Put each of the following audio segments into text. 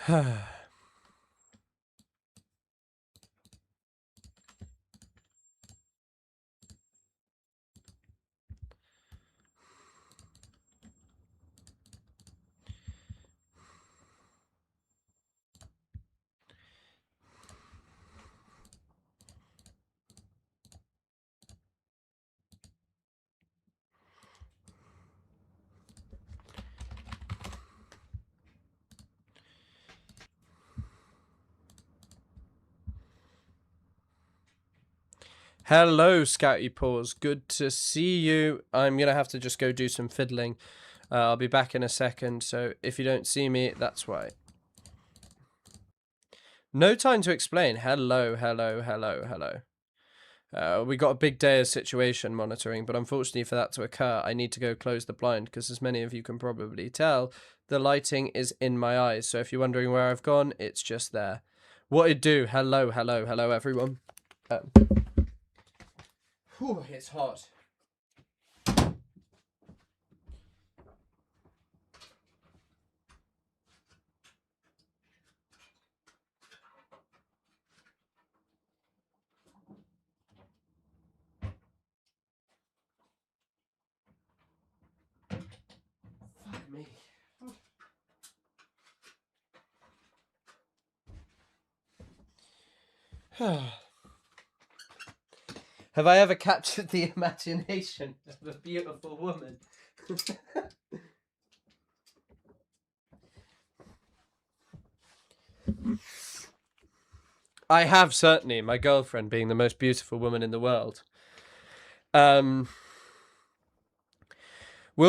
Hello, Scouty Paws. Good to see you. I'm going to have to just go do some fiddling. I'll be back in a second, so if you don't see me, that's why. No time to explain. Hello, hello, hello, hello. We got a big day of situation monitoring, but unfortunately for that to occur, I need to go close the blind, because as many of you can probably tell, the lighting is in my eyes. So if you're wondering where I've gone, it's just there. What it do? Hello, hello, hello, everyone. Whew, it's hot. Fuck me. Have I ever captured the imagination of a beautiful woman? I have, certainly, my girlfriend being the most beautiful woman in the world. Will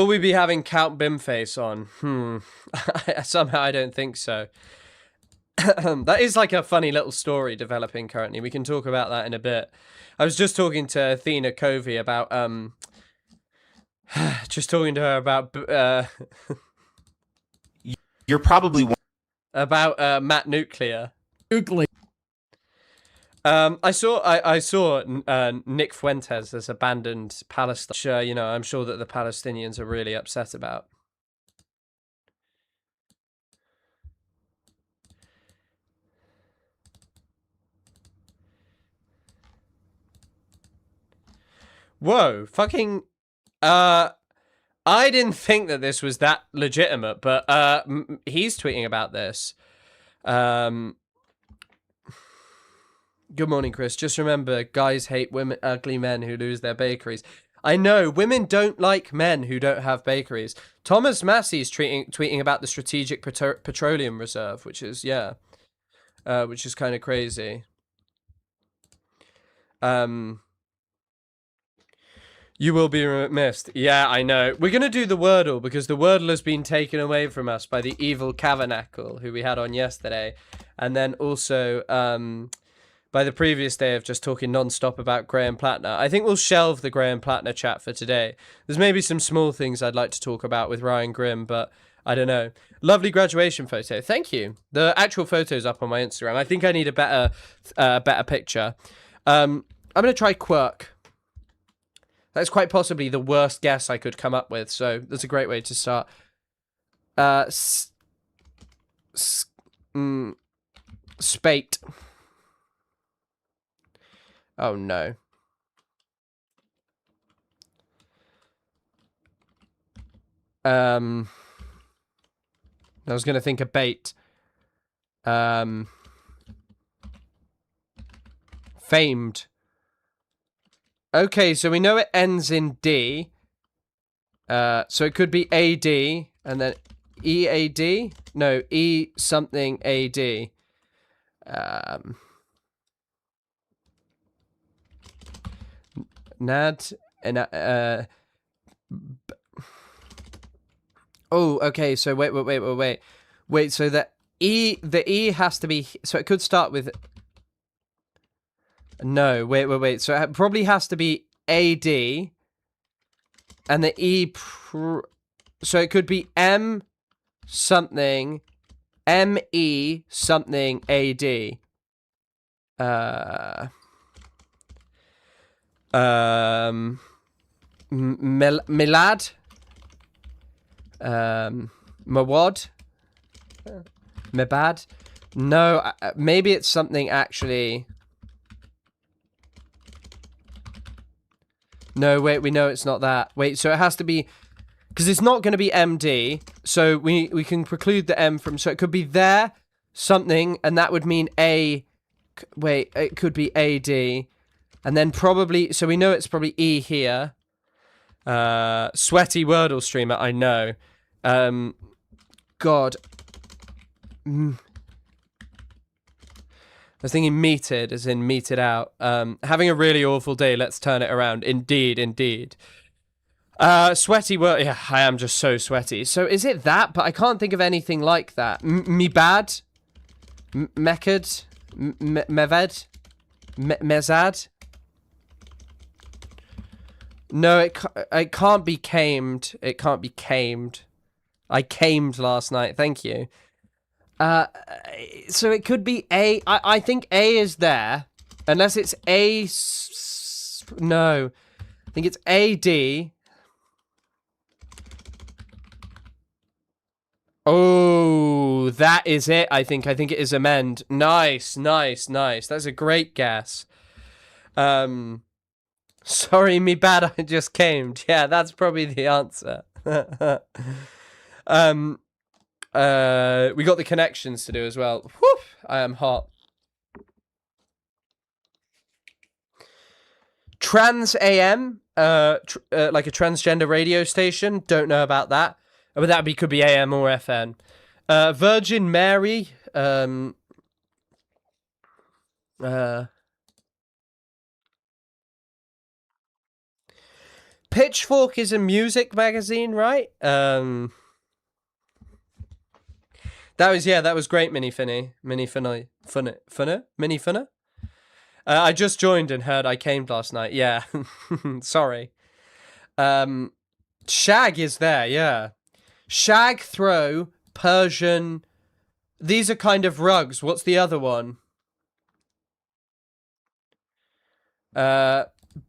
we be having Count Bimface on? Somehow I don't think so. That is like a funny little story developing currently. We can talk about that in a bit. I was just talking to Athena Covey about, just talking to her about, You're probably about, Matt Nuclear. I saw Nick Fuentes has abandoned Palestine, which, you know, I'm sure that the Palestinians are really upset about. Whoa, fucking, I didn't think that this was that legitimate, but, he's tweeting about this. Good morning, Chris. Just remember, guys hate women, ugly men who lose their bakeries. I know, women don't like men who don't have bakeries. Thomas Massey's tweeting about the Strategic Petroleum Reserve, which is, yeah, which is kind of crazy. You will be missed. Yeah, I know. We're going to do the Wordle, because the Wordle has been taken away from us by the evil Cavernacle, who we had on yesterday. And then also, by the previous day of just talking non-stop about Graham Plattner. I think we'll shelve the Graham Plattner chat for today. There's maybe some small things I'd like to talk about with Ryan Grimm, but I don't know. Lovely graduation photo. Thank you. The actual photo's up on my Instagram. I think I need a better picture. I'm going to try Quirk. That's quite possibly the worst guess I could come up with, so that's a great way to start. Spate. Oh, no. I was going to think of bait. Famed. Okay, so we know it ends in D. So it could be AD, and then EAD? No, E something AD. Nad, and oh, okay, so wait, so the E has to be, so it could start with, no, wait, so it probably has to be AD, and the E, so it could be M something, ME something AD. Milad, Mawad, Mebad? No, maybe it's something actually... No, wait, we know it's not that. Wait, so it has to be... Because it's not going to be MD, so we can preclude the M from... So it could be there, something, and that would mean A... Wait, it could be AD. And then probably... So we know it's probably E here. Sweaty Wordle streamer, I know. God. I was thinking meted, as in meted out. Having a really awful day, let's turn it around. Indeed, indeed. Sweaty word. Yeah, I am just so sweaty. So is it that? But I can't think of anything like that. Me bad? Mekad? Meved? Mezad? No, it can't be camed. It can't be camed. I camed last night. Thank you. So it could be A. I think A is there. Unless it's A... No. I think it's AD. Oh, that is it, I think. I think it is amend. Nice, nice, nice. That's a great guess. Sorry, me bad, I just came. Yeah, that's probably the answer. We got the connections to do as well. Whew, I am hot. Trans AM, like a transgender radio station. Don't know about that. But that could be AM or FN. Virgin Mary. Pitchfork is a music magazine, right? That was great, Mini Finny. Mini Finny. Mini Finner? I just joined and heard I came last night. Yeah. Sorry. Shag is there, yeah. Shag, throw, Persian. These are kind of rugs. What's the other one?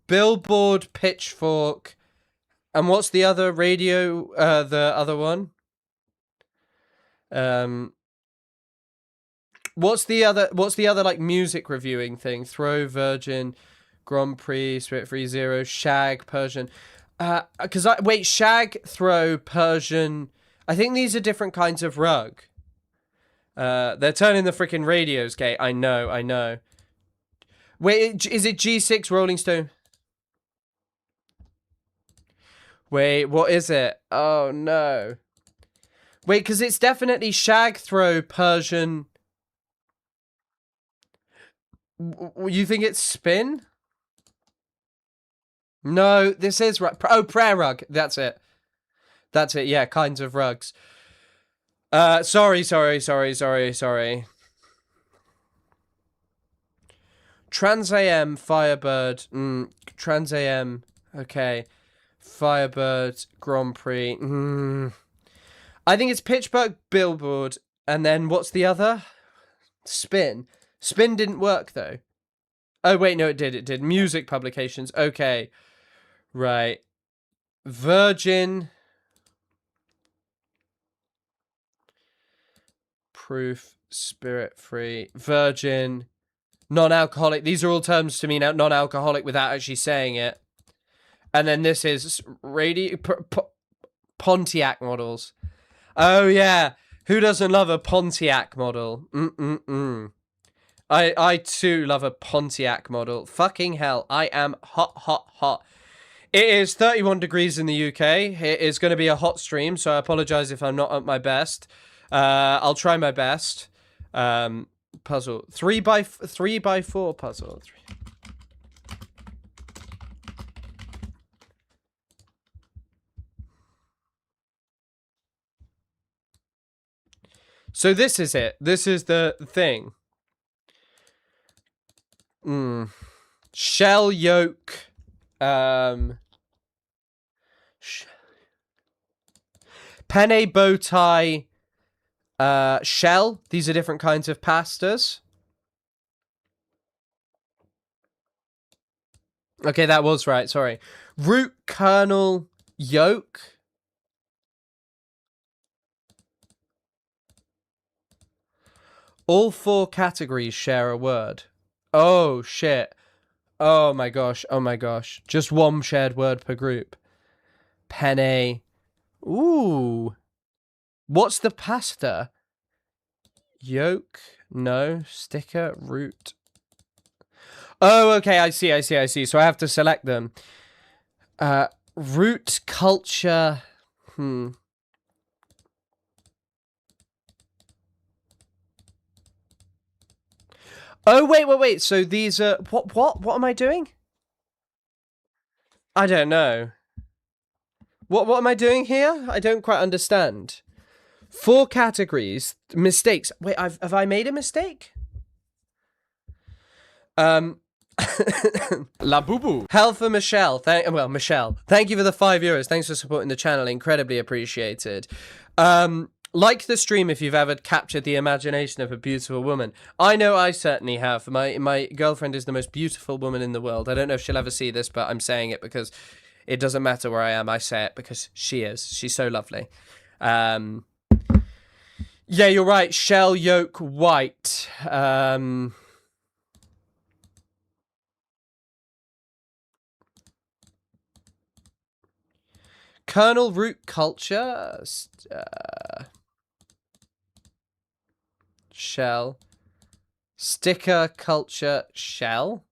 Billboard, pitchfork. And what's the other radio, the other one? What's the other like music reviewing thing? Throw, Virgin, Grand Prix, Spirit Free Zero, Shag, Persian. Wait, Shag, throw, Persian. I think these are different kinds of rug. They're turning the freaking radios gay. I know. Wait, is it G6 Rolling Stone? Wait, what is it? Oh no. Wait, because it's definitely Shag, throw, Persian. You think it's spin? No, this is right. Oh, prayer rug. That's it. Yeah, kinds of rugs. Sorry. Trans AM, Firebird. Trans AM. Okay. Firebird, Grand Prix. I think it's Pittsburgh, Billboard, and then what's the other? Spin. Spin didn't work though. Oh wait, no, it did. Music publications. Okay. Right. Virgin. Proof. Spirit free. Virgin. Non-alcoholic. These are all terms to mean non-alcoholic without actually saying it. And then this is Pontiac models. Oh yeah. Who doesn't love a Pontiac model? I too love a Pontiac model. Fucking hell. I am hot. It is 31 degrees in the UK. It is going to be a hot stream, so I apologize if I'm not at my best. I'll try my best. Puzzle. 3x4 puzzle. So this is it. This is the thing. Shell yolk. Penne bow tie. Shell. These are different kinds of pastas. Okay, that was right. Sorry. Root kernel yolk. All 4 categories share a word. Oh, shit. Oh, my gosh. Oh, my gosh. Just 1 shared word per group. Penne. Ooh. What's the pasta? Yolk? No. Sticker? Root? Oh, okay. I see. So I have to select them. Root, culture. Oh, wait. So these are... What am I doing? I don't know. What am I doing here? I don't quite understand. 4 categories. Mistakes. Wait, have I made a mistake? La Boo Boo. Hell for Michelle. Michelle. Thank you for the €5. Thanks for supporting the channel. Incredibly appreciated. Like the stream if you've ever captured the imagination of a beautiful woman. I know I certainly have. My girlfriend is the most beautiful woman in the world. I don't know if she'll ever see this, but I'm saying it because it doesn't matter where I am. I say it because she is. She's so lovely. Yeah, you're right. Shell, yolk, white. Kernel, root, culture. Shell. Sticker, culture, shell.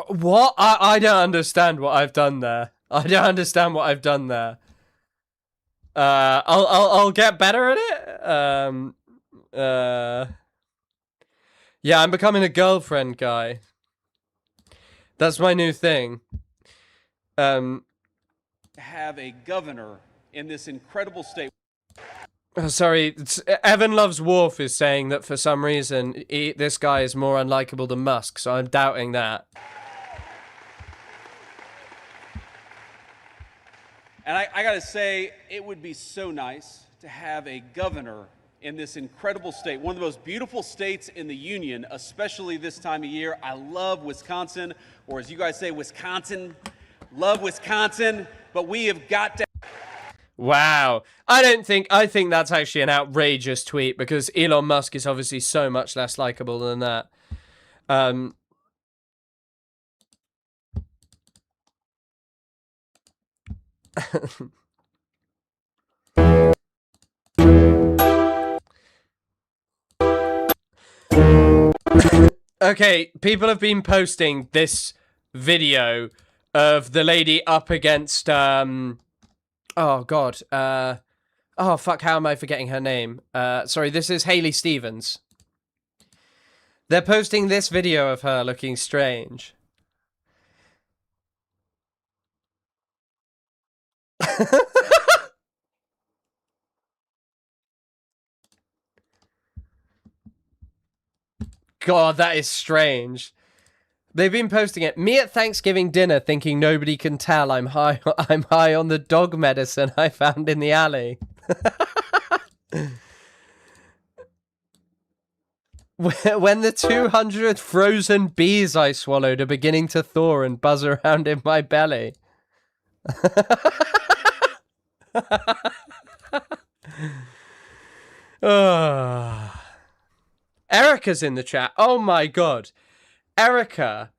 What? I don't understand what I've done there. I don't understand what I've done there. I'll get better at it. Yeah, I'm becoming a girlfriend guy. That's my new thing. Have a governor in this incredible state. Sorry, Evan Loves Worf is saying that for some reason this guy is more unlikable than Musk, so I'm doubting that. And I gotta say, it would be so nice to have a governor in this incredible state, one of the most beautiful states in the union, especially this time of year. I love Wisconsin, or as you guys say, Wisconsin. Love Wisconsin, but we have got to... Wow. I think that's actually an outrageous tweet because Elon Musk is obviously so much less likable than that. Okay, people have been posting this video of the lady up against oh god, oh fuck, how am I forgetting her name? Sorry, this is Hayley Stevens. They're posting this video of her looking strange. God, that is strange. They've been posting it. Me at Thanksgiving dinner thinking nobody can tell I'm high on the dog medicine I found in the alley. When the 200 frozen bees I swallowed are beginning to thaw and buzz around in my belly. Erica's in the chat. Oh my god. Erica,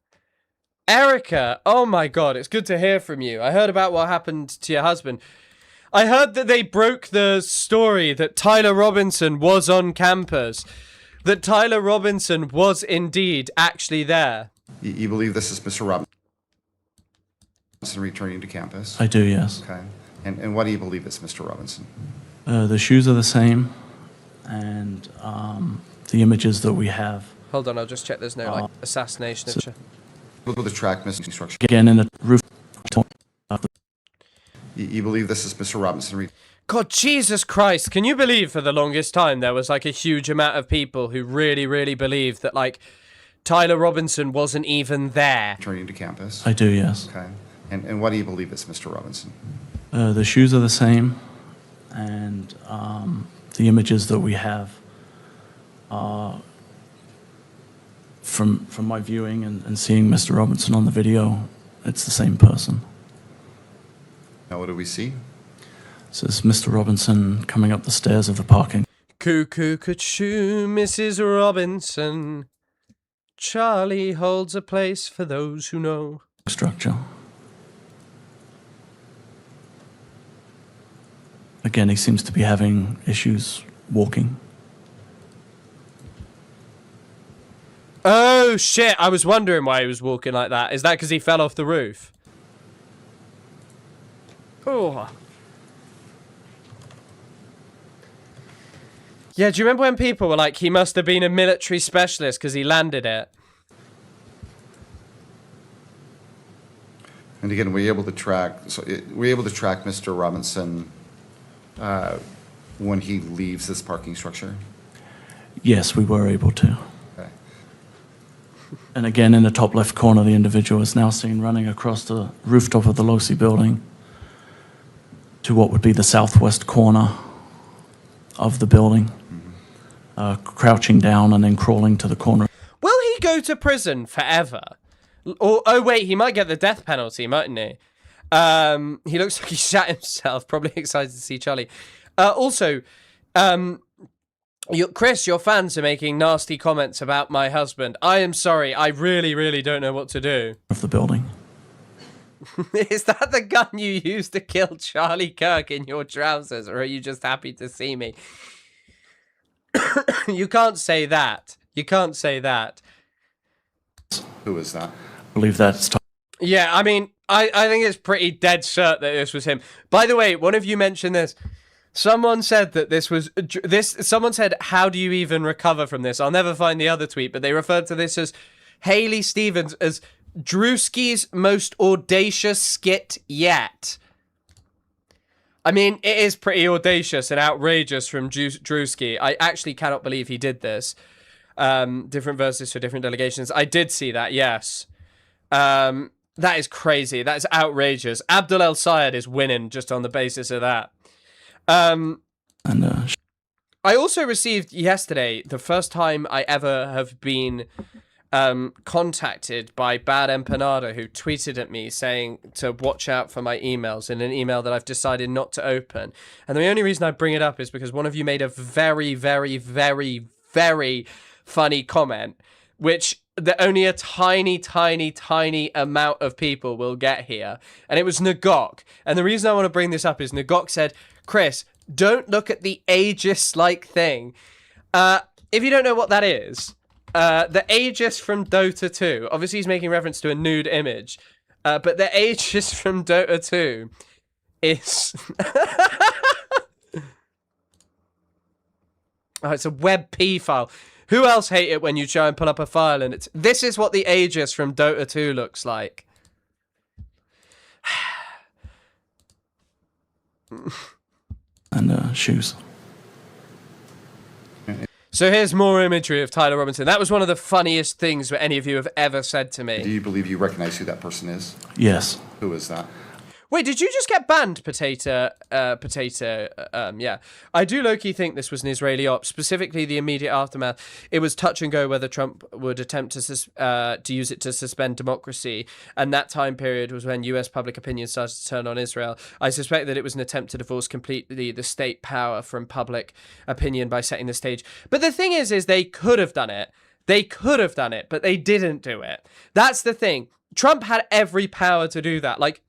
oh my god, it's good to hear from you. I heard about what happened to your husband. I heard that they broke the story that Tyler Robinson was on campus. That Tyler Robinson was indeed actually there. You believe this is Mr. Robinson returning to campus? I do, yes. Okay. And why do you believe it's Mr. Robinson? The shoes are the same, and the images that we have. Hold on, I'll just check there's no like assassination. So, with the track missing instruction. Again, in the roof. You believe this is Mr. Robinson? God, Jesus Christ. Can you believe for the longest time there was like a huge amount of people who really, really believed that like Tyler Robinson wasn't even there? Returning to campus? I do, yes. Okay. And why do you believe it's Mr. Robinson? The shoes are the same, and the images that we have are from my viewing and seeing Mr. Robinson on the video, it's the same person. Now what do we see? This is Mr. Robinson coming up the stairs of the parking Cuckoo, cuckoo, Mrs. Robinson. Charlie holds a place for those who know. structure. Again, he seems to be having issues walking. Oh, shit. I was wondering why he was walking like that. Is that because he fell off the roof? Oh. Yeah, do you remember when people were like, he must have been a military specialist because he landed it? And again, we're able to track. We're able to track Mr. Robinson when he leaves this parking structure. Yes, we were able to. Okay. And again, in the top left corner, the individual is now seen running across the rooftop of the Losi building to what would be the southwest corner of the building, crouching down and then crawling to the corner. Will he go to prison forever? Or, oh wait, he might get the death penalty, mightn't he? He looks like he shot himself. Probably excited to see Charlie. Also, Chris, your fans are making nasty comments about my husband. I am sorry. I really, really don't know what to do. Of the building. Is that the gun you used to kill Charlie Kirk in your trousers, or are you just happy to see me? You can't say that. You can't say that. Who is that? I believe that's Yeah, I mean, I think it's pretty dead cert that this was him. By the way, one of you mentioned this. Someone said that this was this. Someone said, "How do you even recover from this?" I'll never find the other tweet, but they referred to this as Haley Stevens as Drewski's most audacious skit yet. I mean, it is pretty audacious and outrageous from Drewski. I actually cannot believe he did this. Different verses for different delegations. I did see that, yes. That is crazy. That is outrageous. Abdul El Sayed is winning just on the basis of that. I also received yesterday the first time I ever have been contacted by Bad Empanada, who tweeted at me saying to watch out for my emails in an email that I've decided not to open. And the only reason I bring it up is because one of you made a very, very, very, very funny comment, which only a tiny, tiny, tiny amount of people will get here. And it was Nagok. And the reason I want to bring this up is Nagok said, Chris, don't look at the Aegis-like thing. If you don't know what that is, the Aegis from Dota 2, obviously he's making reference to a nude image, but the Aegis from Dota 2 is... Oh, it's a WebP file. Who else hate it when you try and pull up a file and it's... This is what the Aegis from Dota 2 looks like. And shoes. So here's more imagery of Tyler Robinson. That was one of the funniest things that any of you have ever said to me. Do you believe you recognize who that person is? Yes. Who is that? Wait, did you just get banned, Potato? Yeah. I do low-key think this was an Israeli op, specifically the immediate aftermath. It was touch and go whether Trump would attempt to use it to suspend democracy, and that time period was when US public opinion started to turn on Israel. I suspect that it was an attempt to divorce completely the state power from public opinion by setting the stage. But the thing is they could have done it. They could have done it, but they didn't do it. That's the thing. Trump had every power to do that. Like,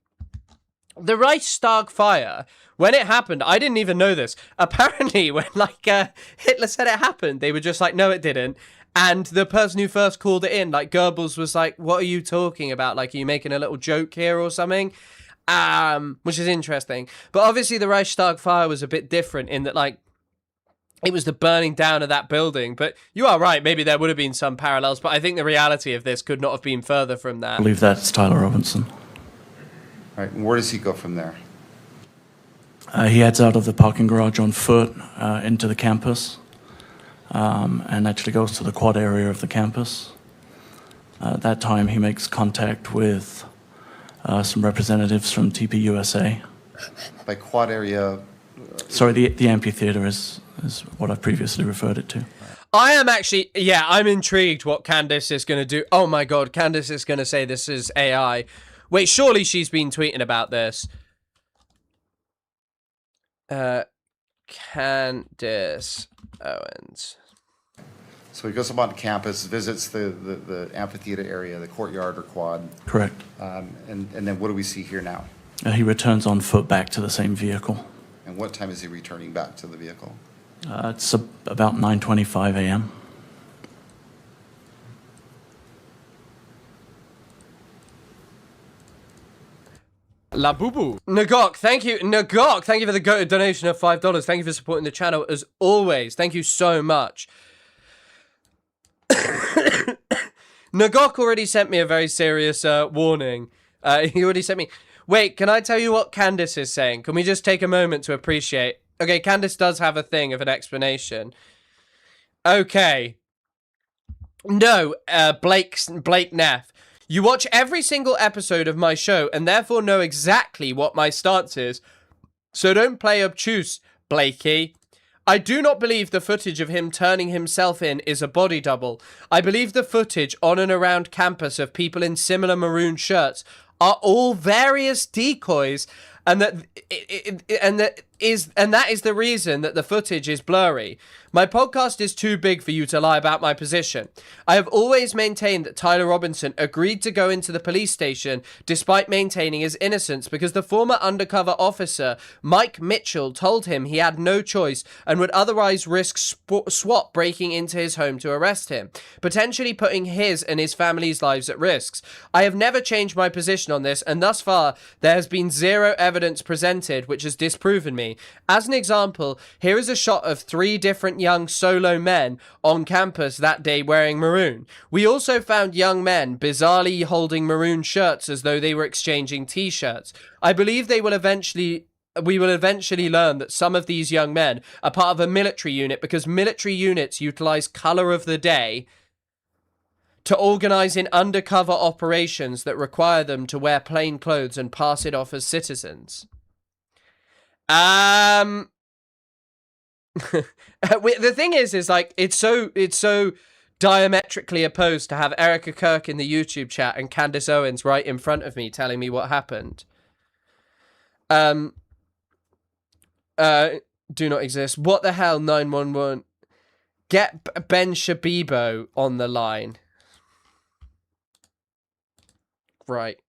the Reichstag fire, when it happened, I didn't even know this. Apparently, when Hitler said it happened, they were just like, no, it didn't. And the person who first called it in, like Goebbels, was like, what are you talking about? Like, are you making a little joke here or something? Which is interesting. But obviously, the Reichstag fire was a bit different in that, like, it was the burning down of that building. But you are right. Maybe there would have been some parallels. But I think the reality of this could not have been further from that. I believe that's Tyler Robinson. All right, where does he go from there? He heads out of the parking garage on foot into the campus and actually goes to the quad area of the campus. At that time, he makes contact with some representatives from TPUSA. By quad area... Sorry, the amphitheater is what I previously referred it to. I am actually, yeah, I'm intrigued what Candace is going to do. Oh my god, Candace is going to say this is AI. Wait, surely she's been tweeting about this. Candace Owens. So he goes up on campus, visits the amphitheater area, the courtyard or quad. Correct. And then what do we see here now? He returns on foot back to the same vehicle. And what time is he returning back to the vehicle? It's about 9:25 a.m. La Boo. Nagok, thank you. Nagok, thank you for the donation of $5. Thank you for supporting the channel as always. Thank you so much. Nagok already sent me a very serious warning. He already sent me... Wait, can I tell you what Candace is saying? Can we just take a moment to appreciate... Okay, Candace does have a thing of an explanation. Okay. No, Blake Neff. You watch every single episode of my show and therefore know exactly what my stance is. So don't play obtuse, Blakey. I do not believe the footage of him turning himself in is a body double. I believe the footage on and around campus of people in similar maroon shirts are all various decoys, and that is the reason that the footage is blurry. My podcast is too big for you to lie about my position. I have always maintained that Tyler Robinson agreed to go into the police station despite maintaining his innocence because the former undercover officer, Mike Mitchell, told him he had no choice and would otherwise risk SWAT breaking into his home to arrest him, potentially putting his and his family's lives at risk. I have never changed my position on this, and thus far there has been zero evidence presented which has disproven me. As an example, here is a shot of 3 different young solo men on campus that day wearing maroon. We also found young men bizarrely holding maroon shirts as though they were exchanging t-shirts. I believe we will eventually learn that some of these young men are part of a military unit because military units utilize color of the day to organize in undercover operations that require them to wear plain clothes and pass it off as citizens. The thing is like it's so diametrically opposed to have Erica Kirk in the YouTube chat and Candace Owens right in front of me telling me what happened. Do not exist. What the hell, 911? Get Ben Shabibo on the line. Right.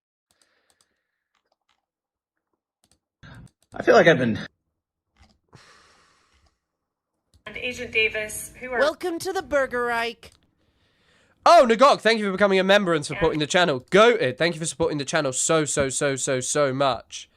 I feel like I've been... And Agent Davis, who are... Welcome to the Burger Reich. Oh, Nagok, thank you for becoming a member and supporting the channel. Goated, thank you for supporting the channel so much.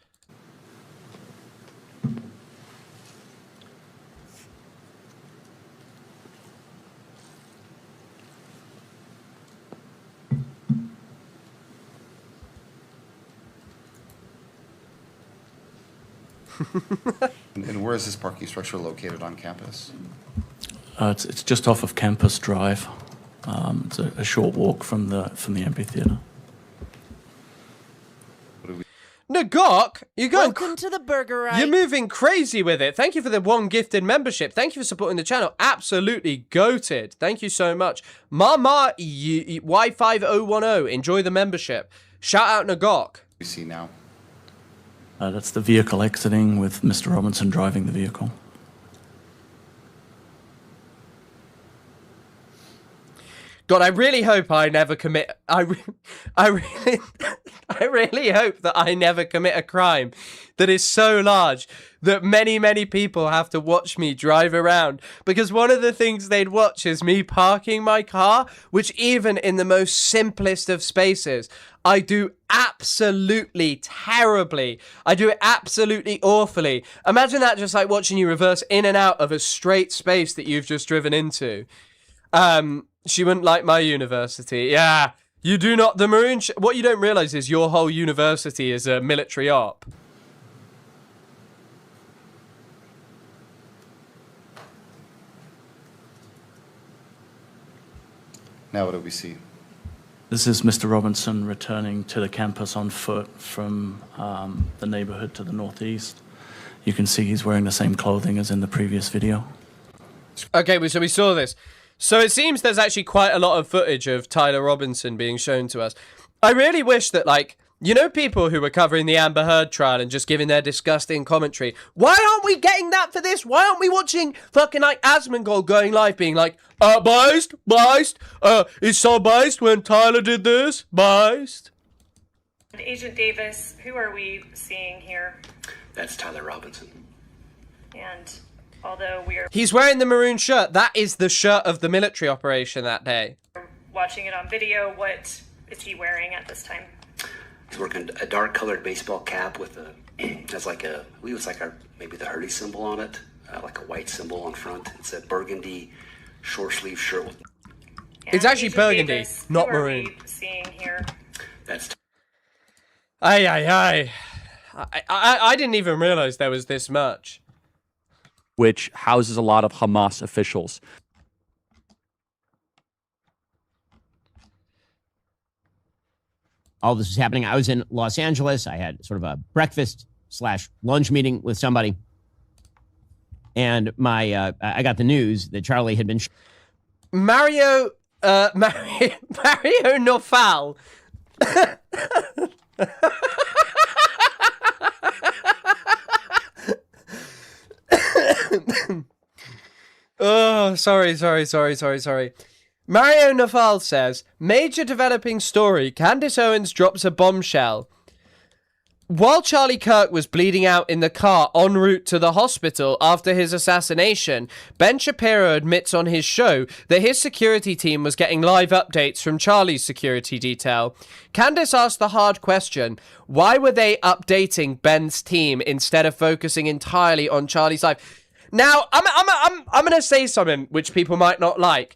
And where is this parking structure located on campus? It's just off of Campus Drive. It's a short walk from the amphitheater. Nagok, you're going... Welcome to the Burger Reich. You're moving crazy with it. Thank you for the 1 gifted membership. Thank you for supporting the channel. Absolutely goated. Thank you so much. Mama Y5010, enjoy the membership. Shout out Nagok. We see now. That's the vehicle exiting with Mr. Robinson driving the vehicle. God, I really hope I never commit... I really hope that I never commit a crime that is so large that many people have to watch me drive around. Because one of the things they'd watch is me parking my car, which even in the most simplest of spaces, I do absolutely terribly. I do it absolutely awfully. Imagine that, just like watching you reverse in and out of a straight space that you've just driven into. She wouldn't like my university. Yeah, you do not. The Maroon... what you don't realize is your whole university is a military op. Now what do we see? This is Mr. Robinson returning to the campus on foot from the neighborhood to the northeast. You can see he's wearing the same clothing as in the previous video. Okay, so we saw this. So it seems there's actually quite a lot of footage of Tyler Robinson being shown to us. I really wish that, like, You know, people who were covering the Amber Heard trial and just giving their disgusting commentary. Why aren't we getting that for this? Why aren't we watching fucking like Asmongold going live being like, biased, it's so biased when Tyler did this, biased. Agent Davis, who are we seeing here? That's Tyler Robinson. And although we are He's wearing the maroon shirt. That is the shirt of the military operation that day. watching it on video, what is he wearing at this time? He's working a dark colored baseball cap with a, has like a, I believe it's like our, maybe the Hurdy symbol on it, like a white symbol on front. It's a burgundy short sleeve shirt with. It's actually Agent burgundy, Davis, not who are maroon. we seeing here? That's I didn't even realize there was this much. Which houses a lot of Hamas officials. All this was happening. I was in Los Angeles. I had sort of a breakfast/lunch meeting with somebody. And I got the news that Charlie had been... Mario Nofal. Oh, sorry. Mario Nafal says, major developing story, Candace Owens drops a bombshell. While Charlie Kirk was bleeding out in the car en route to the hospital after his assassination, Ben Shapiro admits on his show that his security team was getting live updates from Charlie's security detail. Candace asked the hard question, why were they updating Ben's team instead of focusing entirely on Charlie's life? Now, I'm going to say something which people might not like.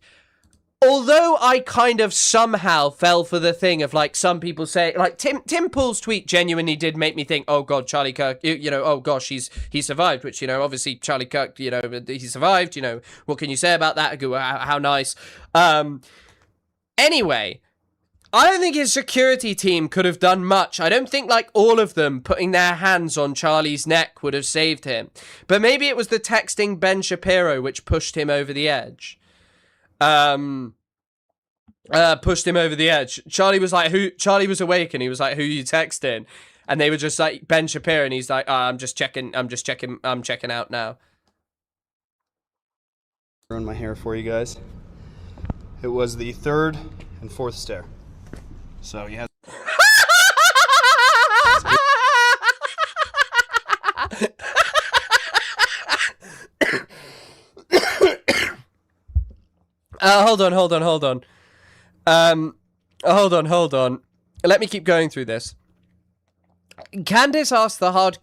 Although I kind of somehow fell for the thing of, like, some people say, like, Tim Pool's tweet genuinely did make me think, oh god, Charlie Kirk, you know, oh gosh, he survived, which, you know, obviously Charlie Kirk, you know, he survived, you know, what can you say about that? How nice. Anyway, I don't think his security team could have done much. I don't think, like, all of them putting their hands on Charlie's neck would have saved him. But maybe it was the texting Ben Shapiro which pushed him over the edge. Pushed him over the edge. Charlie was awake and he was like, who you texting? And they were just like, Ben Shapiro, and he's like, oh, I'm checking out now. Run my hair for you guys. It was the third and fourth stair. So you have Hold on. Let me keep going through this. Candace asked the hard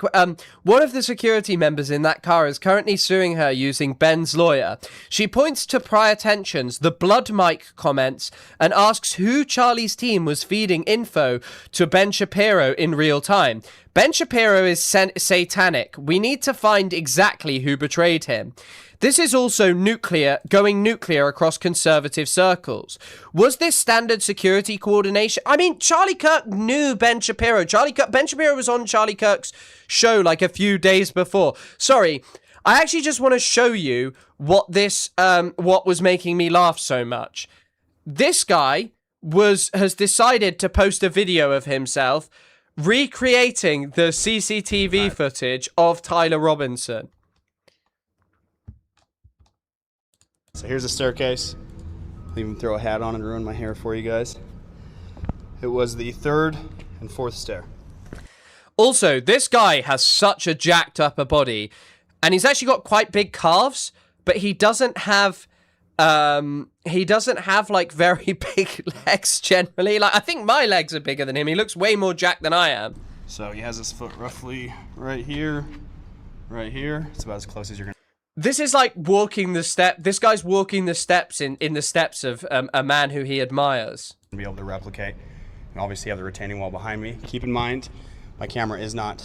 one of the security members in that car is currently suing her using Ben's lawyer. She points to prior tensions, the blood mic comments, and asks who Charlie's team was feeding info to Ben Shapiro in real time. Ben Shapiro is satanic. We need to find exactly who betrayed him. This is also going nuclear across conservative circles. Was this standard security coordination? I mean, Charlie Kirk knew Ben Shapiro. Ben Shapiro was on Charlie Kirk's show like a few days before. Sorry, I actually just want to show you what was making me laugh so much. This guy has decided to post a video of himself recreating the CCTV footage of Tyler Robinson. So here's a staircase. I'll even throw a hat on and ruin my hair for you guys. It was the third and fourth stair. Also, this guy has such a jacked up a body, and he's actually got quite big calves, but he doesn't have like very big legs generally. Like, I think my legs are bigger than him. He looks way more jacked than I am. So he has his foot roughly right here, right here. It's about as close as you're gonna. This is like walking the step. This guy's walking the steps in the steps of a man who he admires. Be able to replicate, and obviously have the retaining wall behind me. Keep in mind, my camera is not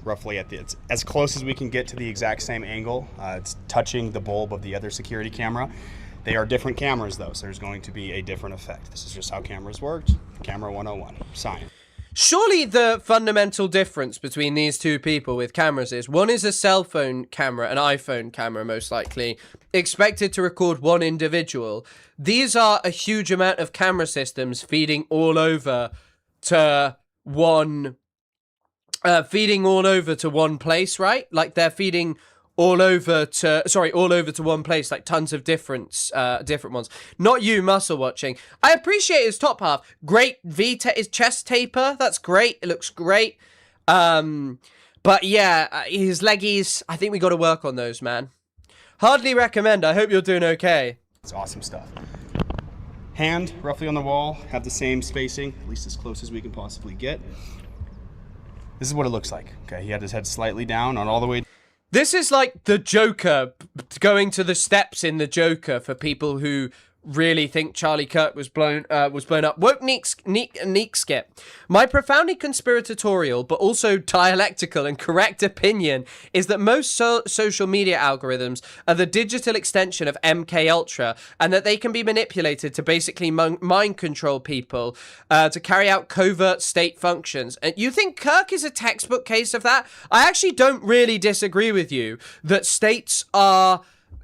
roughly it's as close as we can get to the exact same angle. It's touching the bulb of the other security camera. They are different cameras though, so there's going to be a different effect. This is just how cameras work. Camera 101, sign. Surely the fundamental difference between these two people with cameras is one is a cell phone camera, an iPhone camera most likely, expected to record one individual. These are a huge amount of camera systems feeding all over to feeding all over to one place, right? Like they're feeding all over to one place, like tons of different ones. Not you, muscle watching. I appreciate his top half. Great his chest taper. That's great. It looks great. But yeah, his leggies, I think we got to work on those, man. Hardly recommend. I hope you're doing okay. It's awesome stuff. Hand roughly on the wall, have the same spacing, at least as close as we can possibly get. This is what it looks like. Okay, he had his head slightly down on all the way. This is like the Joker, going to the steps in the Joker for people who really think Charlie Kirk was blown up. Woke Neek Skip. My profoundly conspiratorial but also dialectical and correct opinion is that most social media algorithms are the digital extension of MK Ultra, and that they can be manipulated to basically mind control people to carry out covert state functions. And you think Kirk is a textbook case of that? I actually don't really disagree with you that states are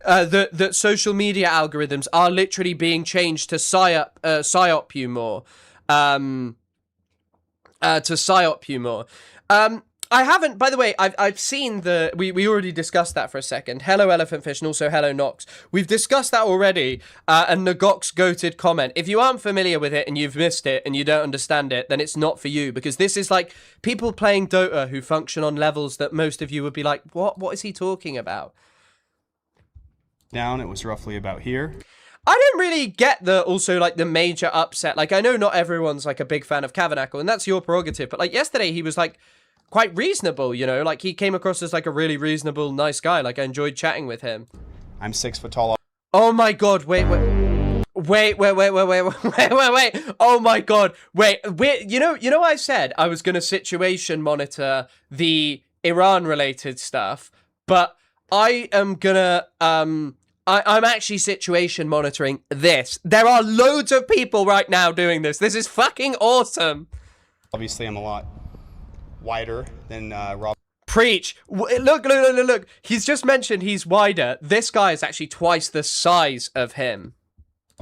that social media algorithms are literally being changed to psyop you more. I haven't, by the way, I've seen we already discussed that for a second. Hello Elephant Fish, and also hello Nox. We've discussed that already, and Nagok's goated comment. If you aren't familiar with it and you've missed it and you don't understand it, then it's not for you, because this is like people playing Dota who function on levels that most of you would be like, what is he talking about? Down, it was roughly about here. I didn't really get the major upset. Like, I know not everyone's like a big fan of Tabernacle, and that's your prerogative, but like yesterday he was like quite reasonable, you know, like he came across as like a really reasonable, nice guy. Like I enjoyed chatting with him. I'm 6 foot tall. Oh my god, wait. Oh my god, wait. You know I said I was gonna situation monitor the Iran related stuff, but I am gonna I'm actually situation monitoring this. There are loads of people right now doing this. This is fucking awesome. Obviously, I'm a lot wider than Rob. Preach. Look. He's just mentioned he's wider. This guy is actually twice the size of him.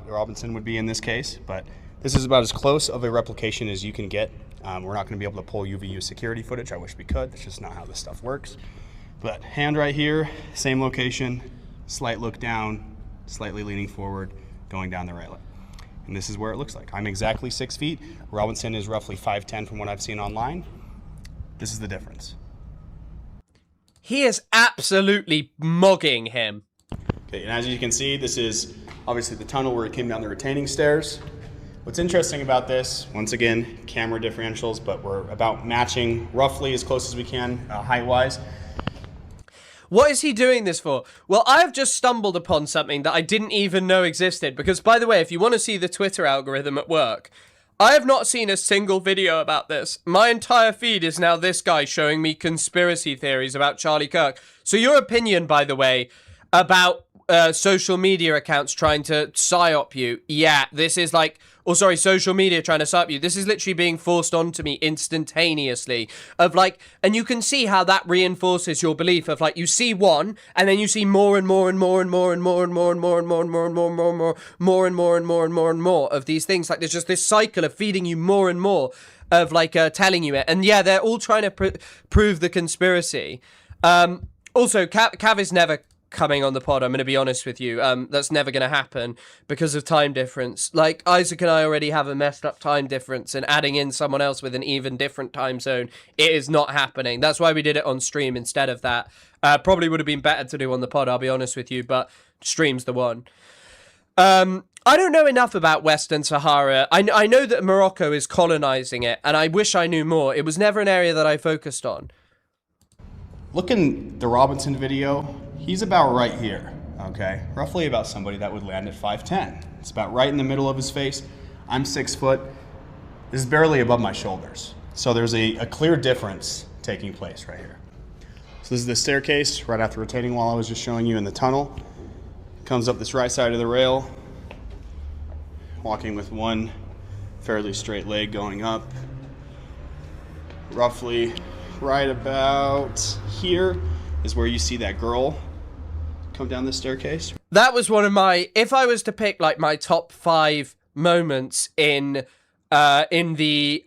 Robinson would be in this case, but this is about as close of a replication as you can get. We're not going to be able to pull UVU security footage. I wish we could. That's just not how this stuff works. But hand right here, same location, slight look down, slightly leaning forward, going down the right leg. And this is where it looks like. I'm exactly 6 feet. Robinson is roughly 5'10" from what I've seen online. This is the difference. He is absolutely mugging him. Okay, and as you can see, this is obviously the tunnel where he came down the retaining stairs. What's interesting about this, once again, camera differentials, but we're about matching roughly as close as we can height-wise. What is he doing this for? Well, I've just stumbled upon something that I didn't even know existed. Because, by the way, if you want to see the Twitter algorithm at work, I have not seen a single video about this. My entire feed is now this guy showing me conspiracy theories about Charlie Kirk. So your opinion, by the way, about social media accounts trying to psyop you, yeah, this is like... social media trying to psyop you. This is literally being forced onto me instantaneously. And you can see how that reinforces your belief of like, you see one, and then you see more and more and more and more and more and more and more and more and more and more and more and more more and more and more and more and more of these things. Like there's just this cycle of feeding you more and more of like telling you it. And yeah, they're all trying to prove the conspiracy. Also, Cav is never coming on the pod, I'm going to be honest with you. That's never going to happen because of time difference. Like, Isaac and I already have a messed up time difference, and adding in someone else with an even different time zone, it is not happening. That's why we did it on stream instead of that. Probably would have been better to do on the pod, I'll be honest with you, but stream's the one. I don't know enough about Western Sahara. I know that Morocco is colonizing it, and I wish I knew more. It was never an area that I focused on. Look in the Robinson video, he's about right here, okay? Roughly about somebody that would land at 5'10". It's about right in the middle of his face. I'm 6 foot. This is barely above my shoulders. So there's a clear difference taking place right here. So this is the staircase right after the retaining wall I was just showing you in the tunnel. Comes up this right side of the rail, walking with one fairly straight leg going up. Roughly right about here is where you see that girl come down the staircase. That was one of my, if I was to pick like my top 5 moments in in the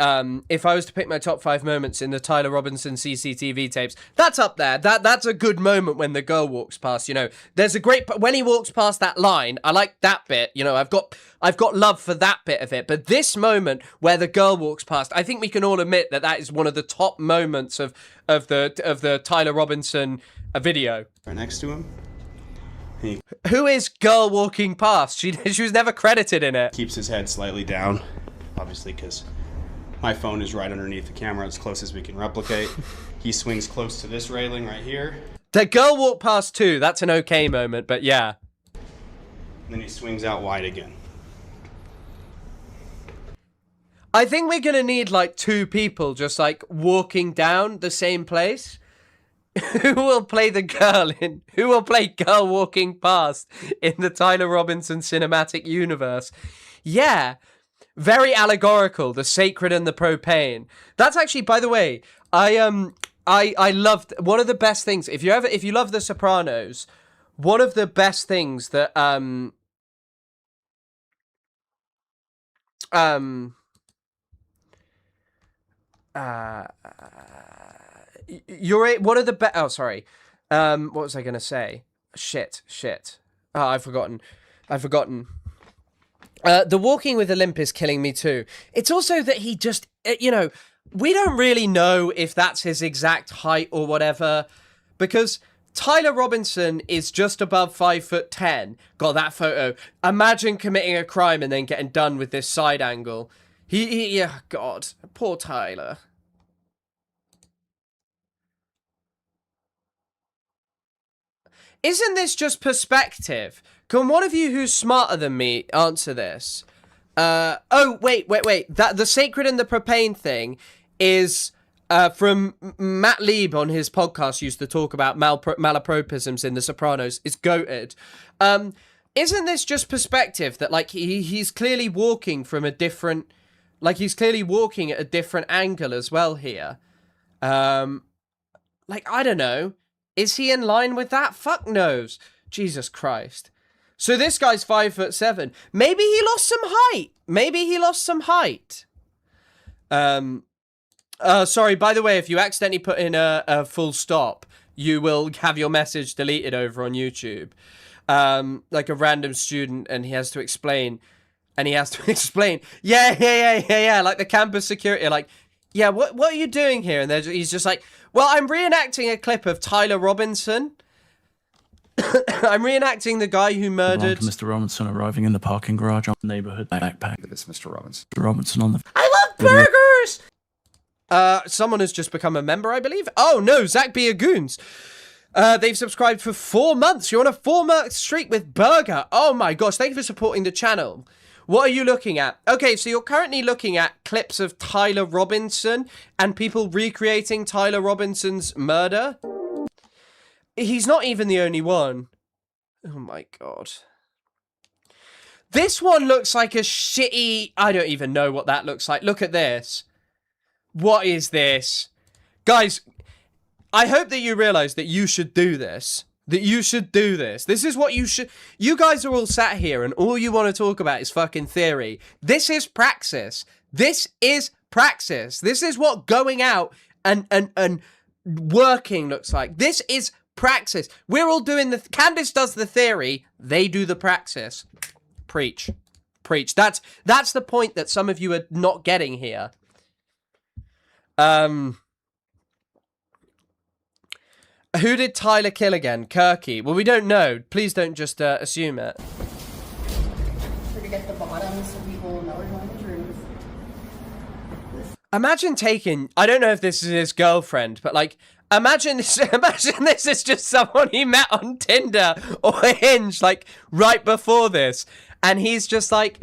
if I was to pick my top 5 moments in the Tyler Robinson CCTV tapes, that's up there. That's a good moment when the girl walks past. You know, there's a great when he walks past that line. I like that bit. You know, I've got love for that bit of it. But this moment where the girl walks past, I think we can all admit that is one of the top moments of the Tyler Robinson video. Right next to him. Who is girl walking past? She was never credited in it. Keeps his head slightly down, obviously because my phone is right underneath the camera as close as we can replicate. He swings close to this railing right here. The girl walked past too. That's an okay moment, but yeah. And then he swings out wide again. I think we're gonna need like 2 people just like walking down the same place. Who will play the girl in? Who will play girl walking past in the Tyler Robinson cinematic universe? Yeah, very allegorical. The sacred and the profane. That's actually, by the way, I loved one of the best things. If you love The Sopranos, one of the best things that you're one of the best. Oh, sorry. What was I gonna say? Shit. Oh, I've forgotten. The walking with a limp is killing me too. It's also that he just, you know, we don't really know if that's his exact height or whatever, because Tyler Robinson is just above 5'10". Got that photo. Imagine committing a crime and then getting done with this side angle. Yeah, God, poor Tyler. Isn't this just perspective? Can one of you who's smarter than me answer this? Oh, wait. The sacred and the propane thing is from Matt Lieb on his podcast used to talk about malapropisms in The Sopranos. It's goated. Isn't this just perspective that like he's clearly walking from a different, like he's clearly walking at a different angle as well here? Like, I don't know. Is he in line with that? Fuck knows. Jesus Christ. So this guy's 5'7". Maybe he lost some height. Sorry, by the way, if you accidentally put in a full stop, you will have your message deleted over on YouTube. Like a random student, and he has to explain. Yeah. Like the campus security, like, yeah, what are you doing here? And he's just like, well, I'm reenacting a clip of Tyler Robinson. I'm reenacting the guy who murdered... Mr. Robinson arriving in the parking garage on the neighborhood backpack. It's Mr. Robinson. Mr. Robinson on the... I love burgers! Someone has just become a member, I believe. Oh, no, Zach Beagoons. They've subscribed for 4 months. You're on a 4-month streak with Burger. Oh, my gosh. Thank you for supporting the channel. What are you looking at? Okay, so you're currently looking at clips of Tyler Robinson and people recreating Tyler Robinson's murder. He's not even the only one. Oh my God. This one looks like a shitty... I don't even know what that looks like. Look at this. What is this? Guys, I hope that you realize that you should do this. This is what you should... You guys are all sat here and all you want to talk about is fucking theory. This is praxis. This is what going out and working looks like. This is praxis. We're all doing the... Candace does the theory. They do the praxis. Preach. That's the point that some of you are not getting here. Who did Tyler kill again? Kirky. Well, we don't know. Please don't just assume it. Sure to get the bottom so people know we're going to roof. Imagine taking... I don't know if this is his girlfriend, but like... Imagine this is just someone he met on Tinder or Hinge, like, right before this. And he's just like...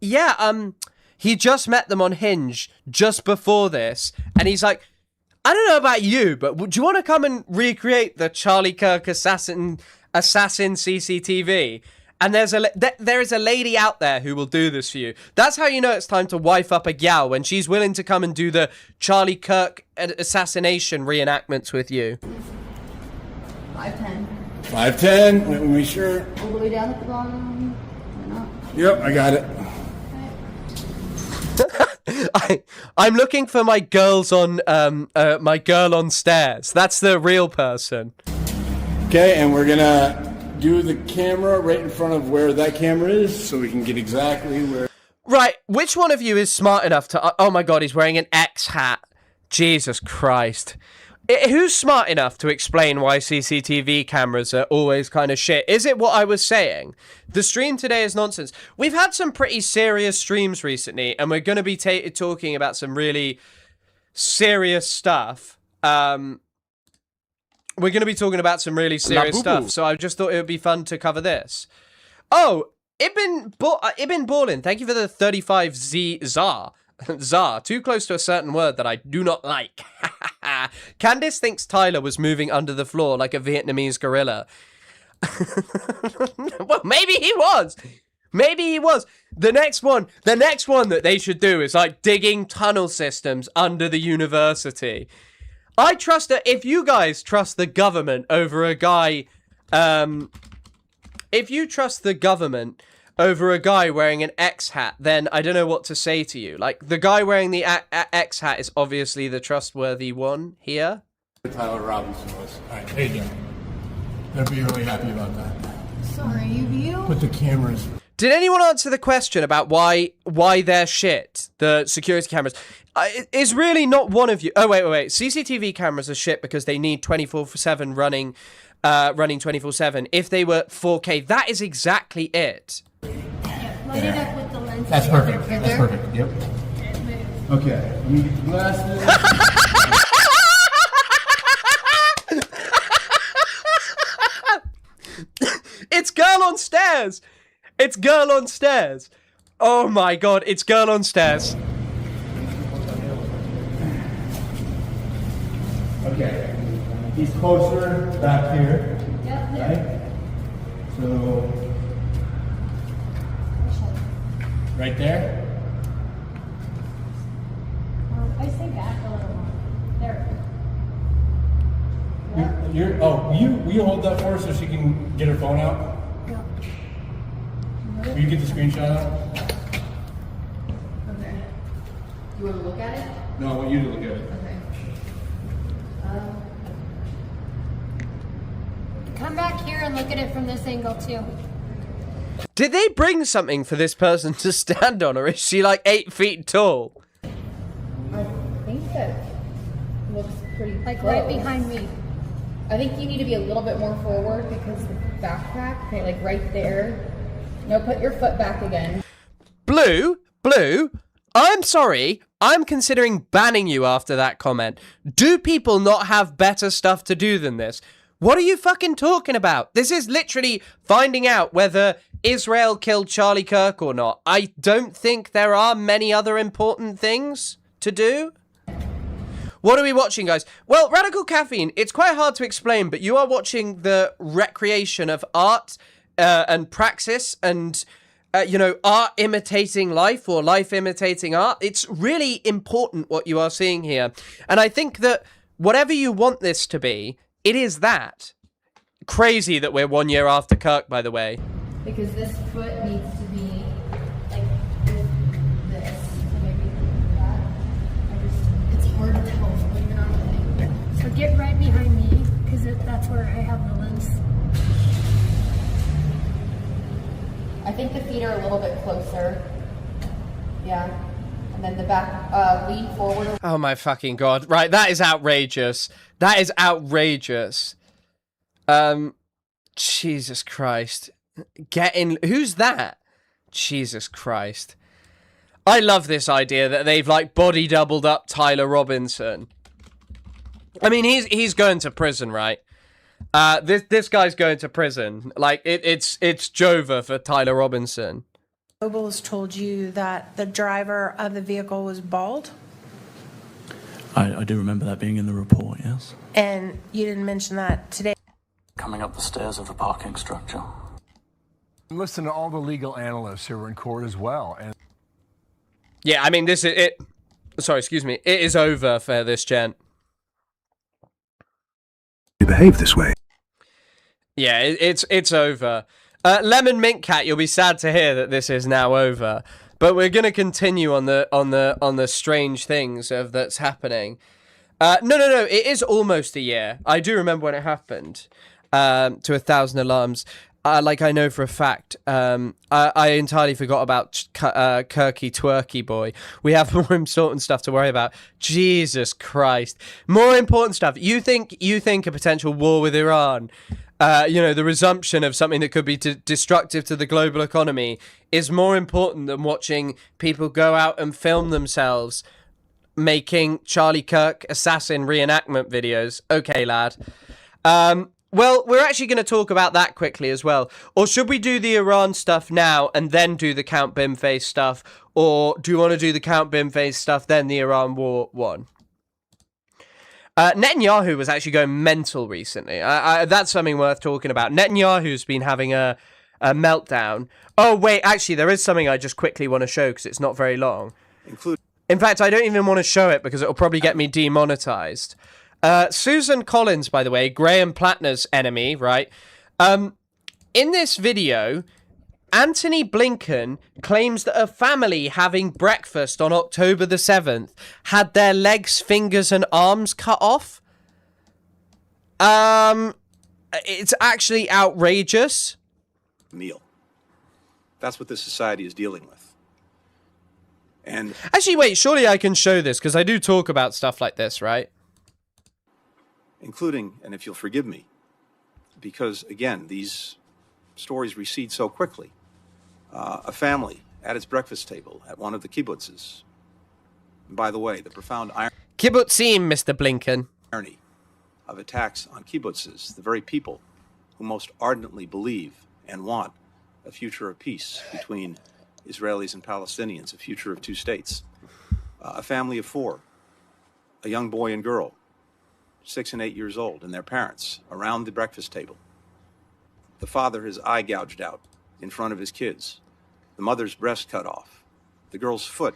Yeah, he just met them on Hinge just before this. And he's like... I don't know about you, but do you want to come and recreate the Charlie Kirk assassin CCTV? And there is a lady out there who will do this for you. That's how you know it's time to wife up a gal, when she's willing to come and do the Charlie Kirk assassination reenactments with you. 5'10". 5'10". Let me be sure. All the way down at the bottom. Or not? Yep, I got it. I'm looking for my girls on my girl on stairs. That's the real person. Okay, and we're gonna do the camera right in front of where that camera is, so we can get exactly where. Right, which one of you is smart enough to... Oh my god, he's wearing an X hat. Jesus Christ. Who's smart enough to explain why CCTV cameras are always kind of shit? Is it what I was saying? The stream today is nonsense. We've had some pretty serious streams recently, and we're going to be talking about some really serious stuff. We're going to be talking about some really serious stuff, so I just thought it would be fun to cover this. Oh, Ibn Ballin, thank you for the 35Z Zar. Zar, too close to a certain word that I do not like. Candice thinks Tyler was moving under the floor like a Vietnamese gorilla. Well, maybe he was. Maybe he was. The next one that they should do is like digging tunnel systems under the university. I trust that if you guys trust the government over a guy, if you trust the government over a guy wearing an X hat, then I don't know what to say to you. Like, the guy wearing the X hat is obviously the trustworthy one here. Tyler Robinson was. All right, there you go. They'll be really happy about that. Sorry, you. Put the cameras. Did anyone answer the question about why they're shit? The security cameras. Is really not one of you. Oh, wait. CCTV cameras are shit because they need 24/7 running 24/7. If they were 4K, that is exactly it. Light it up with the lens. That's perfect. That's perfect. Yep. Okay. Let me get the glasses. It's girl on stairs. It's girl on stairs. Oh my god, it's girl on stairs. Okay. He's closer back here. Yep. Right? So. Right there? I say back a little more. There. Will you hold that for her so she can get her phone out? Yeah. Will you get the screenshot out? Okay. You want to look at it? No, I want you to look at it. Okay. Come back here and look at it from this angle too. Did they bring something for this person to stand on, or is she like 8 feet tall? I think that looks pretty Like close. right behind me. I think you need to be a little bit more forward because the backpack, okay, like right there. No, put your foot back again. Blue, I'm sorry. I'm considering banning you after that comment. Do people not have better stuff to do than this? What are you fucking talking about? This is literally finding out whether Israel killed Charlie Kirk or not. I don't think there are many other important things to do. What are we watching, guys? Well, Radical Caffeine, it's quite hard to explain, but you are watching the recreation of art and praxis and, art imitating life or life imitating art. It's really important what you are seeing here. And I think that whatever you want this to be, it is that. Crazy that we're 1 year after Kirk, by the way. Because this foot needs to be like this. So maybe that. It's hard to tell when you're not looking. So get right behind me, because that's where I have the lens. I think the feet are a little bit closer. Yeah. And then the back, lean forward. Oh my fucking god. Right, that is outrageous. That is outrageous. Jesus Christ. Get in. Who's that? Jesus Christ. I love this idea that they've like body doubled up Tyler Robinson. I mean, he's going to prison, right? This guy's going to prison. Like it's Jova for Tyler Robinson. Nobles told you that the driver of the vehicle was bald? I do remember that being in the report, yes. And you didn't mention that today. Coming up the stairs of the parking structure. Listen to all the legal analysts who were in court as well. And yeah, I mean, this is it. Sorry, excuse me. It is over for this gent. you behave this way. Yeah, it's over. Lemon Mint Cat, you'll be sad to hear that this is now over. But we're gonna continue on the strange things that's happening. No. It is almost a year. I do remember when it happened. To 1,000 alarms. I know for a fact. I entirely forgot about Kirky Twerky Boy. We have more important stuff to worry about. Jesus Christ. More important stuff. You think a potential war with Iran, the resumption of something that could be destructive to the global economy is more important than watching people go out and film themselves making Charlie Kirk assassin reenactment videos. Okay, lad. Well, we're actually going to talk about that quickly as well. Or should we do the Iran stuff now and then do the Count Bimface stuff? Or do you want to do the Count Bimface stuff, then the Iran war one? Netanyahu was actually going mental recently. That's something worth talking about. Netanyahu's been having a meltdown. Oh, wait, actually, there is something I just quickly want to show because it's not very long. In fact, I don't even want to show it because it'll probably get me demonetized. Susan Collins, by the way, Graham Plattner's enemy, right? In this video, Antony Blinken claims that a family having breakfast on October the 7th had their legs, fingers, and arms cut off. It's actually outrageous. Meal. That's what this society is dealing with. And actually, wait, surely I can show this because I do talk about stuff like this, right? Including, and if you'll forgive me, because again, these stories recede so quickly. A family at its breakfast table at one of the kibbutzes. And by the way, the profound kibbutzim, Mr. Blinken. Irony of attacks on kibbutzes, the very people who most ardently believe and want a future of peace between Israelis and Palestinians, a future of two states. A family of 4, a young boy and girl, 6 and 8 years old, and their parents around the breakfast table. The father, his eye gouged out in front of his kids. The mother's breast cut off. The girl's foot.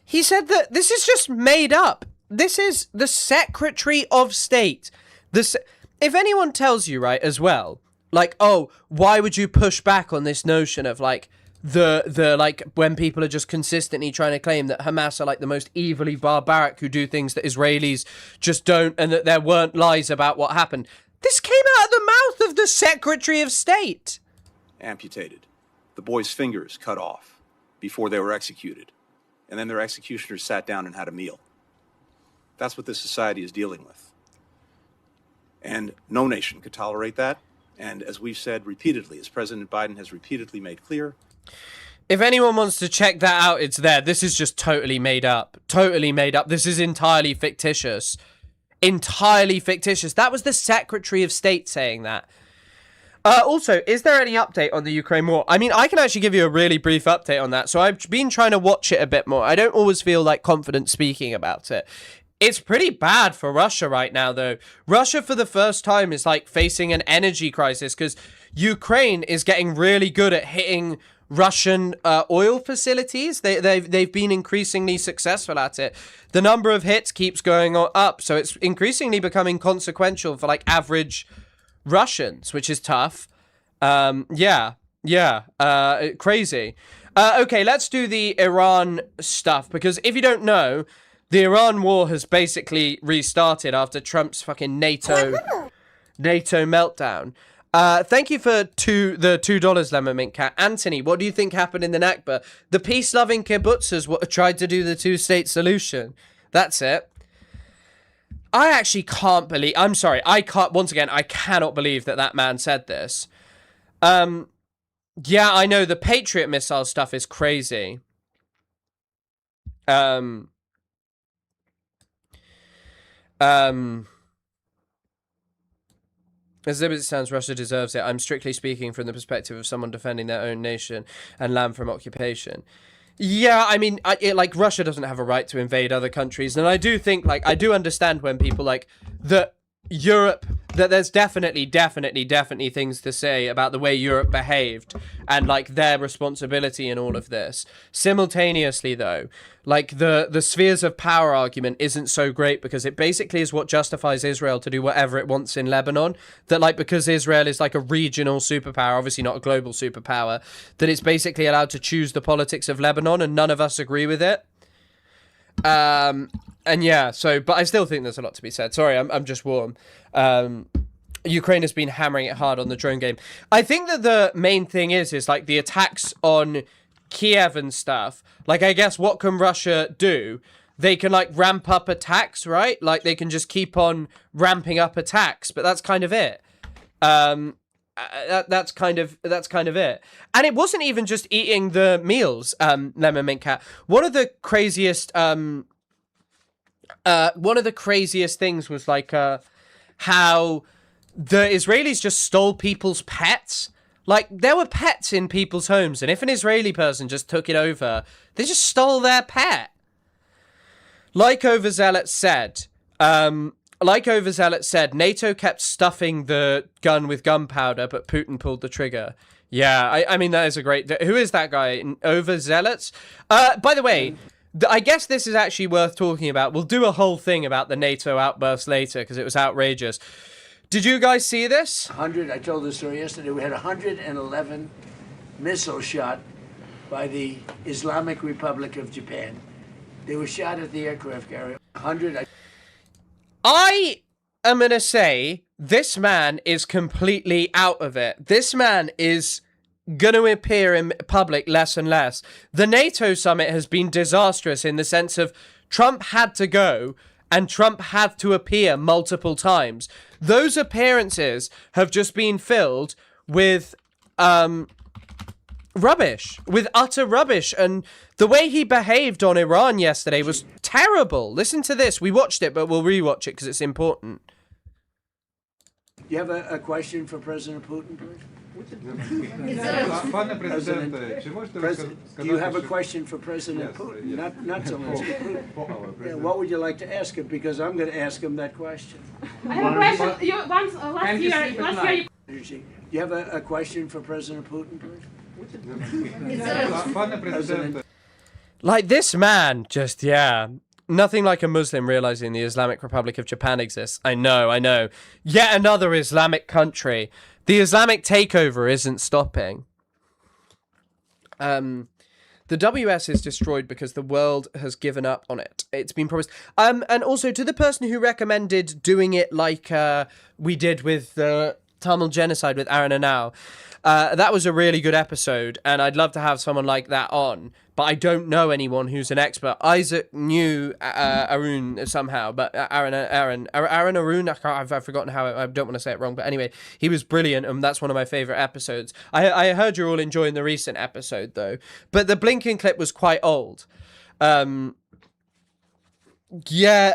He said that this is just made up. This is the Secretary of State. If anyone tells you, right, as well, like, oh, why would you push back on this notion of, like, when people are just consistently trying to claim that Hamas are like the most evilly barbaric who do things that Israelis just don't, and that there weren't lies about what happened. This came out of the mouth of the Secretary of State. Amputated. The boy's fingers cut off before they were executed. And then their executioners sat down and had a meal. That's what this society is dealing with. And no nation could tolerate that. And as we've said repeatedly, as President Biden has repeatedly made clear, if anyone wants to check that out, it's there. This is just totally made up. Totally made up. This is entirely fictitious. Entirely fictitious. That was the Secretary of State saying that. Also, is there any update on the Ukraine war? I mean, I can actually give you a really brief update on that. So I've been trying to watch it a bit more. I don't always feel like confident speaking about it. It's pretty bad for Russia right now, though. Russia, for the first time, is like facing an energy crisis because Ukraine is getting really good at hitting Russian oil facilities. They've been increasingly successful at it. The number of hits keeps going up, so it's increasingly becoming consequential for like average Russians, which is tough. Crazy. Okay, let's do the Iran stuff, because if you don't know, the Iran war has basically restarted after Trump's fucking NATO meltdown. Thank you for the $2, Lemon Mint Cat. Anthony, what do you think happened in the Nakba? The peace-loving kibbutzers tried to do the two-state solution. That's it. I actually can't believe... I'm sorry, I cannot believe that man said this. Yeah, I know, the Patriot missile stuff is crazy. As it sounds, Russia deserves it. I'm strictly speaking from the perspective of someone defending their own nation and land from occupation. Yeah, I mean, Russia doesn't have a right to invade other countries, and I do think, I do understand when people, that Europe, that there's definitely things to say about the way Europe behaved and like their responsibility in all of this. Simultaneously though, like the spheres of power argument isn't so great because it basically is what justifies Israel to do whatever it wants in Lebanon. That like because Israel is like a regional superpower, obviously not a global superpower, that it's basically allowed to choose the politics of Lebanon and none of us agree with it. And yeah, so, but I still think there's a lot to be said. Sorry, I'm just warm. Ukraine has been hammering it hard on the drone game. I think that the main thing is like the attacks on Kiev and stuff. Like, I guess what can Russia do? They can like ramp up attacks, right? Like they can just keep on ramping up attacks, but that's kind of it. That's kind of it. And it wasn't even just eating the meals, Lemon Mint Cat. One of the craziest things was like how the Israelis just stole people's pets. Like there were pets in people's homes, and if an Israeli person just took it over, they just stole their pet. Like Overzealot said, NATO kept stuffing the gun with gunpowder, but Putin pulled the trigger. Yeah, I mean, that is a great... Who is that guy? Overzealots? By the way, I guess this is actually worth talking about. We'll do a whole thing about the NATO outburst later, because it was outrageous. Did you guys see this? I told the story yesterday. We had 111 missiles shot by the Islamic Republic of Japan. They were shot at the aircraft carrier. 100... I am going to say this man is completely out of it. This man is going to appear in public less and less. The NATO summit has been disastrous in the sense of Trump had to go and Trump had to appear multiple times. Those appearances have just been filled with rubbish, with utter rubbish. And the way he behaved on Iran yesterday was terrible. Listen to this. We watched it, but we'll rewatch it because it's important. Do you have a question for President Putin, please? Do you have a question for President Putin? Not Zelensky. Putin. Yeah, what would you like to ask him? Because I'm going to ask him that question. I have a question. Last year. Do you have a question for President Putin, please? Like this man, just, yeah. Nothing like a Muslim realizing the Islamic Republic of Japan exists. I know. Yet another Islamic country. The Islamic takeover isn't stopping. The WS is destroyed because the world has given up on it. It's been promised. And also to the person who recommended doing it like we did with the Tamil genocide with Aaron Anau. That was a really good episode, and I'd love to have someone like that on, but I don't know anyone who's an expert. Isaac knew Arun somehow, but Aaron Arun, I've forgotten how, I don't want to say it wrong, but anyway, he was brilliant, and that's one of my favourite episodes. I heard you're all enjoying the recent episode, though, but the Blinken clip was quite old. Yeah,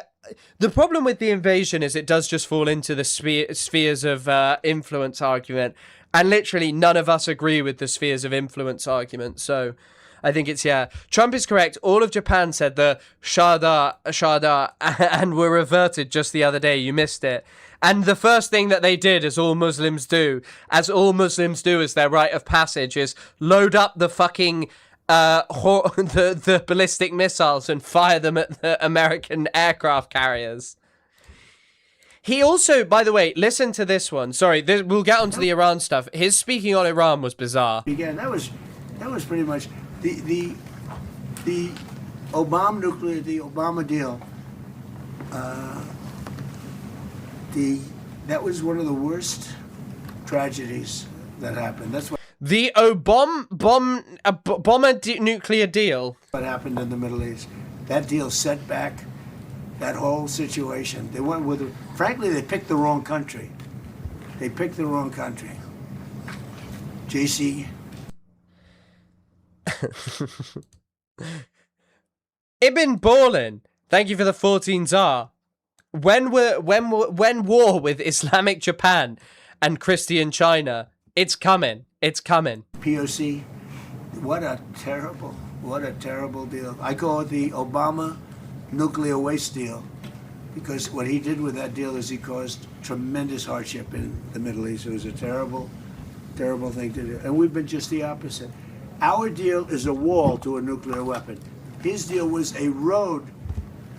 the problem with the invasion is it does just fall into the spheres of influence argument. And literally none of us agree with the spheres of influence argument. So I think it's, yeah. Trump is correct. All of Japan said the Shada, and were reverted just the other day. You missed it. And the first thing that they did, as all Muslims do as their rite of passage, is load up the fucking the ballistic missiles and fire them at the American aircraft carriers. He also, by the way, listen to this one. Sorry, we'll get onto the Iran stuff. His speaking on Iran was bizarre. Again, that was pretty much the Obama deal. That was one of the worst tragedies that happened. That's what the nuclear deal. What happened in the Middle East? That deal set back that whole situation. They went with, frankly, they picked the wrong country. JC. Ibn Ballin, thank you for the 14 czar. When war with Islamic Japan and Christian China, it's coming. POC, what a terrible deal. I call it the Obama nuclear waste deal, because what he did with that deal is he caused tremendous hardship in the Middle East. It was a terrible, terrible thing to do. And we've been just the opposite. Our deal is a wall to a nuclear weapon. His deal was a road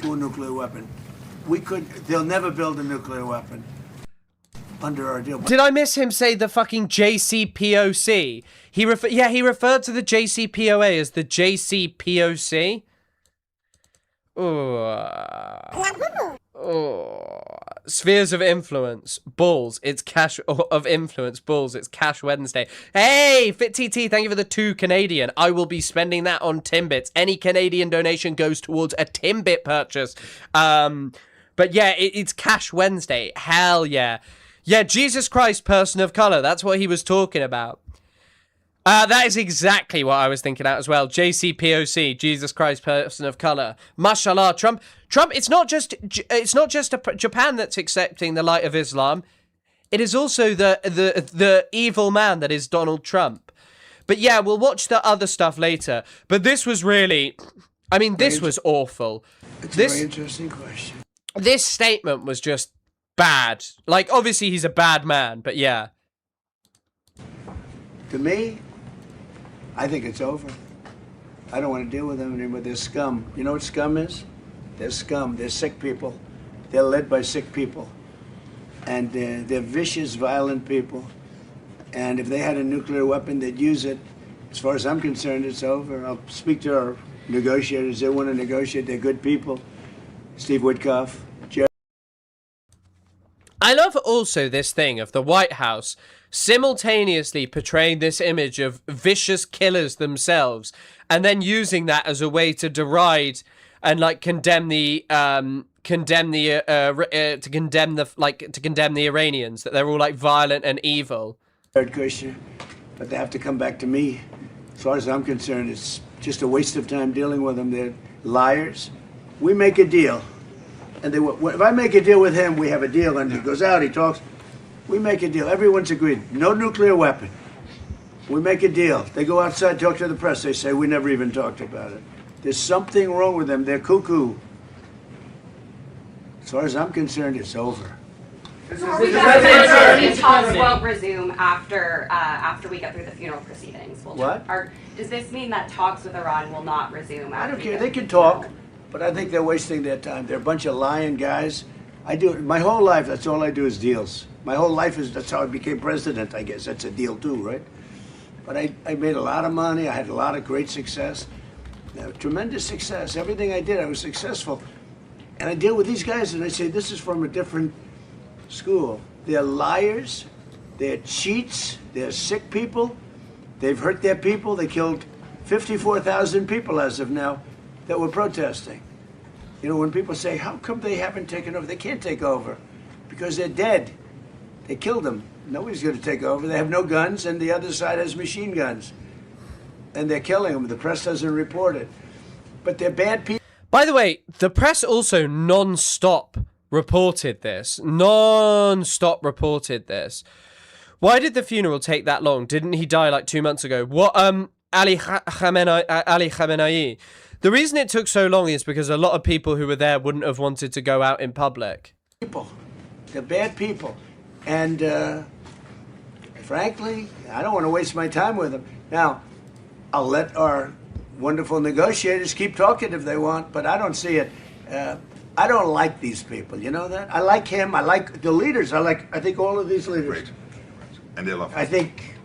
to a nuclear weapon. They'll never build a nuclear weapon under our deal. Did I miss him say the fucking JCPOC? He referred to the JCPOA as the JCPOC. Spheres of influence, balls, it's cash of influence, balls, it's Cash Wednesday. Hey, FitTT, thank you for the 2 Canadian. I will be spending that on Timbits. Any Canadian donation goes towards a Timbit purchase. But yeah, it's Cash Wednesday. Hell yeah. Yeah, Jesus Christ, person of color. That's what he was talking about. That is exactly what I was thinking out as well. JCPOC, Jesus Christ, person of color. Mashallah, Trump. It's not just Japan that's accepting the light of Islam. It is also the evil man that is Donald Trump. But yeah, we'll watch the other stuff later. But this was really, I mean, this was awful. It's a very interesting question. This statement was just bad. Like, obviously he's a bad man, but yeah. To me, I think it's over. I don't want to deal with them anymore. They're scum. You know what scum is? They're scum. They're sick people. They're led by sick people. And they're vicious, violent people. And if they had a nuclear weapon, they'd use it. As far as I'm concerned, it's over. I'll speak to our negotiators. They want to negotiate. They're good people. Steve Witkoff. I love also this thing of the White House simultaneously portraying this image of vicious killers themselves and then using that as a way to deride and like condemn the Iranians, that they're all like violent and evil. Kushner, but they have to come back to me. As far as I'm concerned, it's just a waste of time dealing with them. They're liars. We make a deal. And if I make a deal with him, we have a deal, and he goes out, he talks. We make a deal. Everyone's agreed. No nuclear weapon. We make a deal. They go outside, talk to the press. They say, we never even talked about it. There's something wrong with them. They're cuckoo. As far as I'm concerned, it's over. These talks won't resume after we get through the funeral proceedings. Does this mean that talks with Iran will not resume? I don't care. They can talk. But I think they're wasting their time. They're a bunch of lying guys. I do my whole life. That's all I do is deals. My whole life that's how I became president. I guess that's a deal too, right? But I made a lot of money. I had a lot of great success, tremendous success. Everything I did, I was successful. And I deal with these guys, and I say this is from a different school. They're liars. They're cheats. They're sick people. They've hurt their people. They killed 54,000 people as of now that were protesting. You know, when people say, how come they haven't taken over? They can't take over because they're dead. They killed them. Nobody's going to take over. They have no guns, and the other side has machine guns. And they're killing them. The press doesn't report it. But they're bad people. By the way, the press also non-stop reported this. Why did the funeral take that long? Didn't he die like 2 months ago? What, Ali Khamenei. The reason it took so long is because a lot of people who were there wouldn't have wanted to go out in public. They're bad people. And frankly, I don't want to waste my time with them. Now, I'll let our wonderful negotiators keep talking if they want, but I don't see it. I don't like these people, you know that? I like him, I like the leaders, I think all of these leaders. Great. And they love I think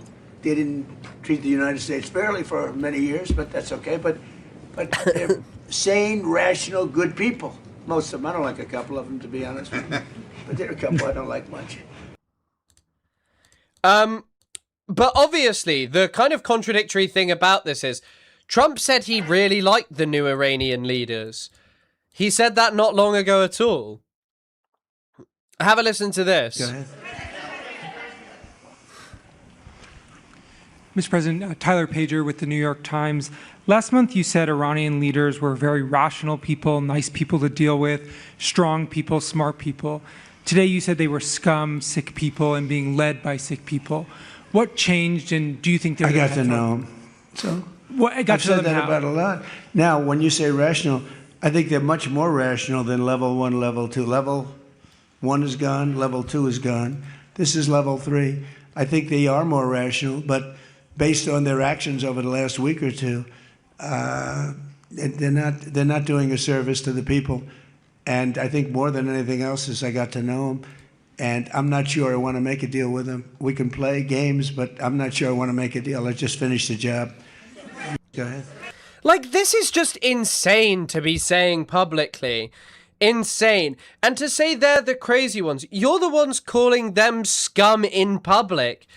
they didn't treat the United States fairly for many years, but that's okay. But they're sane, rational, good people. Most of them. I don't like a couple of them, to be honest with you. But there are a couple I don't like much. But obviously, the kind of contradictory thing about this is Trump said he really liked the new Iranian leaders. He said that not long ago at all. Have a listen to this. Go ahead. Mr. President, Tyler Pager with the New York Times. Last month you said Iranian leaders were very rational people, nice people to deal with, strong people, smart people. Today you said they were scum, sick people, and being led by sick people. What changed, and do you think they're... I got to know them. So I got I've said that about a lot. Now, when you say rational, I think they're much more rational than level 1, level 2. Level 1 is gone, level 2 is gone. This is level 3. I think they are more rational, but based on their actions over the last week or two, they're not doing a service to the people. And I think more than anything else is I got to know them. And I'm not sure I want to make a deal with them. We can play games, but I'm not sure I want to make a deal. I just finished the job. Go ahead. Like, this is just insane to be saying publicly. Insane. And to say they're the crazy ones. You're the ones calling them scum in public.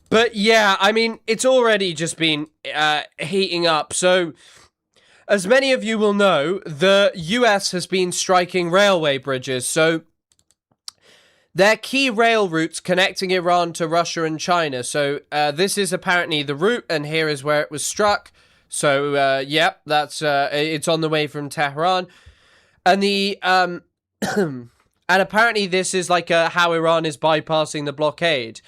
But yeah, I mean, it's already just been heating up. So, as many of you will know, the US has been striking railway bridges. So, they're key rail routes connecting Iran to Russia and China. So this is apparently the route, and here is where it was struck. So, yep, that's it's on the way from Tehran. And the and apparently this is like how Iran is bypassing the blockade.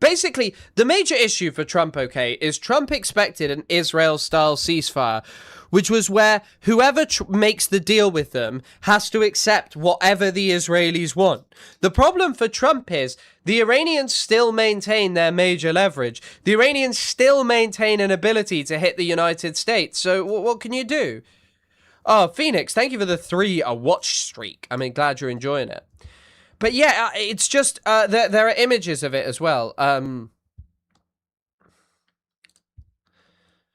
Basically, the major issue for Trump, okay, is Trump expected an Israel-style ceasefire, which was where whoever makes the deal with them has to accept whatever the Israelis want. The problem for Trump is the Iranians still maintain their major leverage. The Iranians still maintain an ability to hit the United States. So what can you do? Oh, Phoenix, thank you for the 3 watch streak. I mean, glad you're enjoying it. But yeah, it's just, there are images of it as well.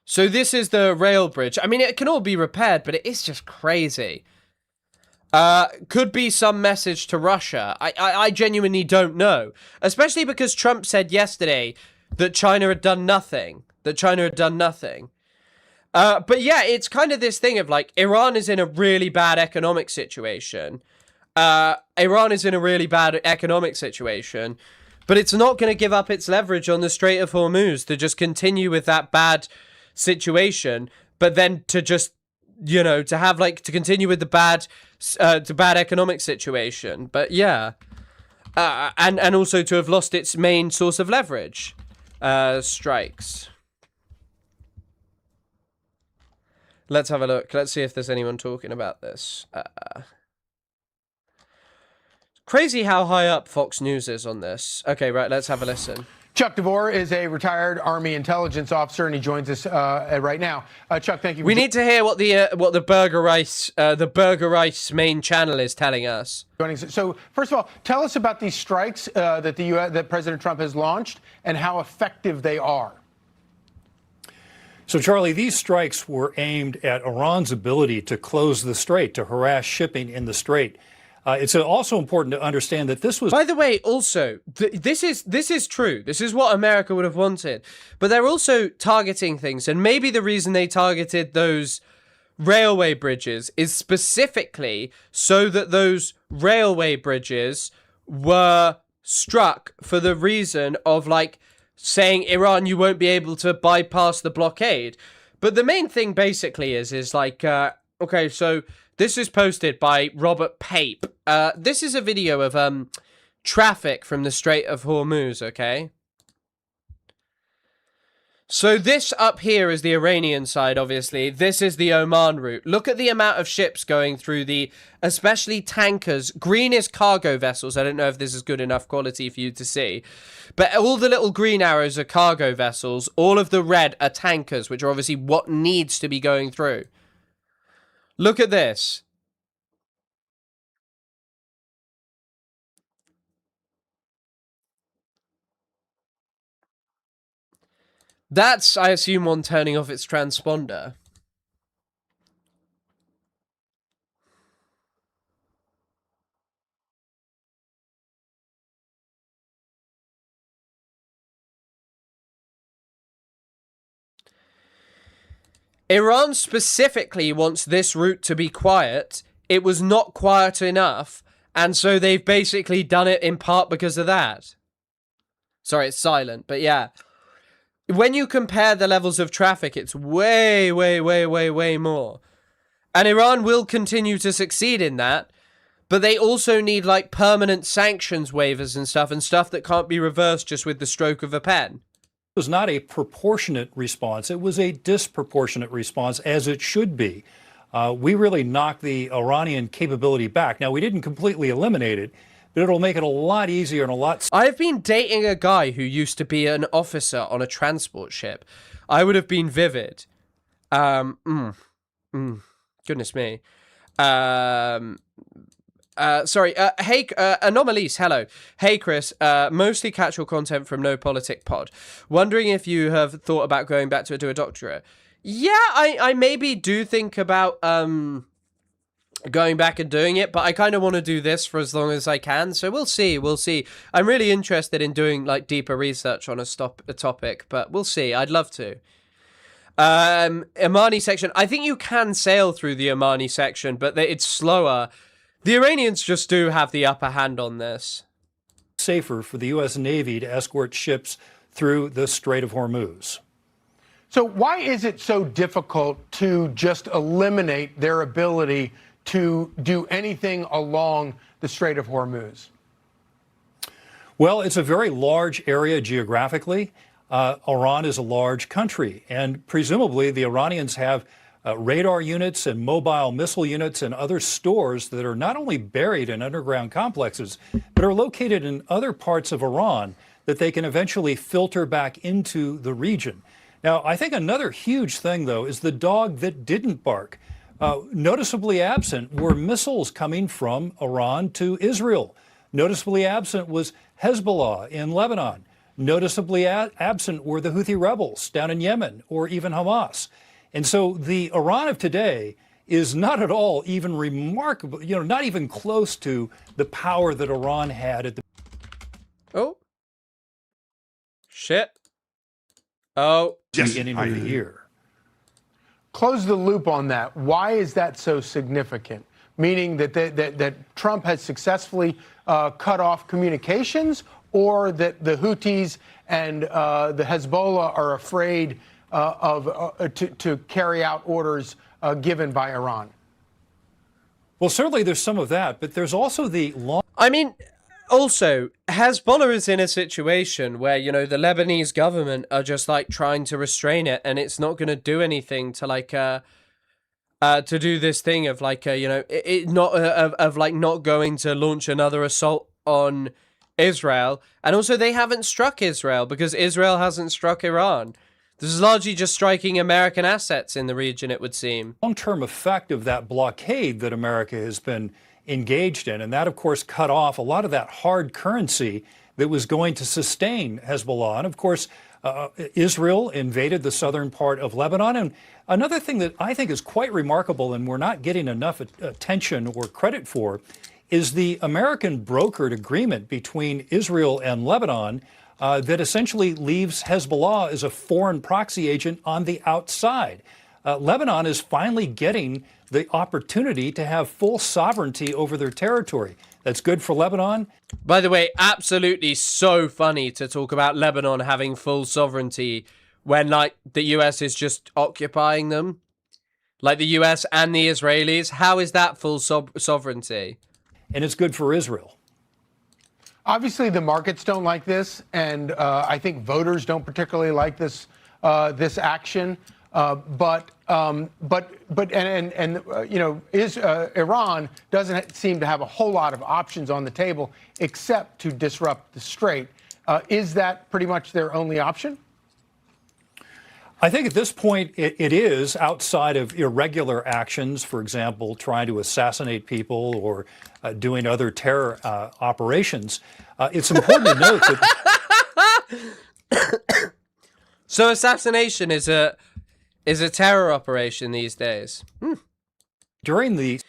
So this is the rail bridge. I mean, it can all be repaired, but it is just crazy. Could be some message to Russia. I genuinely don't know. Especially because Trump said yesterday that China had done nothing. But yeah, it's kind of this thing of like, Iran is in a really bad economic situation. But it's not going to give up its leverage on the Strait of Hormuz to just continue with that bad situation, but then to just, you know, to have like, to continue with the bad economic situation. But yeah, and also to have lost its main source of leverage, strikes. Let's have a look. Let's see if there's anyone talking about this. Crazy how high up Fox News is on this. Okay, right, let's have a listen. Chuck DeVore is a retired Army intelligence officer, and he joins us right now. Chuck, thank you. We need to hear what the Burger Rice main channel is telling us. So, first of all, tell us about these strikes that President Trump has launched and how effective they are. So, Charlie, these strikes were aimed at Iran's ability to close the strait, to harass shipping in the strait. It's also important to understand that this was... By the way, also, this is true. This is what America would have wanted. But they're also targeting things. And maybe the reason they targeted those railway bridges is specifically so that those railway bridges were struck for the reason of, like, saying, Iran, you won't be able to bypass the blockade. But the main thing basically is like, okay, so... This is posted by Robert Pape. This is a video of traffic from the Strait of Hormuz, okay? So this up here is the Iranian side, obviously. This is the Oman route. Look at the amount of ships going through the, especially tankers. Green is cargo vessels. I don't know if this is good enough quality for you to see. But all the little green arrows are cargo vessels. All of the red are tankers, which are obviously what needs to be going through. Look at this. That's, I assume, one turning off its transponder. Iran specifically wants this route to be quiet. It was not quiet enough, and so they've basically done it in part because of that. Sorry, it's silent, but yeah. When you compare the levels of traffic, it's way, way, way, way, way more. And Iran will continue to succeed in that, but they also need, like, permanent sanctions waivers and stuff that can't be reversed just with the stroke of a pen. It was not a proportionate response. It was a disproportionate response, as it should be. we really knocked the Iranian capability back. Now, we didn't completely eliminate it, but it'll make it a lot easier and a lot... I've been dating a guy who used to be an officer on a transport ship. I would have been vivid. Goodness me. Sorry. Hey, Anomalise, hello. Hey, Chris. Mostly catch your content from No Politic Pod. Wondering if you have thought about going back to do a doctorate. Yeah, I maybe do think about going back and doing it, but I kind of want to do this for as long as I can. So we'll see. We'll see. I'm really interested in doing like deeper research on a topic, but we'll see. I'd love to. Omani section. I think you can sail through the Omani section, but it's slower. The Iranians just do have the upper hand on this. Safer for the U.S. Navy to escort ships through the Strait of Hormuz. So why is it so difficult to just eliminate their ability to do anything along the Strait of Hormuz? Well, it's a very large area geographically. Iran is a large country, and presumably the Iranians have radar units and mobile missile units and other stores that are not only buried in underground complexes, but are located in other parts of Iran that they can eventually filter back into the region. Now, I think another huge thing, though, is the dog that didn't bark. Noticeably absent were missiles coming from Iran to Israel. Noticeably absent was Hezbollah in Lebanon. Noticeably absent were the Houthi rebels down in Yemen or even Hamas. And so the Iran of today is not at all even remarkable, not even close to the power that Iran had at the... Oh. Shit. Oh. Beginning of the year. Close the loop on that. Why is that so significant? Meaning that Trump has successfully cut off communications, or that the Houthis and the Hezbollah are afraid to carry out orders given by Iran? Well, certainly there's some of that, but there's also the long... I mean, also, Hezbollah is in a situation where, the Lebanese government are just, like, trying to restrain it, and it's not going to do anything to, like, to do this thing of, like, not going to launch another assault on Israel. And also, they haven't struck Israel because Israel hasn't struck Iran. This is largely just striking American assets in the region, it would seem. Long-term effect of that blockade that America has been engaged in, and that, of course, cut off a lot of that hard currency that was going to sustain Hezbollah. And, of course, Israel invaded the southern part of Lebanon. And another thing that I think is quite remarkable and we're not getting enough attention or credit for is the American brokered agreement between Israel and Lebanon that essentially leaves Hezbollah as a foreign proxy agent on the outside. Lebanon is finally getting the opportunity to have full sovereignty over their territory. That's good for Lebanon. By the way, absolutely so funny to talk about Lebanon having full sovereignty when, like, the US is just occupying them. Like, the US and the Israelis. How is that full sovereignty? And it's good for Israel. Obviously, the markets don't like this, and I think voters don't particularly like this this action. Iran doesn't seem to have a whole lot of options on the table except to disrupt the strait. Is that pretty much their only option? I think at this point it is, outside of irregular actions, for example, trying to assassinate people or doing other terror operations. It's important to note that... So assassination is a terror operation these days. During the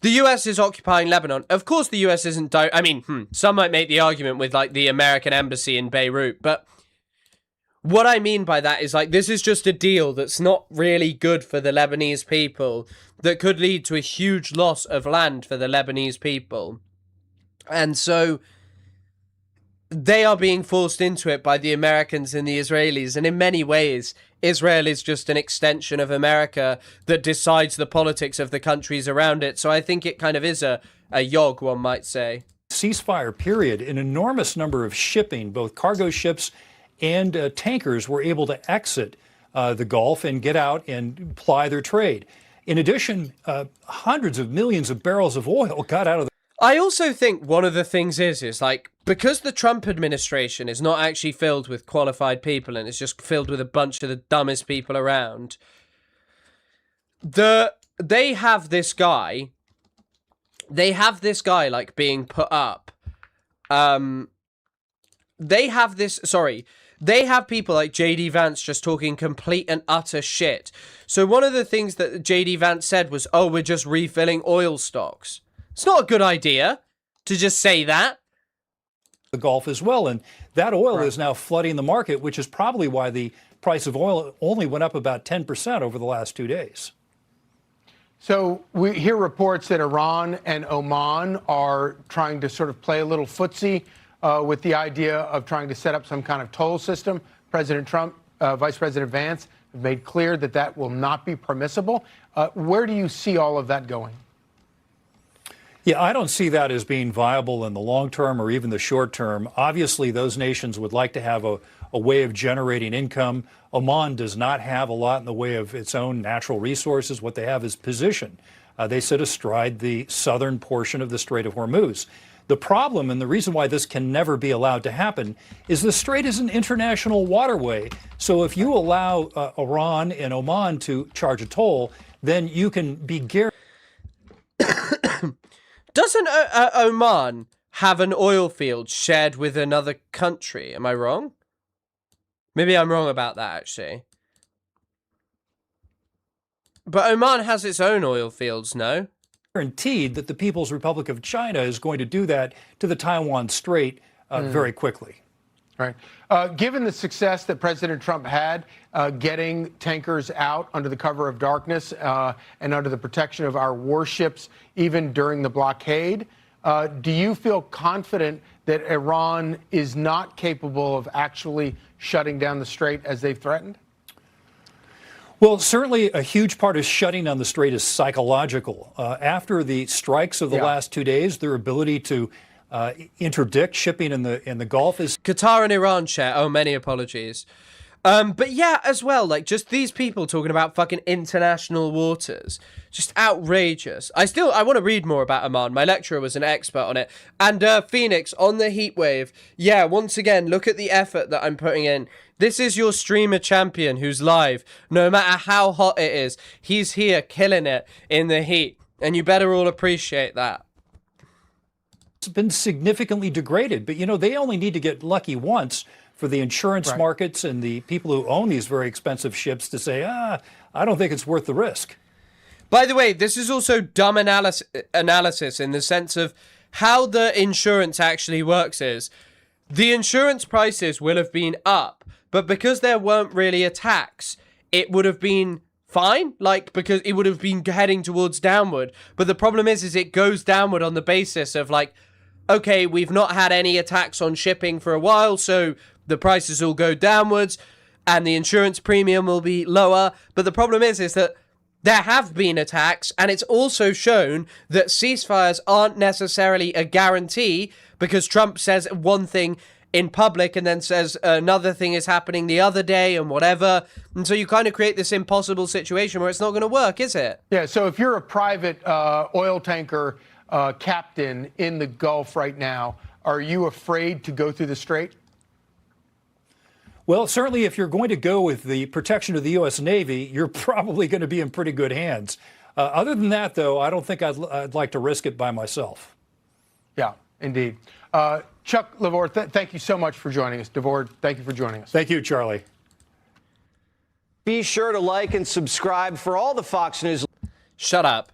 U.S. is occupying Lebanon. Of course, the U.S. isn't... some might make the argument with, like, the American embassy in Beirut, but what I mean by that is, like, this is just a deal that's not really good for the Lebanese people, that could lead to a huge loss of land for the Lebanese people. And so they are being forced into it by the Americans and the Israelis. And in many ways, Israel is just an extension of America that decides the politics of the countries around it. So I think it kind of is a yog, one might say. Ceasefire period, an enormous number of shipping, both cargo ships and tankers, were able to exit the Gulf and get out and ply their trade. In addition, hundreds of millions of barrels of oil got out of the I also think one of the things is like, because the Trump administration is not actually filled with qualified people and it's just filled with a bunch of the dumbest people around, they have this guy like being put up. They have people like JD Vance just talking complete and utter shit. So one of the things that JD Vance said was, oh, we're just refilling oil stocks. It's not a good idea to just say that. The Gulf as well, and that oil is now flooding the market, which is probably why the price of oil only went up about 10% over the last 2 days. So we hear reports that Iran and Oman are trying to sort of play a little footsie with the idea of trying to set up some kind of toll system. President Trump, Vice President Vance have made clear that that will not be permissible. Where do you see all of that going? Yeah, I don't see that as being viable in the long term or even the short term. Obviously, those nations would like to have a way of generating income. Oman does not have a lot in the way of its own natural resources. What they have is position. They sit astride the southern portion of the Strait of Hormuz. The problem, and the reason why this can never be allowed to happen, is the strait is an international waterway. So if you allow Iran and Oman to charge a toll, then you can be guaranteed. Doesn't Oman have an oil field shared with another country? Am I wrong? Maybe I'm wrong about that, actually. But Oman has its own oil fields, no? Guaranteed that the People's Republic of China is going to do that to the Taiwan Strait very quickly. Right. Given the success that President Trump had getting tankers out under the cover of darkness and under the protection of our warships, even during the blockade, do you feel confident that Iran is not capable of actually shutting down the strait as they've threatened? Well, certainly a huge part of shutting down the strait is psychological. After the strikes of the last 2 days, their ability to interdict shipping in the Gulf is... Qatar and Iran share. Oh, many apologies. But yeah, as well, like, just these people talking about fucking international waters. Just outrageous. I want to read more about Oman. My lecturer was an expert on it. And Phoenix, on the heat wave. Yeah, once again, look at the effort that I'm putting in. This is your streamer champion who's live. No matter how hot it is, he's here killing it in the heat. And you better all appreciate that. It's been significantly degraded. But, you know, they only need to get lucky once for the insurance markets and the people who own these very expensive ships to say, I don't think it's worth the risk. By the way, this is also dumb analysis in the sense of how the insurance actually works is the insurance prices will have been up, but because there weren't really attacks, it would have been fine, like, because it would have been heading towards downward. But the problem is it goes downward on the basis of, like, okay, we've not had any attacks on shipping for a while, so the prices will go downwards and the insurance premium will be lower. But the problem is that there have been attacks, and it's also shown that ceasefires aren't necessarily a guarantee, because Trump says one thing in public and then says another thing is happening the other day and whatever. And so you kind of create this impossible situation where it's not going to work, is it? Yeah, so if you're a private oil tanker captain in the Gulf right now, are you afraid to go through the strait? Well, certainly if you're going to go with the protection of the U.S. Navy, you're probably going to be in pretty good hands. Other than that, though, I don't think I'd like to risk it by myself. Yeah, indeed. Chuck Lavore, thank you so much for joining us. DeVore, thank you for joining us. Thank you, Charlie. Be sure to like and subscribe for all the Fox News. Shut up.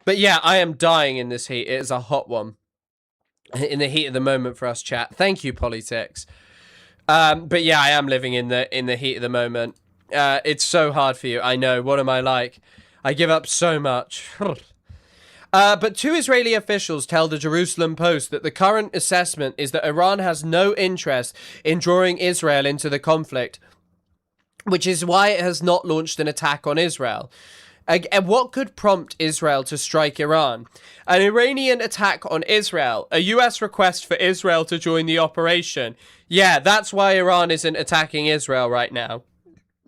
But yeah, I am dying in this heat. It is a hot one. In the heat of the moment for us, chat. Thank you, Politics. But yeah, I am living in the heat of the moment. It's so hard for you. I know. What am I like? I give up so much. But two Israeli officials tell the Jerusalem Post that the current assessment is that Iran has no interest in drawing Israel into the conflict, which is why it has not launched an attack on Israel. And what could prompt Israel to strike Iran? An Iranian attack on Israel, a US request for Israel to join the operation. Yeah, that's why Iran isn't attacking Israel right now.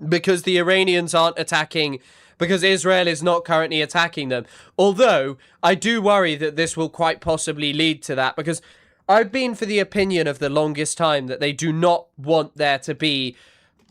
because the Iranians aren't attacking, because Israel is not currently attacking them. Although, I do worry that this will quite possibly lead to that, because I've been for the opinion of the longest time that they do not want there to be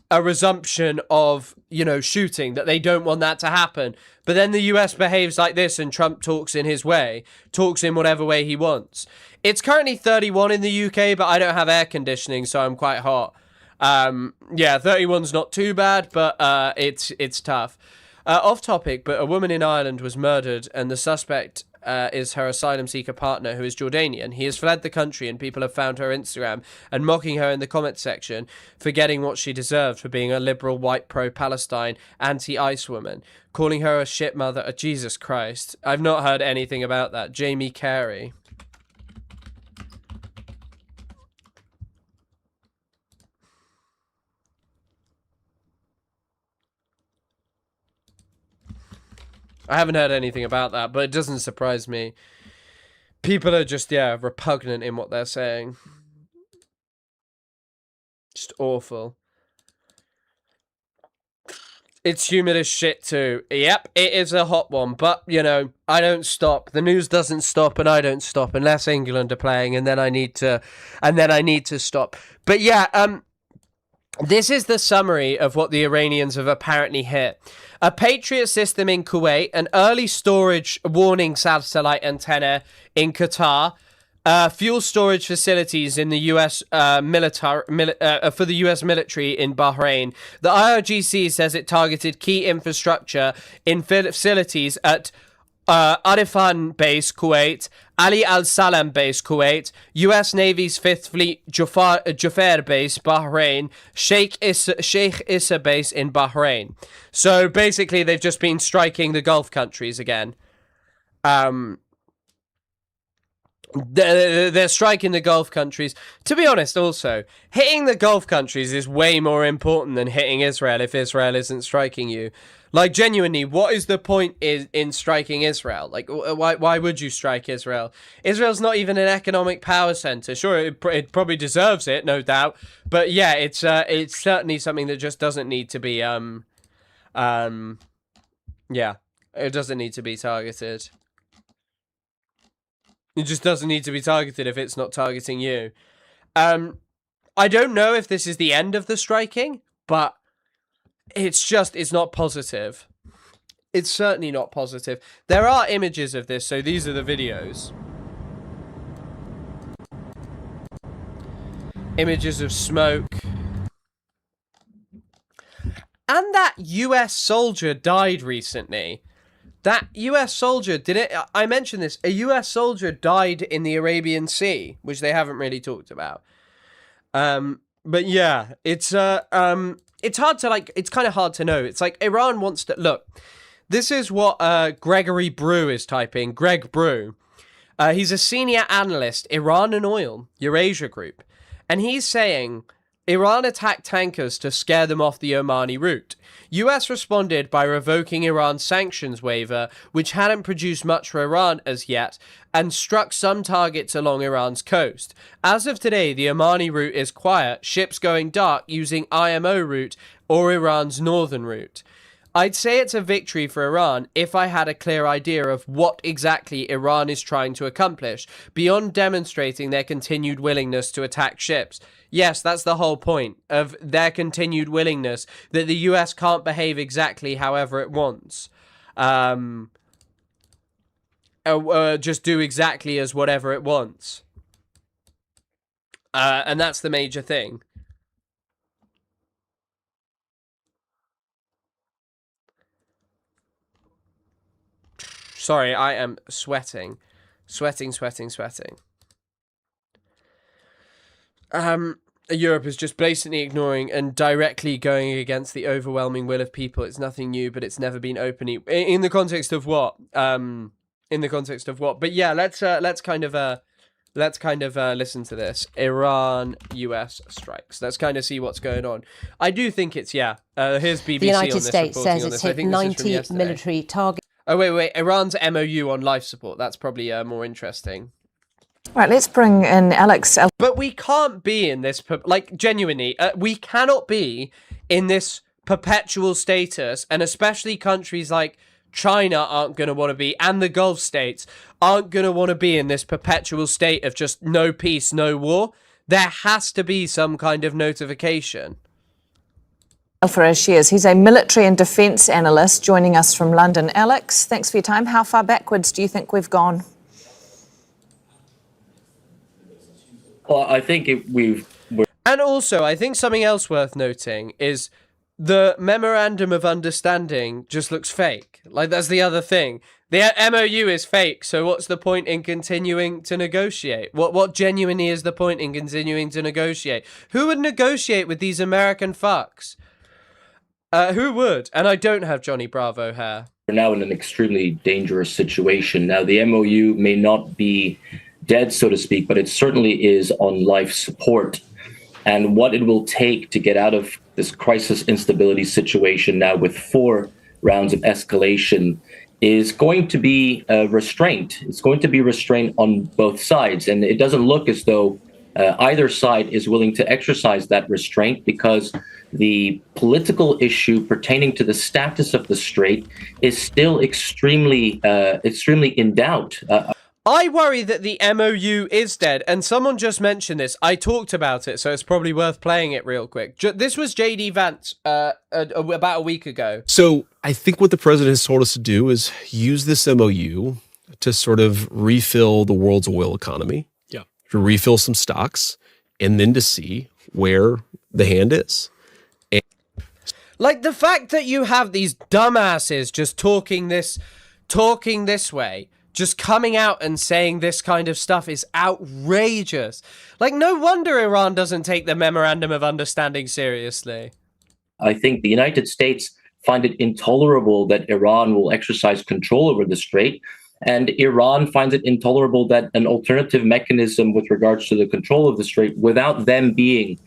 a resumption of, you know, shooting, that they don't want that to happen. But then the US behaves like this and Trump talks in his way, talks in whatever way he wants. It's currently 31 in the UK, but I don't have air conditioning, so I'm quite hot. Yeah, 31's not too bad, but it's tough. Off topic, but a woman in Ireland was murdered, and the suspect is her asylum seeker partner, who is Jordanian. He has fled the country, and people have found her Instagram and mocking her in the comments section for getting what she deserved for being a liberal, white, pro-Palestine, anti-ICE woman, calling her a shit mother. Jesus Christ. I've not heard anything about that. Jamie Carey. I haven't heard anything about that, but it doesn't surprise me. People are just, yeah, repugnant in what they're saying. Just awful. It's humid as shit too. Yep, it is a hot one, but, you know, I don't stop. The news doesn't stop, and I don't stop unless England are playing, and then I need to stop. But yeah, this is the summary of what the Iranians have apparently hit. A Patriot system in Kuwait, an early storage warning satellite antenna in Qatar, fuel storage facilities in the US for the US military in Bahrain. The IRGC says it targeted key infrastructure in facilities at Arifan Base, Kuwait, Ali Al Salam Base, Kuwait, US Navy's 5th Fleet Jafar Base, Bahrain, Sheikh Issa Base in Bahrain. So basically, they've just been striking the Gulf countries again. They're striking the Gulf countries. To be honest, also, hitting the Gulf countries is way more important than hitting Israel if Israel isn't striking you. Like, genuinely, what is the point in striking Israel? Like, why would you strike Israel? Israel's not even an economic power center. Sure, it probably deserves it, no doubt. But yeah, it's certainly something that just doesn't need to be, yeah, it doesn't need to be targeted. It just doesn't need to be targeted if it's not targeting you. I don't know if this is the end of the striking, but it's not positive. It's certainly not positive. There are images of this, so these are the videos. Images of smoke. And that US soldier died recently. That US soldier, I mentioned this, a US soldier died in the Arabian Sea, which they haven't really talked about. But yeah, it's hard to, like, it's kind of hard to know. It's like Iran wants to, look, this is what Gregory Brew is typing, Greg Brew. He's a senior analyst, Iran and Oil, Eurasia Group. And he's saying Iran attacked tankers to scare them off the Omani route. US responded by revoking Iran's sanctions waiver, which hadn't produced much for Iran as yet, and struck some targets along Iran's coast. As of today, the Omani route is quiet, ships going dark using IMO route or Iran's northern route. I'd say it's a victory for Iran if I had a clear idea of what exactly Iran is trying to accomplish, beyond demonstrating their continued willingness to attack ships. Yes, that's the whole point of their continued willingness, that the US can't behave exactly however it wants. Just do exactly as whatever it wants. And that's the major thing. Sorry, I am sweating. Sweating. Europe is just blatantly ignoring and directly going against the overwhelming will of people. It's nothing new, but it's never been openly. In the context of what? In the context of what? But yeah, let's kind of listen to this. Iran, US strikes. Let's kind of see what's going on. I do think it's, yeah. Here's BBC. The United on this, States says on it's this. hit 90 military targets. Oh, wait. Iran's MOU on life support. That's probably more interesting. Right, let's bring in Alex. But we can't be in this, like, genuinely, we cannot be in this perpetual status, and especially countries like China aren't going to want to be, and the Gulf states aren't going to want to be in this perpetual state of just no peace, no war, there has to be some kind of notification. For his shares. He's a military and defence analyst joining us from London. Alex, thanks for your time. How far backwards do you think we've gone? Well, I think And also, I think something else worth noting is the memorandum of understanding just looks fake. Like, that's the other thing. The MOU is fake, so what's the point in continuing to negotiate? What genuinely is the point in continuing to negotiate? Who would negotiate with these American fucks? Who would? And I don't have Johnny Bravo hair. We're now in an extremely dangerous situation. Now, the MOU may not be dead, so to speak, but it certainly is on life support. And what it will take to get out of this crisis instability situation now with 4 rounds of escalation is going to be restraint. It's going to be restraint on both sides. And it doesn't look as though either side is willing to exercise that restraint, because the political issue pertaining to the status of the strait is still extremely in doubt. I worry that the MOU is dead, and someone just mentioned this. I talked about it, so it's probably worth playing it real quick. This was JD Vance about a week ago. So I think what the president has told us to do is use this MOU to sort of refill the world's oil economy, to refill some stocks, and then to see where the hand is. Like, the fact that you have these dumbasses just talking this way, just coming out and saying this kind of stuff is outrageous. Like, no wonder Iran doesn't take the Memorandum of Understanding seriously. I think the United States find it intolerable that Iran will exercise control over the strait, and Iran finds it intolerable that an alternative mechanism with regards to the control of the strait, without them being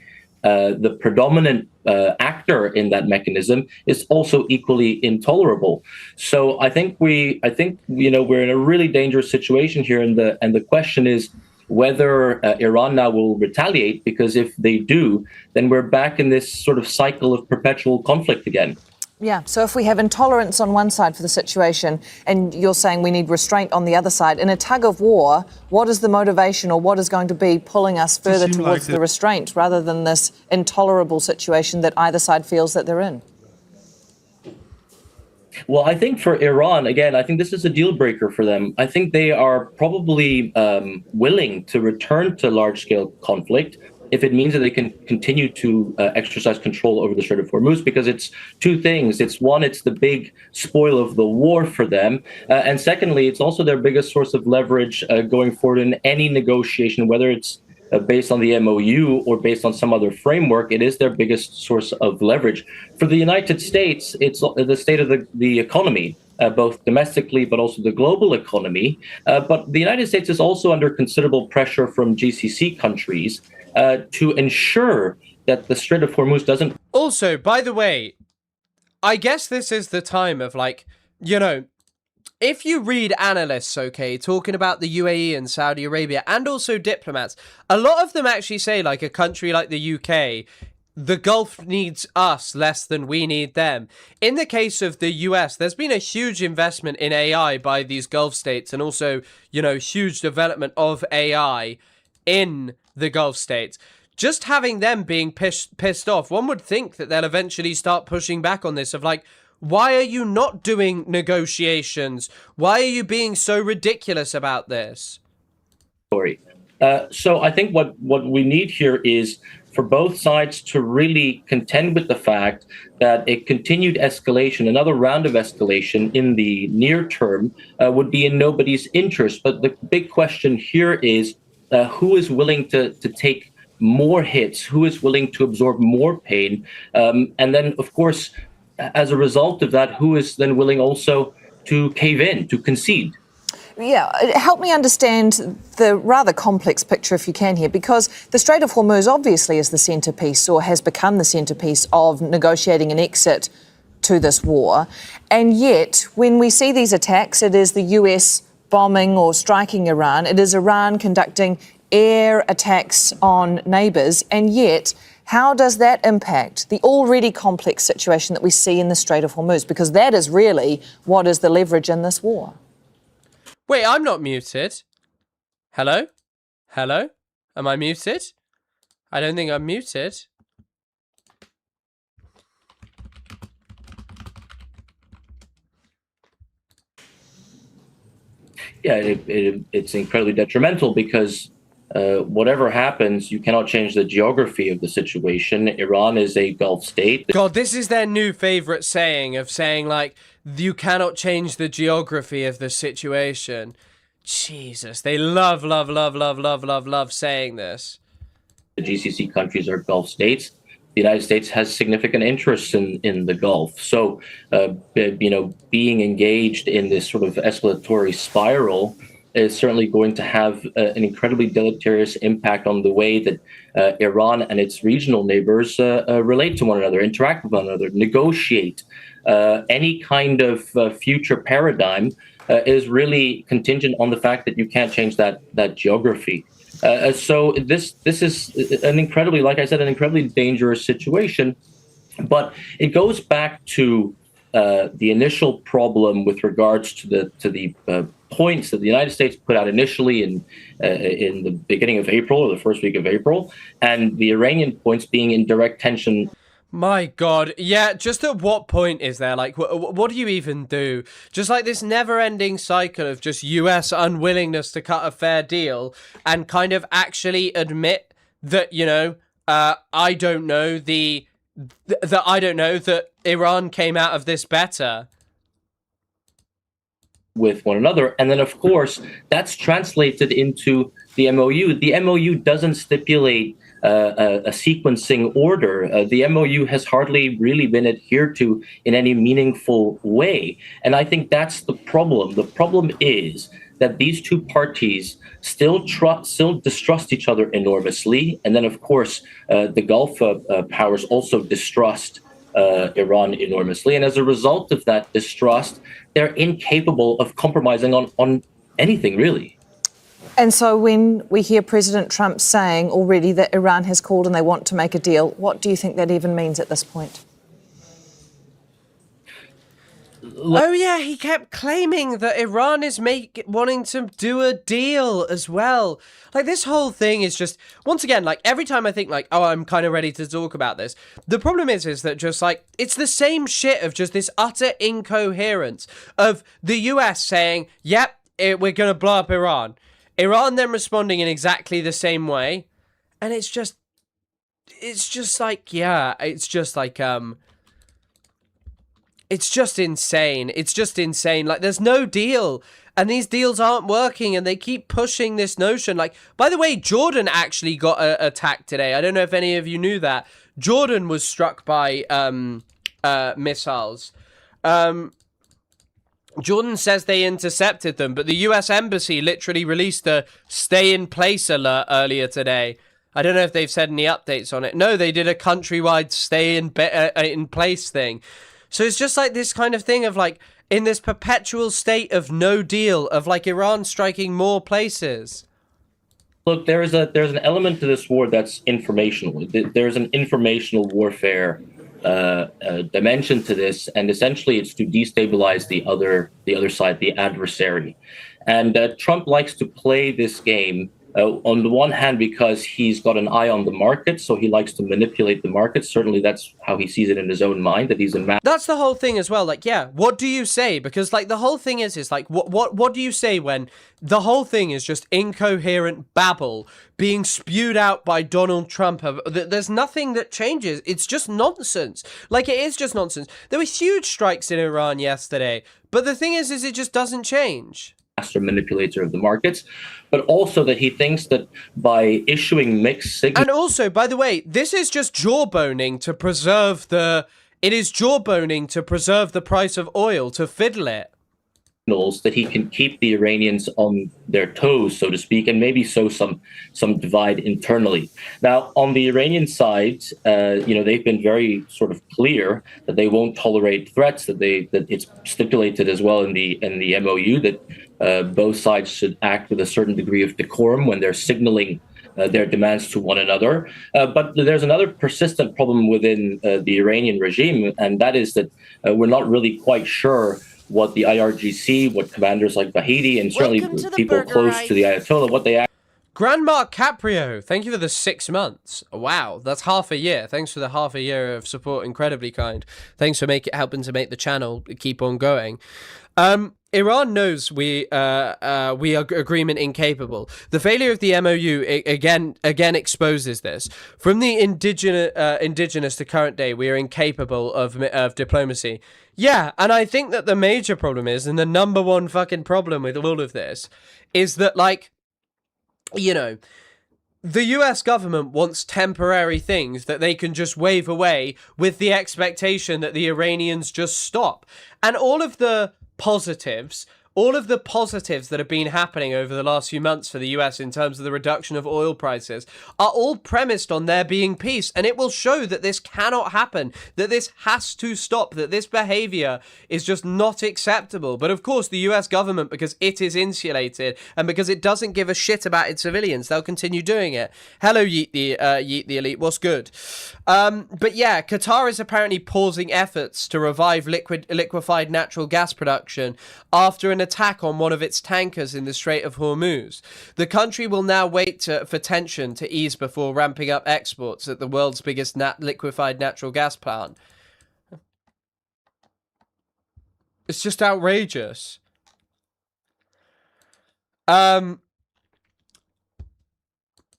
the predominant actor in that mechanism, is also equally intolerable. So I think we're in a really dangerous situation here, and the question is whether Iran now will retaliate, because if they do, then we're back in this sort of cycle of perpetual conflict again. Yeah, so if we have intolerance on one side for the situation, and you're saying we need restraint on the other side, in a tug of war, what is the motivation, or what is going to be pulling us further towards the restraint rather than this intolerable situation that either side feels that they're in? Well, I think for Iran, again, I think this is a deal breaker for them. I think they are probably willing to return to large-scale conflict if it means that they can continue to exercise control over the Strait of Hormuz, because it's 2 things. It's one, it's the big spoil of the war for them. And secondly, it's also their biggest source of leverage going forward in any negotiation, whether it's based on the MOU or based on some other framework. It is their biggest source of leverage. For the United States, it's the state of the economy, both domestically but also the global economy. But the United States is also under considerable pressure from GCC countries to ensure that the Strait of Hormuz doesn't... Also, by the way, I guess this is the time of, like, you know, if you read analysts, okay, talking about the UAE and Saudi Arabia, and also diplomats, a lot of them actually say, like, a country like the UK, the Gulf needs us less than we need them. In the case of the US, there's been a huge investment in AI by these Gulf states, and also, you know, huge development of AI in the Gulf states. Just having them being pissed off, one would think that they'll eventually start pushing back on this of, like, why are you not doing negotiations? Why are you being so ridiculous about this? So I think what we need here is for both sides to really contend with the fact that a continued escalation, another round of escalation in the near term would be in nobody's interest. But the big question here is who is willing to take more hits, who is willing to absorb more pain, and then, of course, as a result of that, who is then willing also to cave in, to concede? Yeah, help me understand the rather complex picture, if you can, here, because the Strait of Hormuz obviously is the centrepiece, or has become the centrepiece of negotiating an exit to this war. And yet, when we see these attacks, it is the US bombing or striking Iran. It is Iran conducting air attacks on neighbours. And yet, how does that impact the already complex situation that we see in the Strait of Hormuz? Because that is really what is the leverage in this war. Wait, I'm not muted. Hello? Hello? Am I muted? I don't think I'm muted. Yeah, it's incredibly detrimental because whatever happens, you cannot change the geography of the situation. Iran is a Gulf state. God, this is their new favorite saying of saying, like, you cannot change the geography of the situation. Jesus, they love saying this. The GCC countries are Gulf states. The United States has significant interests in the Gulf. So, being engaged in this sort of escalatory spiral is certainly going to have an incredibly deleterious impact on the way that Iran and its regional neighbors relate to one another, interact with one another, negotiate. Any kind of future paradigm is really contingent on the fact that you can't change that geography. So this is an incredibly, like I said, an incredibly dangerous situation. But it goes back to the initial problem with regards to the points that the United States put out initially in the beginning of April or the first week of April, and the Iranian points being in direct tension. My God, yeah, just at what point is there, like, what do you even do? Just like this never-ending cycle of just US unwillingness to cut a fair deal and kind of actually admit that, you know, I don't know that Iran came out of this better. With one another. And then, of course, that's translated into the MOU. The MOU doesn't stipulate a sequencing order. The MOU has hardly really been adhered to in any meaningful way. And I think that's the problem. The problem is that these two parties still distrust each other enormously. And then, of course, the Gulf powers also distrust Iran enormously. And as a result of that distrust, they're incapable of compromising on anything, really. And so when we hear President Trump saying already that Iran has called and they want to make a deal, what do you think that even means at this point? Oh yeah, he kept claiming that Iran is wanting to do a deal as well. Like, this whole thing is just, once again, like, every time I think, like, oh, I'm kind of ready to talk about this, the problem is that just, like, it's the same shit of just this utter incoherence of the US saying, yep, we're going to blow up Iran. Iran then responding in exactly the same way. And it's just like, yeah, it's just like, it's just insane. It's just insane. Like, there's no deal. And these deals aren't working. And they keep pushing this notion. Like, by the way, Jordan actually got attacked today. I don't know if any of you knew that. Jordan was struck by missiles. Jordan says they intercepted them. But the US Embassy literally released a stay-in-place alert earlier today. I don't know if they've said any updates on it. No, they did a countrywide stay-in-place thing. So it's just like this kind of thing of, like, in this perpetual state of no deal, of, like, Iran striking more places. Look, there's an element to this war that's informational. There's an informational warfare dimension to this, and essentially it's to destabilize the other side, the adversary. And Trump likes to play this game on the one hand because he's got an eye on the market, so he likes to manipulate the market. Certainly that's how he sees it in his own mind, that he's a That's the whole thing as well. Like, yeah, what do you say? Because, like, the whole thing is like, what do you say when the whole thing is just incoherent babble being spewed out by Donald Trump? There's nothing that changes. It's just nonsense. Like, it is just nonsense. There were huge strikes in Iran yesterday, but the thing is it just doesn't change. Master manipulator of the markets, but also that he thinks that by issuing mixed signals. And also, by the way, this is just jawboning to preserve the. It is jawboning to preserve the price of oil, to fiddle it. That he can keep the Iranians on their toes, so to speak, and maybe sow some divide internally. Now, on the Iranian side, they've been very sort of clear that they won't tolerate threats. That it's stipulated as well in the MOU that both sides should act with a certain degree of decorum when they're signaling their demands to one another. But there's another persistent problem within the Iranian regime, and that is that we're not really quite sure what the IRGC, what commanders like Vahidi, and certainly people close to the Ayatollah, what they Grandma Caprio, thank you for the 6 months. Wow, that's half a year. Thanks for the half a year of support. Incredibly kind. Thanks for helping to make the channel keep on going. Iran knows we are agreement incapable. The failure of the MOU again exposes this. From the indigenous to current day, we are incapable of diplomacy. Yeah, and I think that the major problem is, and the number one fucking problem with all of this, is that, like, you know, the US government wants temporary things that they can just wave away with the expectation that the Iranians just stop. And all of the positives that have been happening over the last few months for the US in terms of the reduction of oil prices are all premised on there being peace. And it will show that this cannot happen, that this has to stop, that this behavior is just not acceptable. But of course, the US government, because it is insulated and because it doesn't give a shit about its civilians, they'll continue doing it. Hello, Yeet the Elite. What's good? But yeah, Qatar is apparently pausing efforts to revive liquefied natural gas production after an attack on one of its tankers in the Strait of Hormuz. The country will now wait for tension to ease before ramping up exports at the world's biggest liquefied natural gas plant. It's just outrageous. The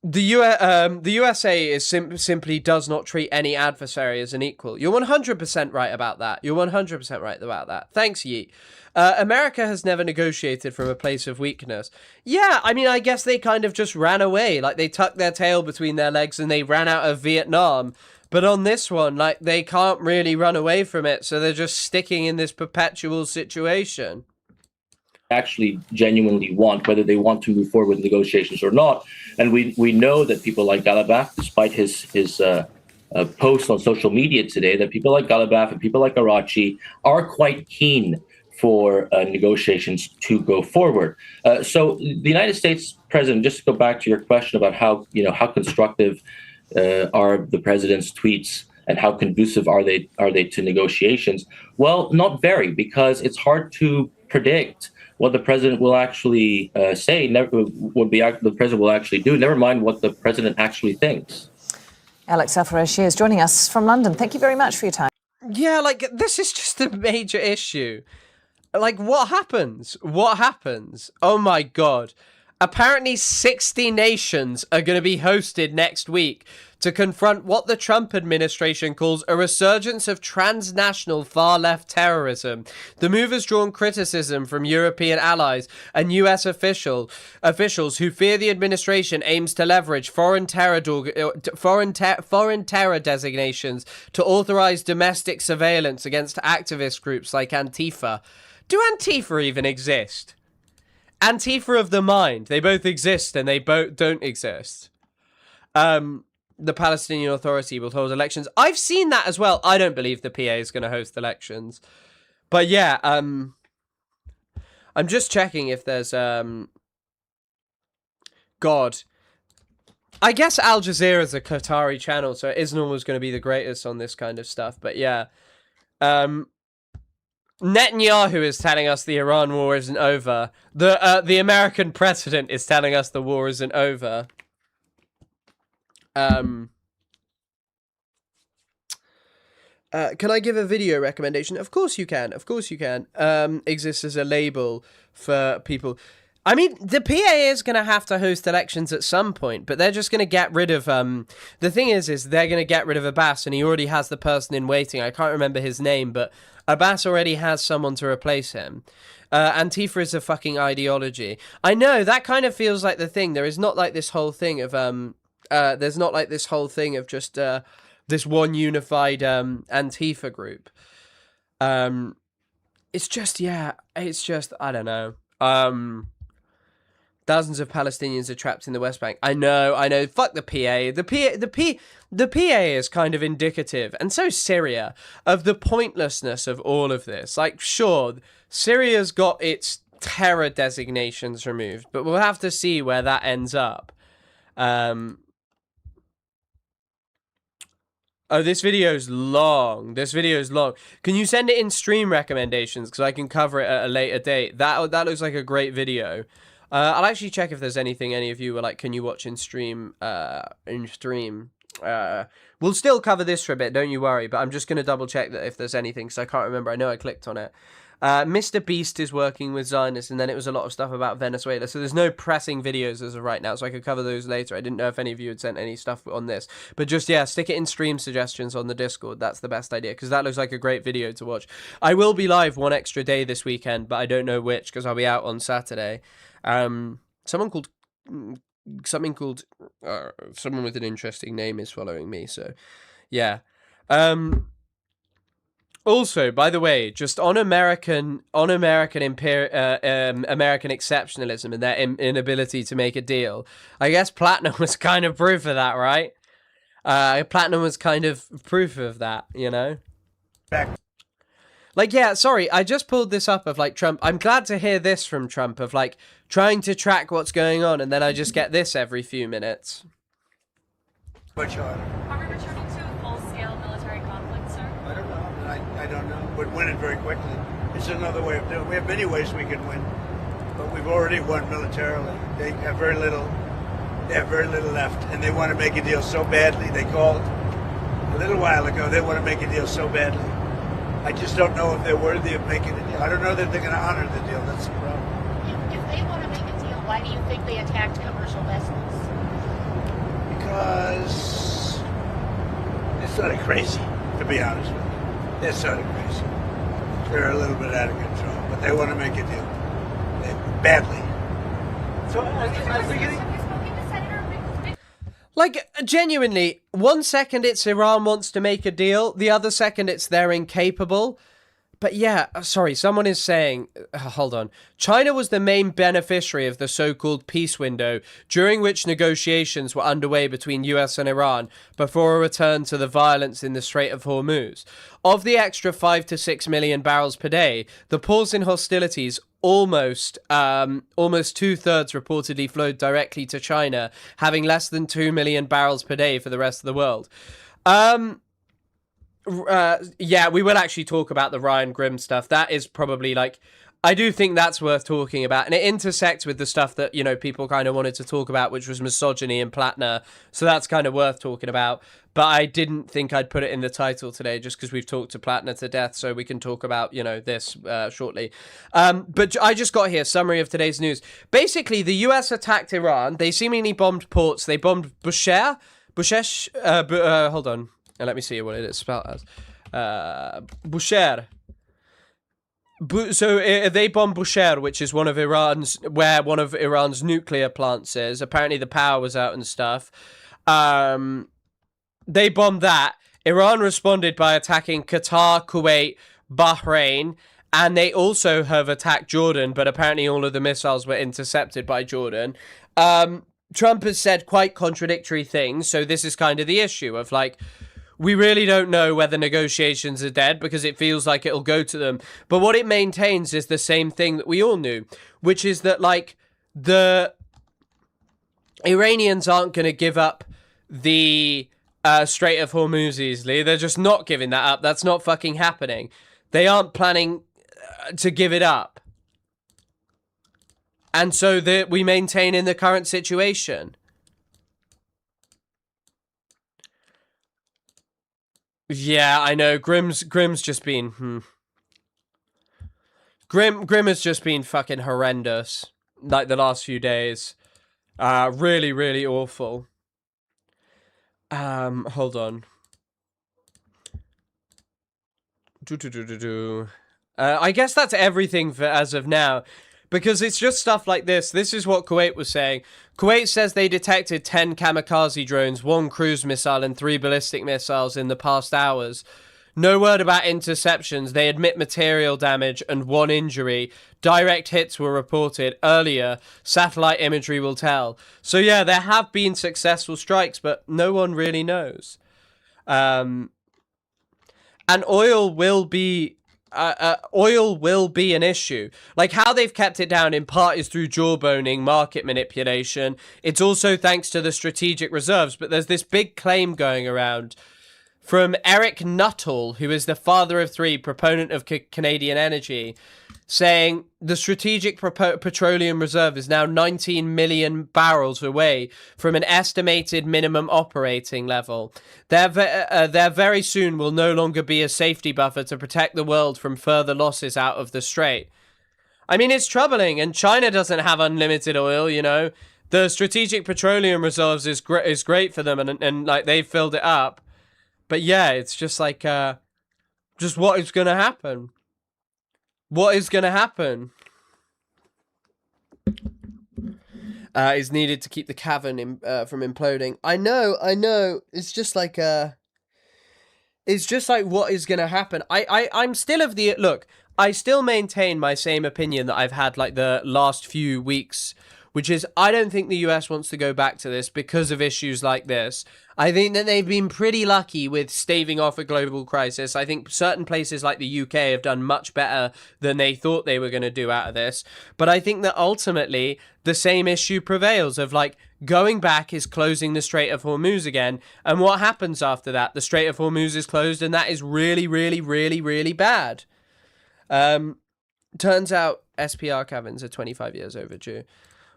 USA is simply does not treat any adversary as an equal. You're 100% right about that. You're 100% right about that. Thanks, Yeet. America has never negotiated from a place of weakness. Yeah, I mean, I guess they kind of just ran away. Like, they tucked their tail between their legs and they ran out of Vietnam. But on this one, like, they can't really run away from it, so they're just sticking in this perpetual situation. Actually genuinely want, whether they want to move forward with negotiations or not. And we know that people like Galabaf, despite his post on social media today, that people like Galabaf and people like Arachi are quite keen for negotiations to go forward. So the United States president, just to go back to your question about how constructive are the president's tweets and how conducive are they to negotiations? Well, not very, because it's hard to predict what the president will actually say, the president will actually do, never mind what the president actually thinks. Alex Alfarez is joining us from London. Thank you very much for your time. Yeah, like, this is just a major issue. Like, what happens? What happens? Oh my God. Apparently 60 nations are going to be hosted next week to confront what the Trump administration calls a resurgence of transnational far-left terrorism. The move has drawn criticism from European allies and US officials who fear the administration aims to leverage foreign terror designations to authorize domestic surveillance against activist groups like Antifa. Do Antifa even exist? Antifa of the mind. They both exist and they both don't exist. The Palestinian Authority will hold elections. I've seen that as well. I don't believe the PA is going to host elections. But yeah, I'm just checking if there's... God. I guess Al Jazeera is a Qatari channel, so it isn't always going to be the greatest on this kind of stuff. But yeah. Netanyahu is telling us the Iran war isn't over. The American president is telling us the war isn't over. Can I give a video recommendation? Of course you can. Of course you can. Exists as a label for people. I mean, the PA is going to have to host elections at some point, but they're just going to get rid of... the thing is they're going to get rid of Abbas, and he already has the person in waiting. I can't remember his name, but Abbas already has someone to replace him. Antifa is a fucking ideology. I know, that kind of feels like the thing. There is not like this whole thing of... there's not like this whole thing of just this one unified Antifa group. It's just, yeah, it's just, I don't know. Thousands of Palestinians are trapped in the West Bank. I know. Fuck the PA. The PA is kind of indicative, and so Syria, of the pointlessness of all of this. Like, sure, Syria's got its terror designations removed, but we'll have to see where that ends up. Oh, this video's long. This video's long. Can you send it in stream recommendations? Because I can cover it at a later date. That looks like a great video. I'll actually check if there's anything any of you were like, can you watch in stream? We'll still cover this for a bit, don't you worry. But I'm just going to double check that if there's anything, because I can't remember. I know I clicked on it. Mr. Beast is working with Zionists, and then it was a lot of stuff about Venezuela. So there's no pressing videos as of right now, so I could cover those later. I didn't know if any of you had sent any stuff on this. But just, yeah, stick it in stream suggestions on the Discord. That's the best idea, because that looks like a great video to watch. I will be live one extra day this weekend, but I don't know which, because I'll be out on Saturday. Someone with an interesting name is following me, so yeah. Also, by the way, just on American exceptionalism and their inability to make a deal, I guess Platinum was kind of proof of that, right? Platinum was kind of proof of that, you know? Like, yeah, sorry, I just pulled this up of, like, Trump. I'm glad to hear this from Trump of, like, trying to track what's going on, and then I just get this every few minutes. Much harder. Are we returning to full-scale military conflict, sir? I don't know. I don't know. But win it very quickly. It's another way of doing it. We have many ways we can win, but we've already won militarily. They have very little. They have very little left, and they want to make a deal so badly. They called a little while ago. They want to make a deal so badly. I just don't know if they're worthy of making a deal. I don't know that they're going to honor the deal. That's the problem. If they want to make a deal, why do you think they attacked commercial vessels? Because they're sort of crazy, to be honest with you. They're sort of crazy. They're a little bit out of control, but they want to make a deal. Badly. So I think like, genuinely, one second it's Iran wants to make a deal, the other second it's they're incapable. But yeah, sorry, someone is saying, hold on. China was the main beneficiary of the so-called peace window, during which negotiations were underway between US and Iran before a return to the violence in the Strait of Hormuz. Of the extra 5 to 6 million barrels per day, the pause in hostilities almost two-thirds reportedly flowed directly to China, having less than 2 million barrels per day for the rest of the world. Yeah, we will actually talk about the Ryan Grimm stuff. That is probably, like, I do think that's worth talking about, and it intersects with the stuff that, you know, people kind of wanted to talk about, which was misogyny and Platner, so that's kind of worth talking about. But I didn't think I'd put it in the title today, just because we've talked to Platner to death, so we can talk about, you know, this shortly. But I just got here, summary of today's news. Basically, the US attacked Iran. They seemingly bombed ports. They bombed Bushehr. Hold on. Let me see what it is spelled as. Bushehr. So they bombed Bushehr, which is one of Iran's nuclear plants is. Apparently the power was out and stuff. They bombed that. Iran responded by attacking Qatar, Kuwait, Bahrain, and they also have attacked Jordan, but apparently all of the missiles were intercepted by Jordan. Trump has said quite contradictory things, so this is kind of the issue of, like, we really don't know whether negotiations are dead because it feels like it'll go to them. But what it maintains is the same thing that we all knew, which is that, like, the Iranians aren't going to give up the Strait of Hormuz easily. They're just not giving that up. That's not fucking happening. They aren't planning to give it up. And so that we maintain in the current situation. Yeah, I know. Grimm's just been Grimm has just been fucking horrendous, like, the last few days. Really, really awful. Hold on. I guess that's everything for as of now. Because it's just stuff like this. This is what Kuwait was saying. Kuwait says they detected 10 kamikaze drones, 1 cruise missile, and 3 ballistic missiles in the past hours. No word about interceptions. They admit material damage and 1 injury. Direct hits were reported earlier. Satellite imagery will tell. So yeah, there have been successful strikes, but no one really knows. And oil will be oil will be an issue. Like, how they've kept it down in part is through jawboning, market manipulation. It's also thanks to the strategic reserves. But there's this big claim going around from Eric Nuttall, who is the father of three, proponent of Canadian energy, saying the strategic petroleum reserve is now 19 million barrels away from an estimated minimum operating level. There very soon will no longer be a safety buffer to protect the world from further losses out of the strait. I mean, it's troubling, and China doesn't have unlimited oil, you know. The strategic petroleum reserves is great for them, and like, they've filled it up. But yeah, it's just like, just what is going to happen? What is going to happen? Is needed to keep the cavern from imploding. I know. It's just like, what is going to happen? I'm still of the, look, I still maintain my same opinion that I've had like the last few weeks, which is I don't think the US wants to go back to this because of issues like this. I think that they've been pretty lucky with staving off a global crisis. I think certain places like the UK have done much better than they thought they were going to do out of this. But I think that ultimately the same issue prevails of like going back is closing the Strait of Hormuz again. And what happens after that? The Strait of Hormuz is closed, and that is really, really, really, really bad. Turns out SPR caverns are 25 years overdue.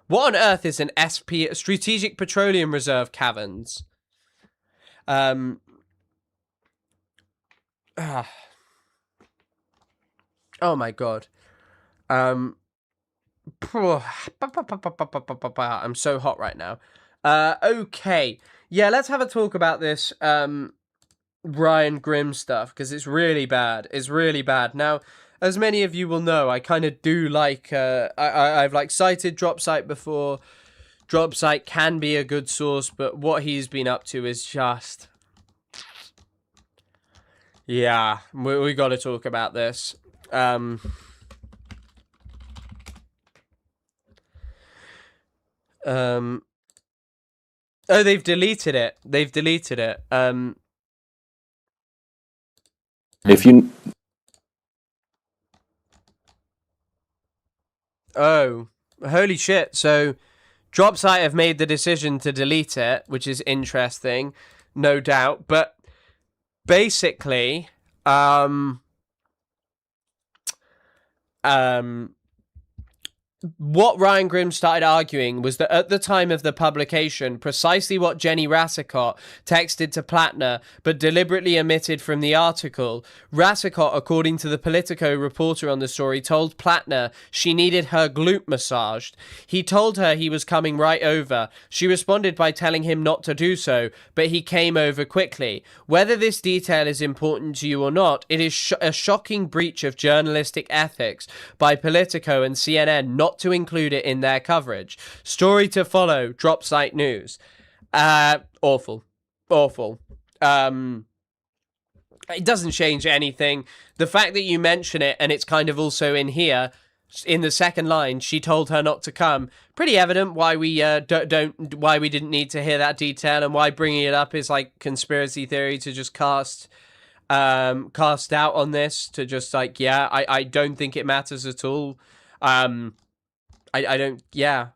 What on earth is an Strategic Petroleum Reserve caverns? Oh my god. I'm so hot right now. Okay. Yeah, let's have a talk about this Ryan Grimm stuff, because it's really bad. It's really bad. Now, as many of you will know, I kind of do like, I've like cited Dropsite before. Dropsite can be a good source, but what he's been up to is just... Yeah, we got to talk about this. Oh, they've deleted it. They've deleted it. If you... Oh, holy shit. So, Dropsite have made the decision to delete it, which is interesting, no doubt. But basically, what Ryan Grimm started arguing was that at the time of the publication, precisely what Jenny Rassicot texted to Plattner, but deliberately omitted from the article. Rassicot, according to the Politico reporter on the story, told Plattner she needed her glute massaged. He told her he was coming right over. She responded by telling him not to do so, but he came over quickly. Whether this detail is important to you or not, it is a shocking breach of journalistic ethics by Politico and CNN not to include it in their coverage. Story to follow, Dropsite News. Awful. It doesn't change anything. The fact that you mention it, and it's kind of also in here, in the second line, she told her not to come. Pretty evident why we why we didn't need to hear that detail, and why bringing it up is like conspiracy theory to just cast doubt on this, to just like, yeah, I don't think it matters at all. I don't, yeah.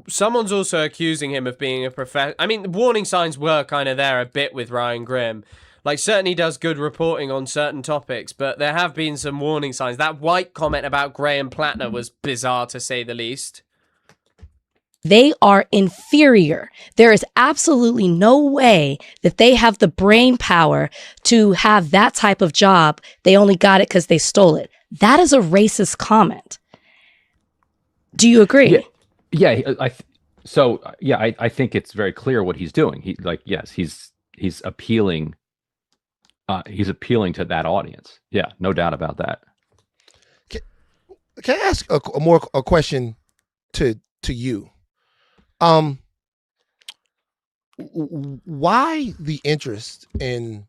Someone's also accusing him of being a professor. I mean, the warning signs were kind of there a bit with Ryan Grimm. Like, certainly does good reporting on certain topics, but there have been some warning signs. That White comment about Graham Plattner was bizarre, to say the least. They are inferior. There is absolutely no way that they have the brain power to have that type of job. They only got it because they stole it. That is a racist comment. Do you agree? I think it's very clear what he's doing. He's appealing. He's appealing to that audience. Yeah, no doubt about that. Can I ask a question to you? Why the interest in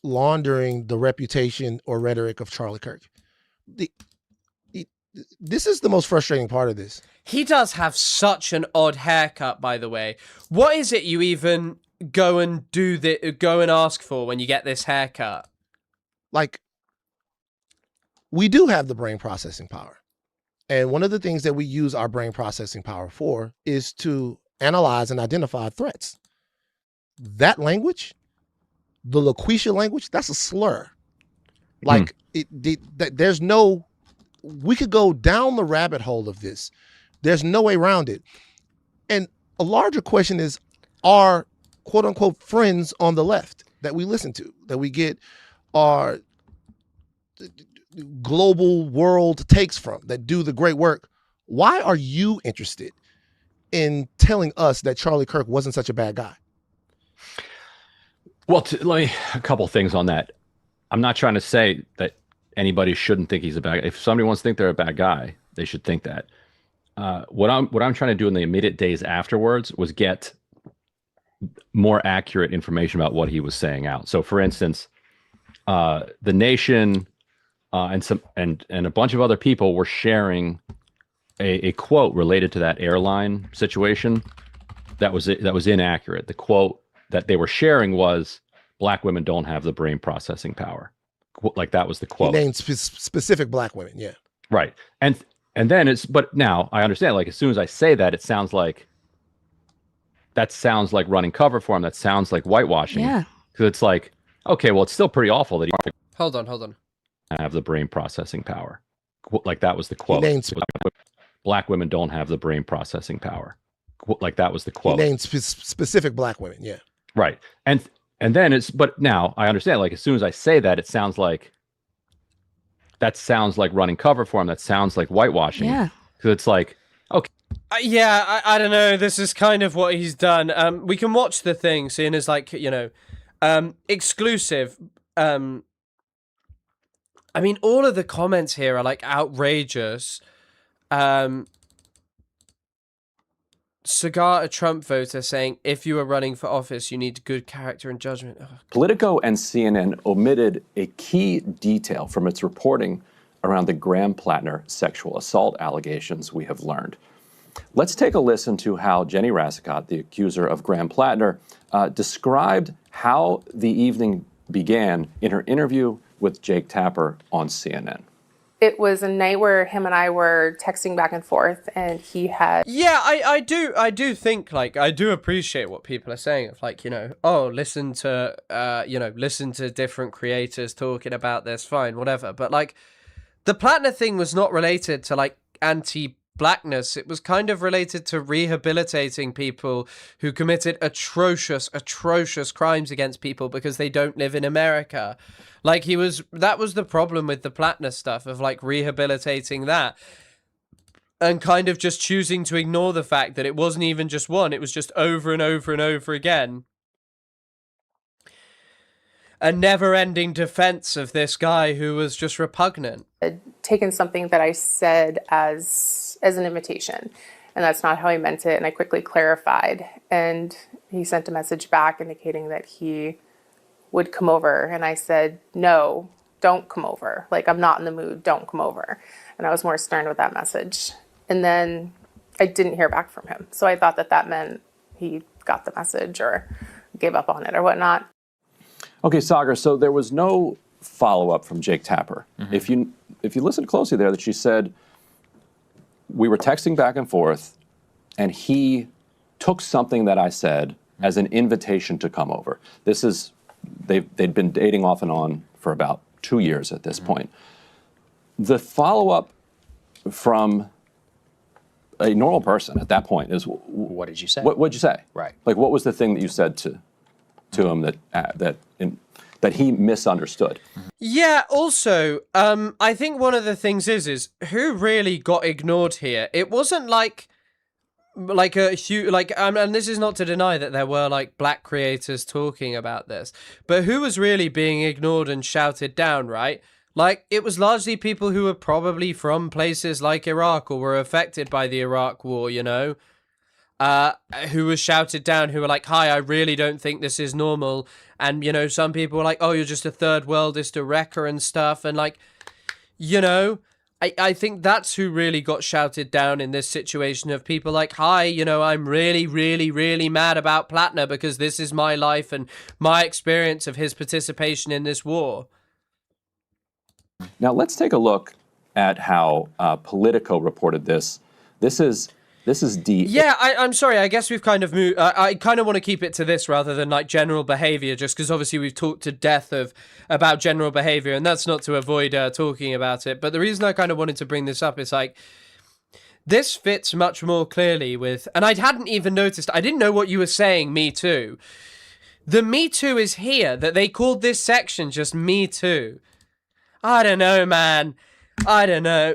laundering the reputation or rhetoric of Charlie Kirk? this is the most frustrating part of this. He does have such an odd haircut, by the way. What is it you even go and ask for when you get this haircut? Like, we do have the brain processing power. And one of the things that we use our brain processing power for is to analyze and identify threats. That language, the loquacia language, that's a slur. Like, there's no, we could go down the rabbit hole of this. There's no way around it. And a larger question is, are quote unquote friends on the left that we listen to, that we get our global world takes from, that do the great work, why are you interested in telling us that Charlie Kirk wasn't such a bad guy? Well, let me, a couple things on that. I'm not trying to say that anybody shouldn't think he's a bad guy. If somebody wants to think they're a bad guy, they should think that. What I'm trying to do in the immediate days afterwards was get more accurate information about what he was saying out. So, for instance, the Nation and a bunch of other people were sharing a quote related to that airline situation that was inaccurate. The quote that they were sharing was, "Black women don't have the brain processing power." Like, that was the quote. He named specific Black women, yeah. Right. And then but now I understand, like, as soon as I say that, it sounds like running cover for him. That sounds like whitewashing. Yeah. Because it's like, okay, well, it's still pretty awful that he Hold on. have the brain processing power. Like, that was the quote. He named Black women don't have the brain processing power. Like, that was the quote. He named specific Black women, yeah. Right. And then but now I understand, like, as soon as I say that, it sounds like running cover for him. That sounds like whitewashing. Yeah. Because it's like, okay. I don't know. This is kind of what he's done. We can watch the thing, seeing as, like, exclusive. I mean, all of the comments here are, like, outrageous. Cigar, a Trump voter, saying, if you are running for office, you need good character and judgment. Oh. Politico and CNN omitted a key detail from its reporting around the Graham Plattner sexual assault allegations we have learned. Let's take a listen to how Jenny Rasicot, the accuser of Graham Plattner, described how the evening began in her interview with Jake Tapper on CNN. It was a night where him and I were texting back and forth, and he had... Yeah, I do think, like, I do appreciate what people are saying. Of, like, listen to different creators talking about this, fine, whatever. But, like, the Plattner thing was not related to, like, anti-blackness. It was kind of related to rehabilitating people who committed atrocious crimes against people because they don't live in America. Like, that was the problem with the Plattner stuff, of, like, rehabilitating that. And kind of just choosing to ignore the fact that it wasn't even just one, it was just over and over and over again. A never-ending defense of this guy who was just repugnant. I'd taken something that I said as an invitation, and that's not how I meant it, and I quickly clarified. And he sent a message back indicating that he would come over, and I said, no, don't come over. Like, I'm not in the mood, don't come over. And I was more stern with that message. And then I didn't hear back from him. So I thought that meant he got the message or gave up on it or whatnot. Okay, Sagar, so there was no follow-up from Jake Tapper. Mm-hmm. If you listen closely there, that she said, we were texting back and forth, and he took something that I said as an invitation to come over. This is... They'd been dating off and on for about 2 years at this point. The follow-up from a normal person at that point is, what did you say? What'd you say? Right. Like, what was the thing that you said to him that he misunderstood? Yeah, also, I think one of the things is who really got ignored here. It wasn't like a huge, and this is not to deny that there were, like, black creators talking about this, but who was really being ignored and shouted down, right? Like, it was largely people who were probably from places like Iraq or were affected by the Iraq war, who was shouted down, who were like, hi, I really don't think this is normal. And, some people were like, oh, you're just a third worldist, a wrecker and stuff. And, like, I think that's who really got shouted down in this situation of people like, hi, you know, I'm really, really, really mad about Plattner because this is my life and my experience of his participation in this war. Now let's take a look at how Politico reported this. This is deep. Yeah, I'm sorry. I guess we've kind of moved. I kind of want to keep it to this rather than like general behavior, just because obviously we've talked to death about general behavior, and that's not to avoid talking about it. But the reason I kind of wanted to bring this up is like this fits much more clearly with, and I hadn't even noticed. I didn't know what you were saying. Me Too. The Me Too is here. That they called this section just Me Too. I don't know, man. I don't know.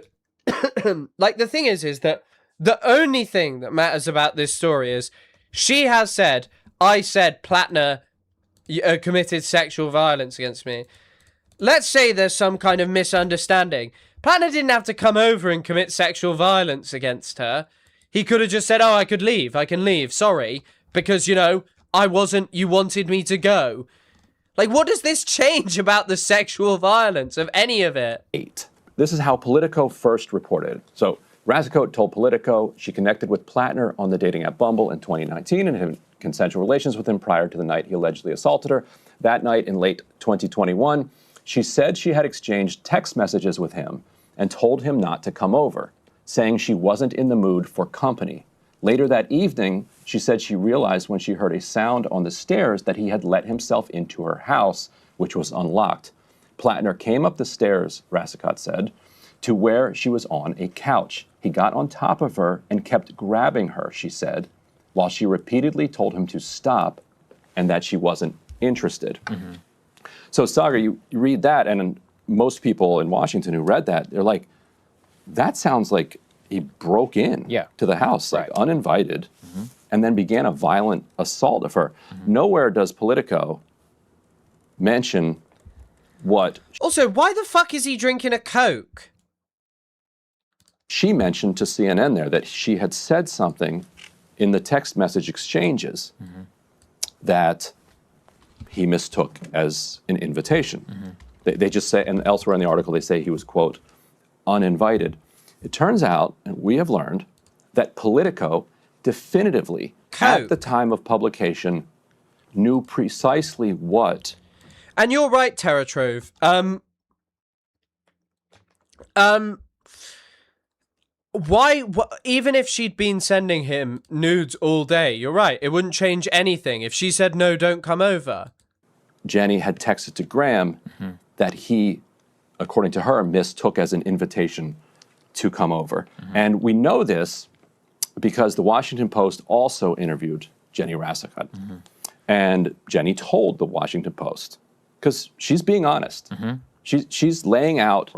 Like the thing is that. The only thing that matters about this story is she has said, I said Plattner committed sexual violence against me. Let's say there's some kind of misunderstanding. Plattner didn't have to come over and commit sexual violence against her. He could have just said, oh, I can leave, sorry, because, you know, you wanted me to go. Like, what does this change about the sexual violence of any of it? This is how Politico first reported. So, Rassicoat told Politico she connected with Plattner on the dating app Bumble in 2019 and had consensual relations with him prior to the night he allegedly assaulted her. That night in late 2021, she said she had exchanged text messages with him and told him not to come over, saying she wasn't in the mood for company. Later that evening, she said she realized when she heard a sound on the stairs that he had let himself into her house, which was unlocked. Plattner came up the stairs, Rassicoat said, to where she was on a couch. He got on top of her and kept grabbing her, she said, while she repeatedly told him to stop and that she wasn't interested. Mm-hmm. So, Sagar, you read that, and most people in Washington who read that, they're like, that sounds like he broke in to the house, like uninvited, and then began a violent assault of her. Nowhere does Politico mention what... Also, why the fuck is he drinking a Coke? She mentioned to CNN there that she had said something in the text message exchanges that he mistook as an invitation. They just say, and elsewhere in the article, they say he was, quote, uninvited. It turns out, and we have learned, that Politico definitively, at the time of publication, knew precisely what... And you're right, Terratrove. Why, even if she'd been sending him nudes all day, you're right, it wouldn't change anything. If she said, no, don't come over. Jenny had texted to Graham that he, according to her, mistook as an invitation to come over. And we know this because the Washington Post also interviewed Jenny Rassicoat. And Jenny told the Washington Post, because she's being honest. She's laying out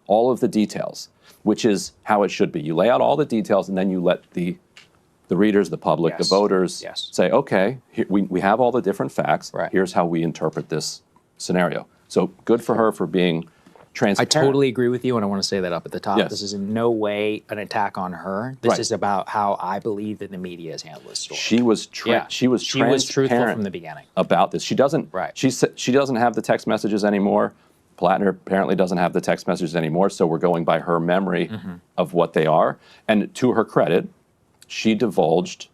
all of the details, which is how it should be. You lay out all the details, and then you let the readers, the public, the voters say, okay, here, we have all the different facts. Here's how we interpret this scenario. So good for her for being transparent. I totally agree with you, and I want to say that up at the top. This is in no way an attack on her. This is about how I believe that the media has handled this story. She was truthful from the beginning about this. She doesn't. She doesn't have the text messages anymore. Plattner apparently doesn't have the text messages anymore, so we're going by her memory of what they are. And to her credit, she divulged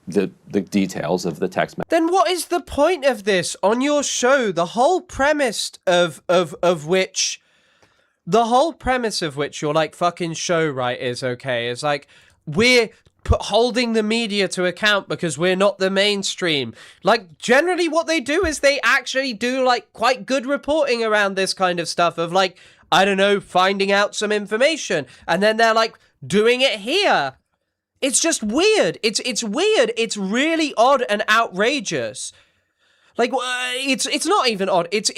the details of the text message. Then what is the point of this on your show? The whole premise of which your like fucking show, right, is okay. It's like we're holding the media to account because we're not the mainstream. Like generally what they do is they actually do like quite good reporting around this kind of stuff of like, I don't know, finding out some information. And then they're like doing it here. It's just weird. It's weird. It's really odd and outrageous. Like it's not even odd. It's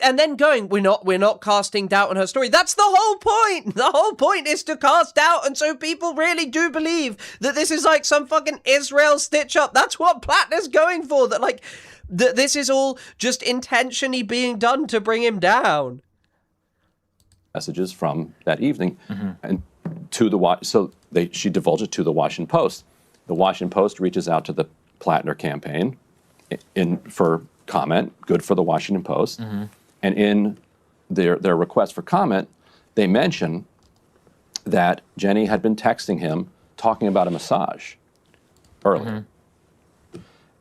and then going, we're not casting doubt on her story. That's the whole point. The whole point is to cast doubt, and so people really do believe that this is like some fucking Israel stitch up. That's what Plattner's going for. That like that this is all just intentionally being done to bring him down. Messages from that evening, and to the she divulged it to the Washington Post. The Washington Post reaches out to the Plattner campaign for comment, good for the Washington Post, and in their request for comment, they mention that Jenny had been texting him talking about a massage earlier.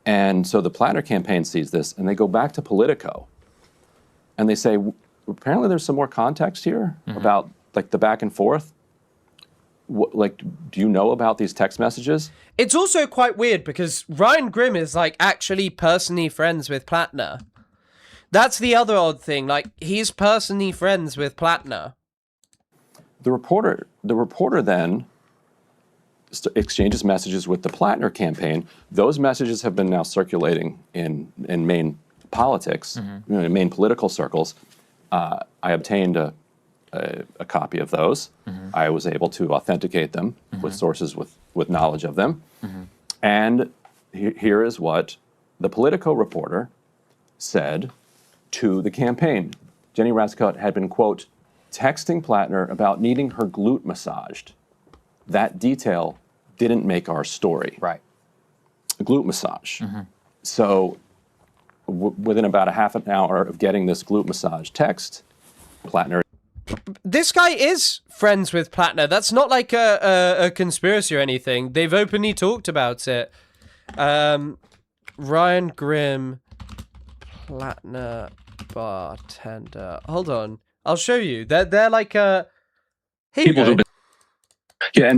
And so the Plattner campaign sees this, and they go back to Politico, and they say, apparently there's some more context here about like the back and forth. Like, do you know about these text messages? It's also quite weird because Ryan Grimm is like actually personally friends with Plattner. That's the other odd thing. Like, he's personally friends with Plattner. The reporter then exchanges messages with the Plattner campaign. Those messages have been now circulating in Maine politics, in Maine political circles. I obtained a copy of those. I was able to authenticate them with sources with knowledge of them. And here is what the Politico reporter said to the campaign. Jenny Rascott had been, quote, texting Plattner about needing her glute massaged. That detail didn't make our story. Right. Glute massage. So within about a half an hour of getting this glute massage text, Plattner... This guy is friends with Plattner. That's not like a conspiracy or anything. They've openly talked about it. Ryan Grimm, Plattner bartender. Hold on. I'll show you. They're like a... People who've been... Yeah,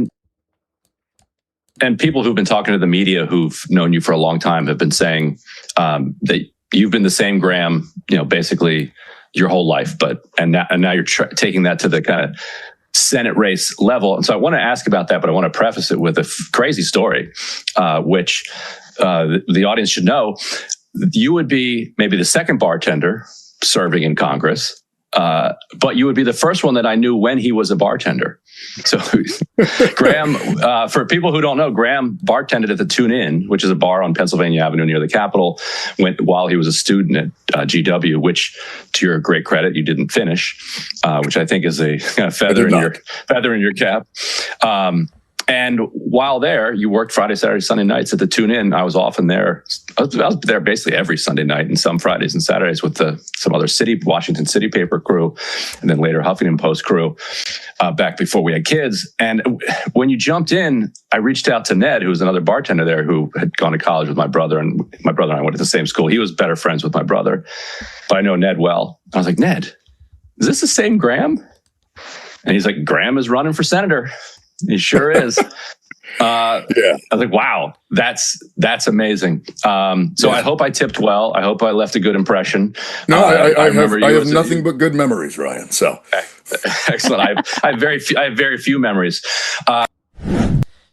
and people who've been talking to the media who've known you for a long time have been saying that you've been the same Graham, basically your whole life, and now you're taking that to the kind of Senate race level. And so I want to ask about that, but I want to preface it with a crazy story, which the audience should know. You would be maybe the second bartender serving in Congress, but you would be the first one that I knew when he was a bartender. So Graham, for people who don't know, Graham bartended at the Tune Inn, which is a bar on Pennsylvania Avenue near the Capitol, while he was a student at GW, which, to your great credit, you didn't finish, which I think is a kind of feather in your cap. And while there, you worked Friday, Saturday, Sunday nights at the Tune Inn. I was often there. I was there basically every Sunday night and some Fridays and Saturdays with some other Washington City paper crew, and then later Huffington Post crew, back before we had kids. And when you jumped in, I reached out to Ned, who was another bartender there who had gone to college with my brother, and my brother and I went to the same school. He was better friends with my brother, but I know Ned well. I was like, Ned, is this the same Graham? And he's like, Graham is running for senator. He sure is. I was like, wow, that's amazing. So I hope I tipped well. I hope I left a good impression. No, I have nothing but good memories, Ryan. So excellent. I have very few memories.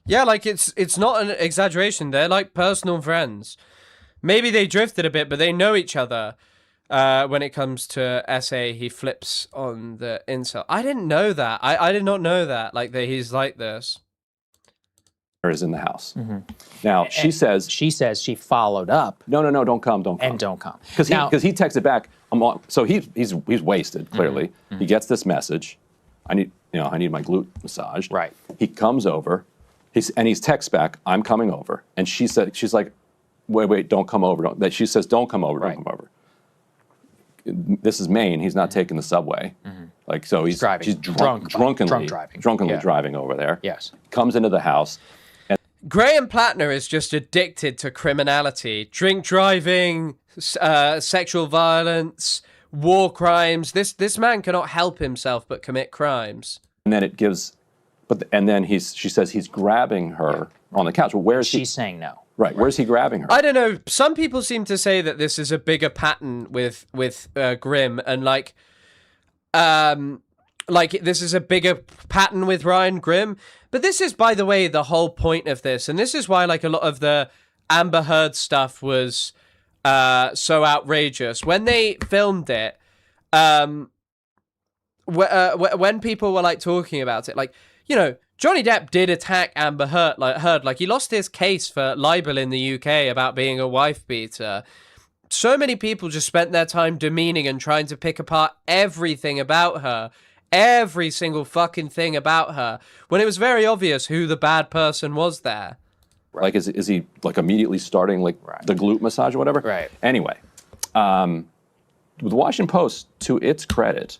Yeah, like it's not an exaggeration. They're like personal friends. Maybe they drifted a bit, but they know each other. When it comes to SA, he flips on the incel. I didn't know that. I did not know that. Like that he's like this. Is in the house. Now she says she followed up. No, don't come. And don't come. Because he texted back. So he's wasted clearly. He gets this message. I need my glute massaged. Right. He comes over. He's texts back. I'm coming over. And she's like, wait, don't come over. She says, don't come over. Don't come over. This is Maine. He's not taking the subway. Like, so he's driving. She's drunkenly driving over there. Yes. Comes into the house. And Graham Plattner is just addicted to criminality, drink driving, sexual violence, war crimes. This man cannot help himself but commit crimes. And then it gives, she says he's grabbing her on the couch. Well, where's She's saying no. Right, where's he grabbing her? I don't know. Some people seem to say that this is a bigger pattern with Grimm, and like this is a bigger pattern with Ryan Grimm. But this is, by the way, the whole point of this, and this is why like a lot of the Amber Heard stuff was so outrageous when they filmed it. When people were like talking about it, like Johnny Depp did attack Amber Heard. Like he lost his case for libel in the UK about being a wife beater. So many people just spent their time demeaning and trying to pick apart everything about her, every single fucking thing about her, when it was very obvious who the bad person was there. Like, is he like immediately starting like the glute massage or whatever? Right. Anyway, the Washington Post, to its credit,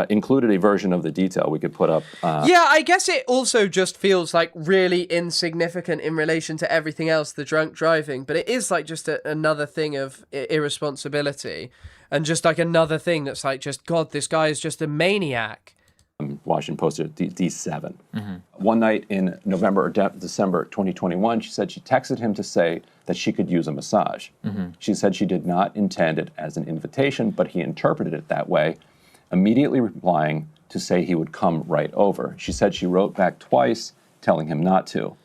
included a version of the detail we could put up. Yeah, I guess it also just feels like really insignificant in relation to everything else, the drunk driving, but it is like just another thing of irresponsibility and just like another thing that's like, just, God, this guy is just a maniac. Washington Post D7. One night in November or December 2021, she said she texted him to say that she could use a massage. She said she did not intend it as an invitation, but he interpreted it that way, immediately replying to say he would come right over. She said she wrote back twice, telling him not to.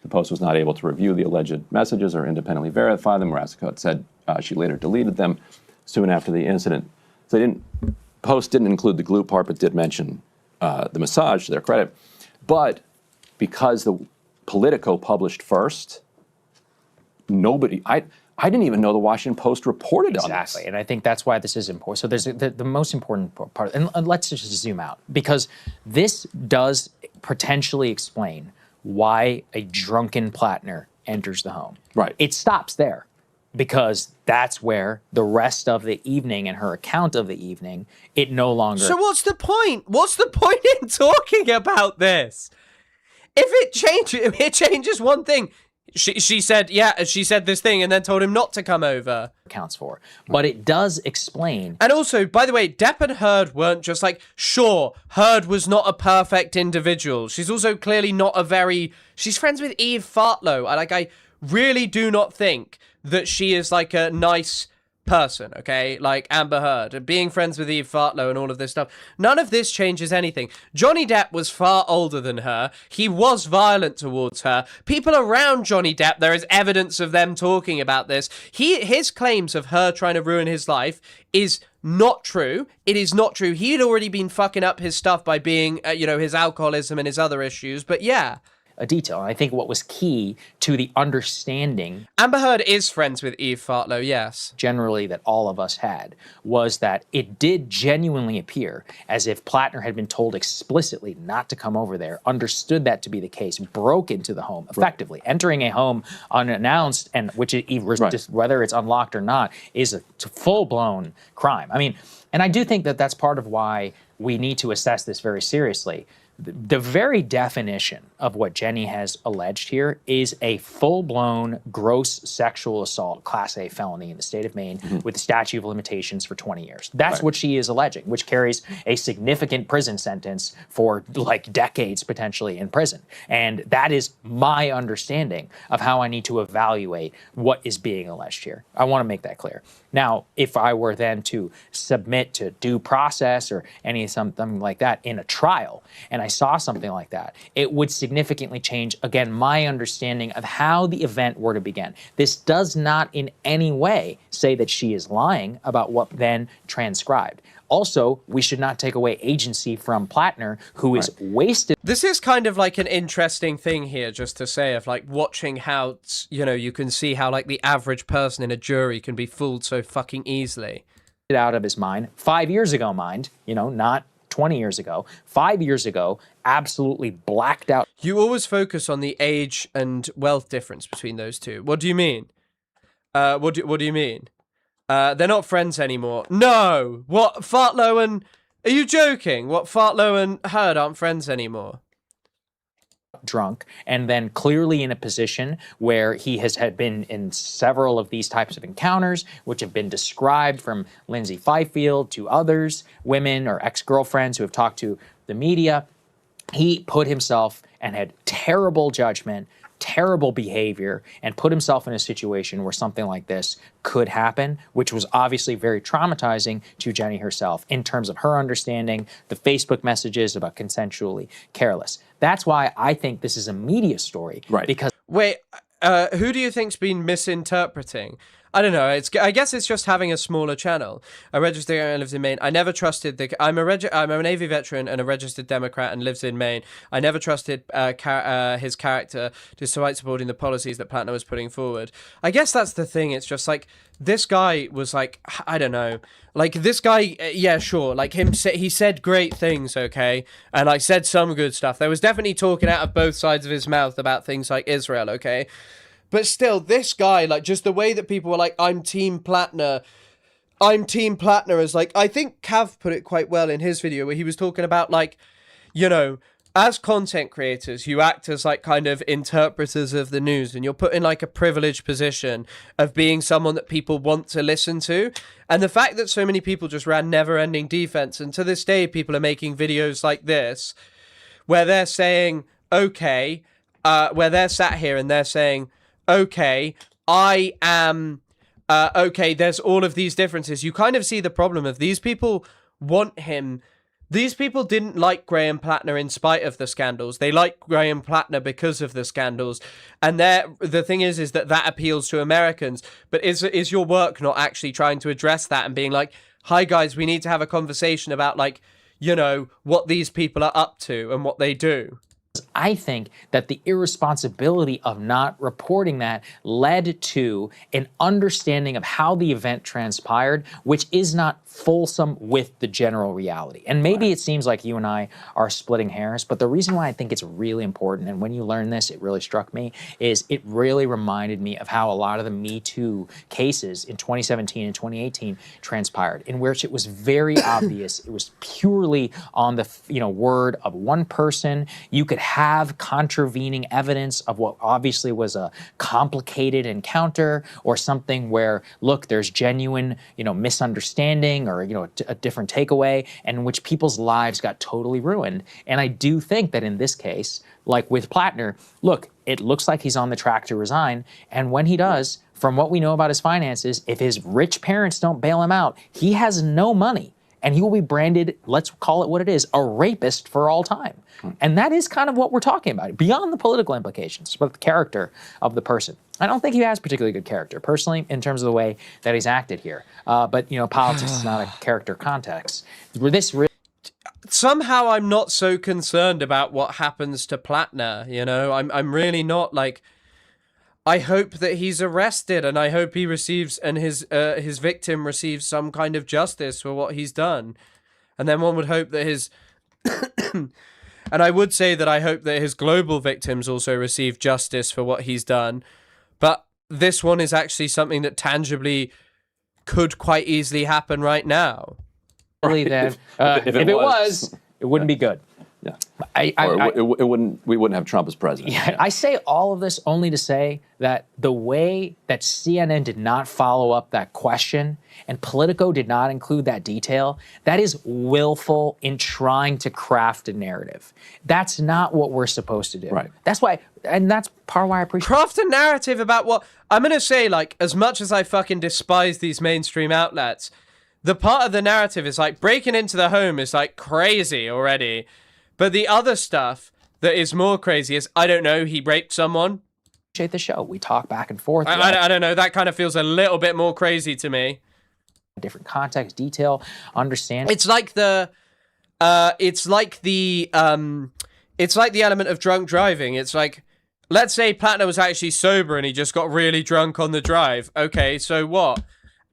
The Post was not able to review the alleged messages or independently verify them. Marasico said she later deleted them soon after the incident. So Post didn't include the glue part, but did mention the massage, to their credit. But because the Politico published first, I didn't even know the Washington Post reported on this. Exactly, and I think that's why this is important. So there's the most important part, and let's just zoom out, because this does potentially explain why a drunken Plattner enters the home. Right. It stops there, because that's where the rest of the evening and her account of the evening, it no longer... So what's the point? What's the point in talking about this? If it changes one thing... She said this thing and then told him not to come over. Accounts for. But it does explain. And also, by the way, Depp and Heard weren't just like, sure, Heard was not a perfect individual. She's also clearly not she's friends with Eve Fartlow. I really do not think that she is like a nice person, okay? Like Amber Heard, being friends with Eve Fartlow and all of this stuff. None of this changes anything. Johnny Depp was far older than her. He was violent towards her. People around Johnny Depp, there is evidence of them talking about this. His claims of her trying to ruin his life is not true. It is not true. He had already been fucking up his stuff by being, his alcoholism and his other issues. But yeah. A detail. And I think what was key to the understanding... Amber Heard is friends with Eve Fartlow, yes. Generally that all of us had, was that it did genuinely appear as if Plattner had been told explicitly not to come over there, understood that to be the case, broke into the home, effectively. Right. Entering a home unannounced, and which whether it's unlocked or not, is a full-blown crime. I mean, and I do think that that's part of why we need to assess this very seriously. The very definition of what Jenny has alleged here is a full-blown gross sexual assault, Class A felony in the state of Maine, with a statute of limitations for 20 years. That's what she is alleging, which carries a significant prison sentence for like decades potentially in prison. And that is my understanding of how I need to evaluate what is being alleged here. I want to make that clear. Now, if I were then to submit to due process or something like that in a trial, and I saw something like that, it would significantly change, again, my understanding of how the event were to begin. This does not in any way say that she is lying about what then transcribed. Also, we should not take away agency from Plattner, who is wasted. This is kind of like an interesting thing here, just to say, of like watching how, you can see how like the average person in a jury can be fooled so fucking easily. Out of his mind, 5 years ago, not 20 years ago, 5 years ago, absolutely blacked out. You always focus on the age and wealth difference between those two. What do you mean? What do you mean? They're not friends anymore. No! What, Fartlow and... Are you joking? What, Fartlow and Heard aren't friends anymore? Drunk, and then clearly in a position where he had been in several of these types of encounters, which have been described from Lindsay Fifield to others, women or ex-girlfriends who have talked to the media. He put himself and had terrible judgment, terrible behavior, and put himself in a situation where something like this could happen, which was obviously very traumatizing to Jenny herself in terms of her understanding the Facebook messages about consensually careless. That's why I think this is a media story. Right. Because wait, who do you think's been misinterpreting? I don't know. I guess it's just having a smaller channel. I registered and lives in Maine. I never trusted I'm a Navy veteran and a registered Democrat and lives in Maine. I never trusted his character despite supporting the policies that Plattner was putting forward. I guess that's the thing. It's just like this guy was like, I don't know. Like this guy, yeah, sure. Like he said great things, okay, and I said some good stuff. There was definitely talking out of both sides of his mouth about things like Israel, okay. But still, this guy, like, just the way that people were like, I'm Team Plattner, I'm Team Plattner as like, I think Cav put it quite well in his video where he was talking about like, you know, as content creators, you act as like kind of interpreters of the news, and you're put in like a privileged position of being someone that people want to listen to. And the fact that so many people just ran never-ending defense, and to this day people are making videos like this where they're saying, okay, where they're sat here and they're saying, okay, I am, okay, there's all of these differences. You kind of see the problem of these people want him. These people didn't like Graham Plattner in spite of the scandals. They like Graham Plattner because of the scandals. And the thing is that appeals to Americans. But is your work not actually trying to address that and being like, hi guys, we need to have a conversation about like, you know, what these people are up to and what they do? I think that the irresponsibility of not reporting that led to an understanding of how the event transpired, which is not fulsome with the general reality. And maybe it seems like you and I are splitting hairs, but the reason why I think it's really important, and when you learn this, it really struck me, is it really reminded me of how a lot of the Me Too cases in 2017 and 2018 transpired, in which it was very obvious, it was purely on the word of one person. You could have contravening evidence of what obviously was a complicated encounter or something where, look, there's genuine, misunderstanding or, a different takeaway, and in which people's lives got totally ruined. And I do think that in this case, like with Plattner, look, it looks like he's on the track to resign. And when he does, from what we know about his finances, if his rich parents don't bail him out, he has no money. And he will be branded, let's call it what it is, a rapist for all time. And that is kind of what we're talking about, beyond the political implications, but the character of the person. I don't think he has particularly good character, personally, in terms of the way that he's acted here. But, politics is not a character context. Somehow I'm not so concerned about what happens to Plattner, I'm really not, like... I hope that he's arrested, and I hope he receives, and his victim receives some kind of justice for what he's done. And then one would hope that his, and I would say that I hope that his global victims also receive justice for what he's done. But this one is actually something that tangibly could quite easily happen right now. Really, then, if it was, it wouldn't be good. Yeah, it wouldn't. We wouldn't have Trump as president. Yeah, I say all of this only to say that the way that CNN did not follow up that question and Politico did not include that detail, that is willful in trying to craft a narrative. That's not what we're supposed to do. Right. That's why, and that's part of why I appreciate. Craft a narrative about what I'm gonna say. Like, as much as I fucking despise these mainstream outlets, the part of the narrative is like breaking into the home is like crazy already. But the other stuff that is more crazy is, I don't know, he raped someone. Appreciate the show. We talk back and forth. I don't know. That kind of feels a little bit more crazy to me. Different context, detail, understanding. It's like the element of drunk driving. It's like, let's say Plattner was actually sober and he just got really drunk on the drive. Okay, so what?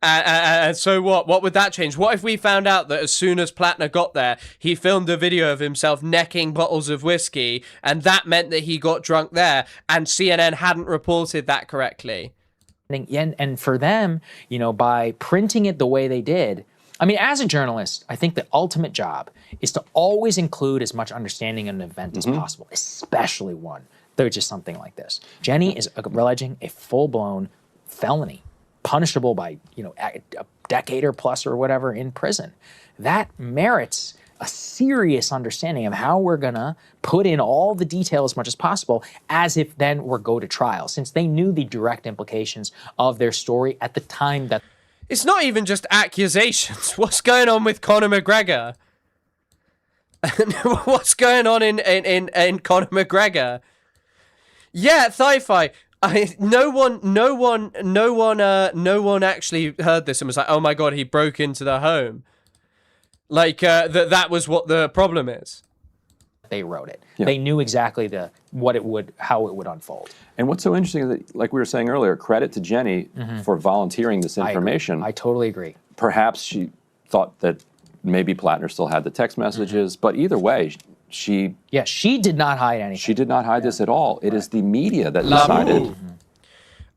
And so what? What would that change? What if we found out that as soon as Plattner got there, he filmed a video of himself necking bottles of whiskey, and that meant that he got drunk there, and CNN hadn't reported that correctly? And for them, by printing it the way they did, I mean, as a journalist, I think the ultimate job is to always include as much understanding of an event as possible, especially one though just something like this. Jenny is alleging a full-blown felony, punishable by, a decade or plus or whatever in prison. That merits a serious understanding of how we're gonna put in all the detail as much as possible, as if then we're go to trial, since they knew the direct implications of their story at the time that... It's not even just accusations. What's going on with Conor McGregor? What's going on in Conor McGregor? Yeah, Thigh-Fi. No one actually heard this and was like, oh my god, he broke into the home. Like, that was what the problem is. They wrote it. Yeah. They knew exactly how it would unfold. And what's so interesting is that, like we were saying earlier, credit to Jenny for volunteering this information. I totally agree. Perhaps she thought that maybe Plattner still had the text messages, but either way, she did not hide anything. She did not hide this at all. It is the media that decided.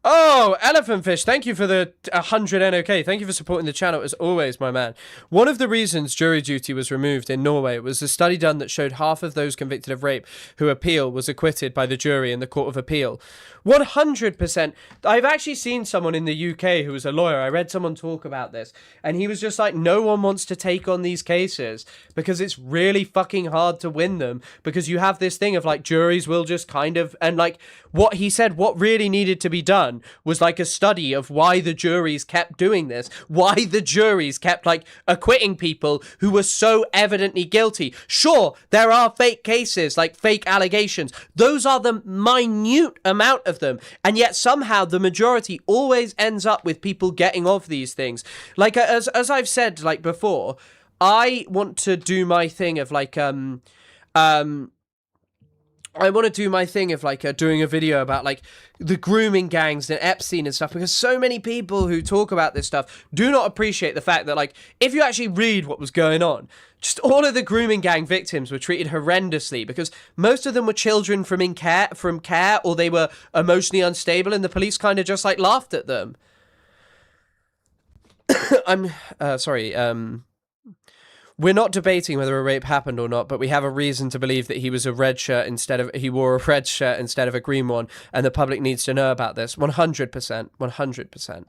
Oh, Elephant Fish, thank you for the 100 NOK. Thank you for supporting the channel as always, my man. One of the reasons jury duty was removed in Norway was a study done that showed half of those convicted of rape who appeal was acquitted by the jury in the Court of Appeal. 100%. I've actually seen someone in the UK who was a lawyer. I read someone talk about this, and he was just like, no one wants to take on these cases because it's really fucking hard to win them, because you have this thing of like juries will just kind of, and like what he said, what really needed to be done was like a study of why the juries kept doing this, why the juries kept like acquitting people who were so evidently guilty. Sure, there are fake cases, like fake allegations. Those are the minute amount of them, and yet somehow the majority always ends up with people getting off these things. Like as I've said like before, I want to do my thing of like I want to do my thing of like doing a video about like the grooming gangs and Epstein and stuff, because so many people who talk about this stuff do not appreciate the fact that like if you actually read what was going on, just all of the grooming gang victims were treated horrendously because most of them were children from care, or they were emotionally unstable, and the police kind of just like laughed at them. We're not debating whether a rape happened or not, but we have a reason to believe that he wore a red shirt instead of a green one, and the public needs to know about this. 100%. 100%.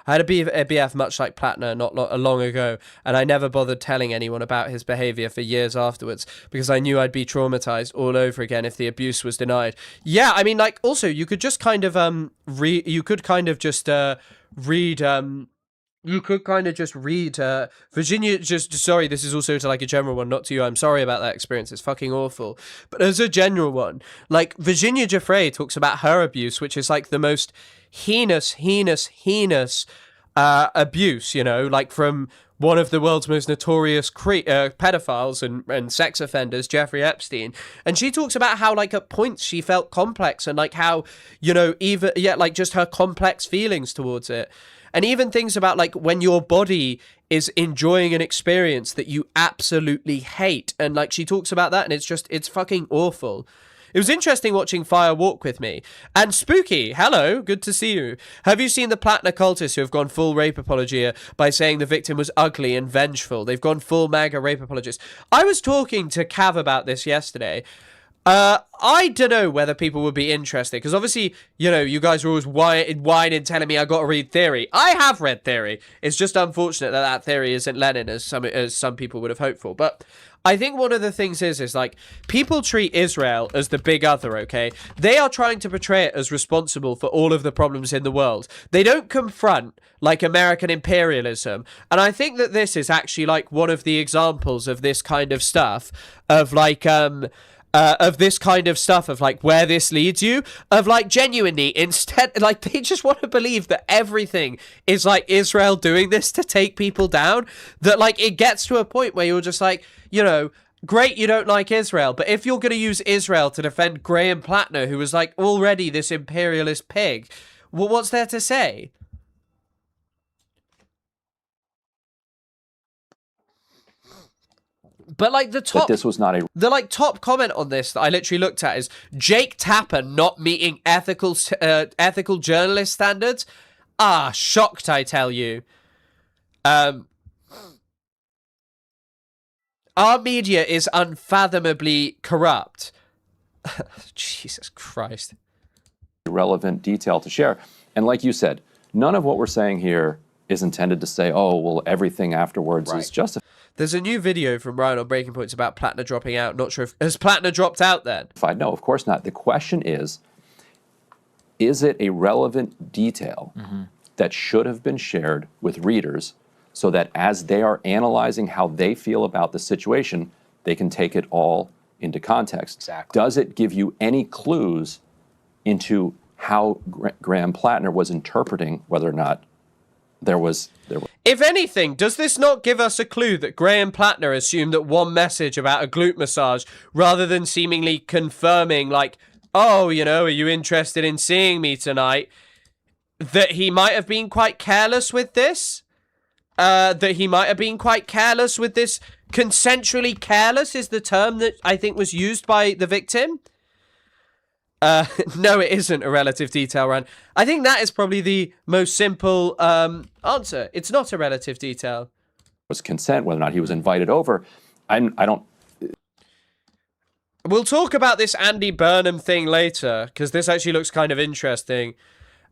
I had a BF much like Plattner not long ago, and I never bothered telling anyone about his behavior for years afterwards because I knew I'd be traumatized all over again if the abuse was denied. Yeah, I mean, like, also, you could just kind of read Virginia, sorry, this is also to like a general one, not to you. I'm sorry about that experience. It's fucking awful. But as a general one, like Virginia Giuffre talks about her abuse, which is like the most heinous abuse, you know, like from one of the world's most notorious pedophiles and sex offenders, Jeffrey Epstein. And she talks about how, like, at points she felt complex and, like, how, you know, like, just her complex feelings towards it. And even things about, like, when your body is enjoying an experience that you absolutely hate. And, like, she talks about that, and it's fucking awful. It was interesting watching Fire walk with me. And Spooky, hello, good to see you. Have you seen the Plattner cultists who have gone full rape apologia by saying the victim was ugly and vengeful? They've gone full MAGA rape apologists. I was talking to Cav about this yesterday. I don't know whether people would be interested, because obviously, you know, you guys are always whining telling me I got to read Theory. I have read Theory. It's just unfortunate that that theory isn't Lenin as some people would have hoped for. But I think one of the things is like, people treat Israel as the big other, okay? They are trying to portray it as responsible for all of the problems in the world. They don't confront, like, American imperialism. And I think that this is actually, like, one of the examples of this kind of stuff, of, like, of this kind of stuff, of like where this leads you, of like genuinely, instead, like they just want to believe that everything is like Israel doing this to take people down, that like it gets to a point where you're just like, you know, great, you don't like Israel, but if you're going to use Israel to defend Graham Plattner, who was like already this imperialist pig, well, what's there to say? But like the top, this was not the like top comment on this that I literally looked at is Jake Tapper not meeting ethical journalist standards. Ah, shocked, I tell you. Our media is unfathomably corrupt. Jesus Christ. Relevant detail to share. And like you said, none of what we're saying here is intended to say, oh, well, everything afterwards is justified. There's a new video from Ryan on Breaking Points about Plattner dropping out. Not sure if... Has Plattner dropped out then? No, of course not. The question is it a relevant detail that should have been shared with readers so that as they are analyzing how they feel about the situation, they can take it all into context? Exactly. Does it give you any clues into how Graham Plattner was interpreting whether or not there was... If anything, does this not give us a clue that Graham Plattner assumed that one message about a glute massage, rather than seemingly confirming, like, oh, you know, are you interested in seeing me tonight, that he might have been quite careless with this? Consensually careless is the term that I think was used by the victim. No, it isn't a relative detail, Ran. I think that is probably the most simple answer. It's not a relative detail. Was consent, whether or not he was invited over. I don't. We'll talk about this Andy Burnham thing later, because this actually looks kind of interesting.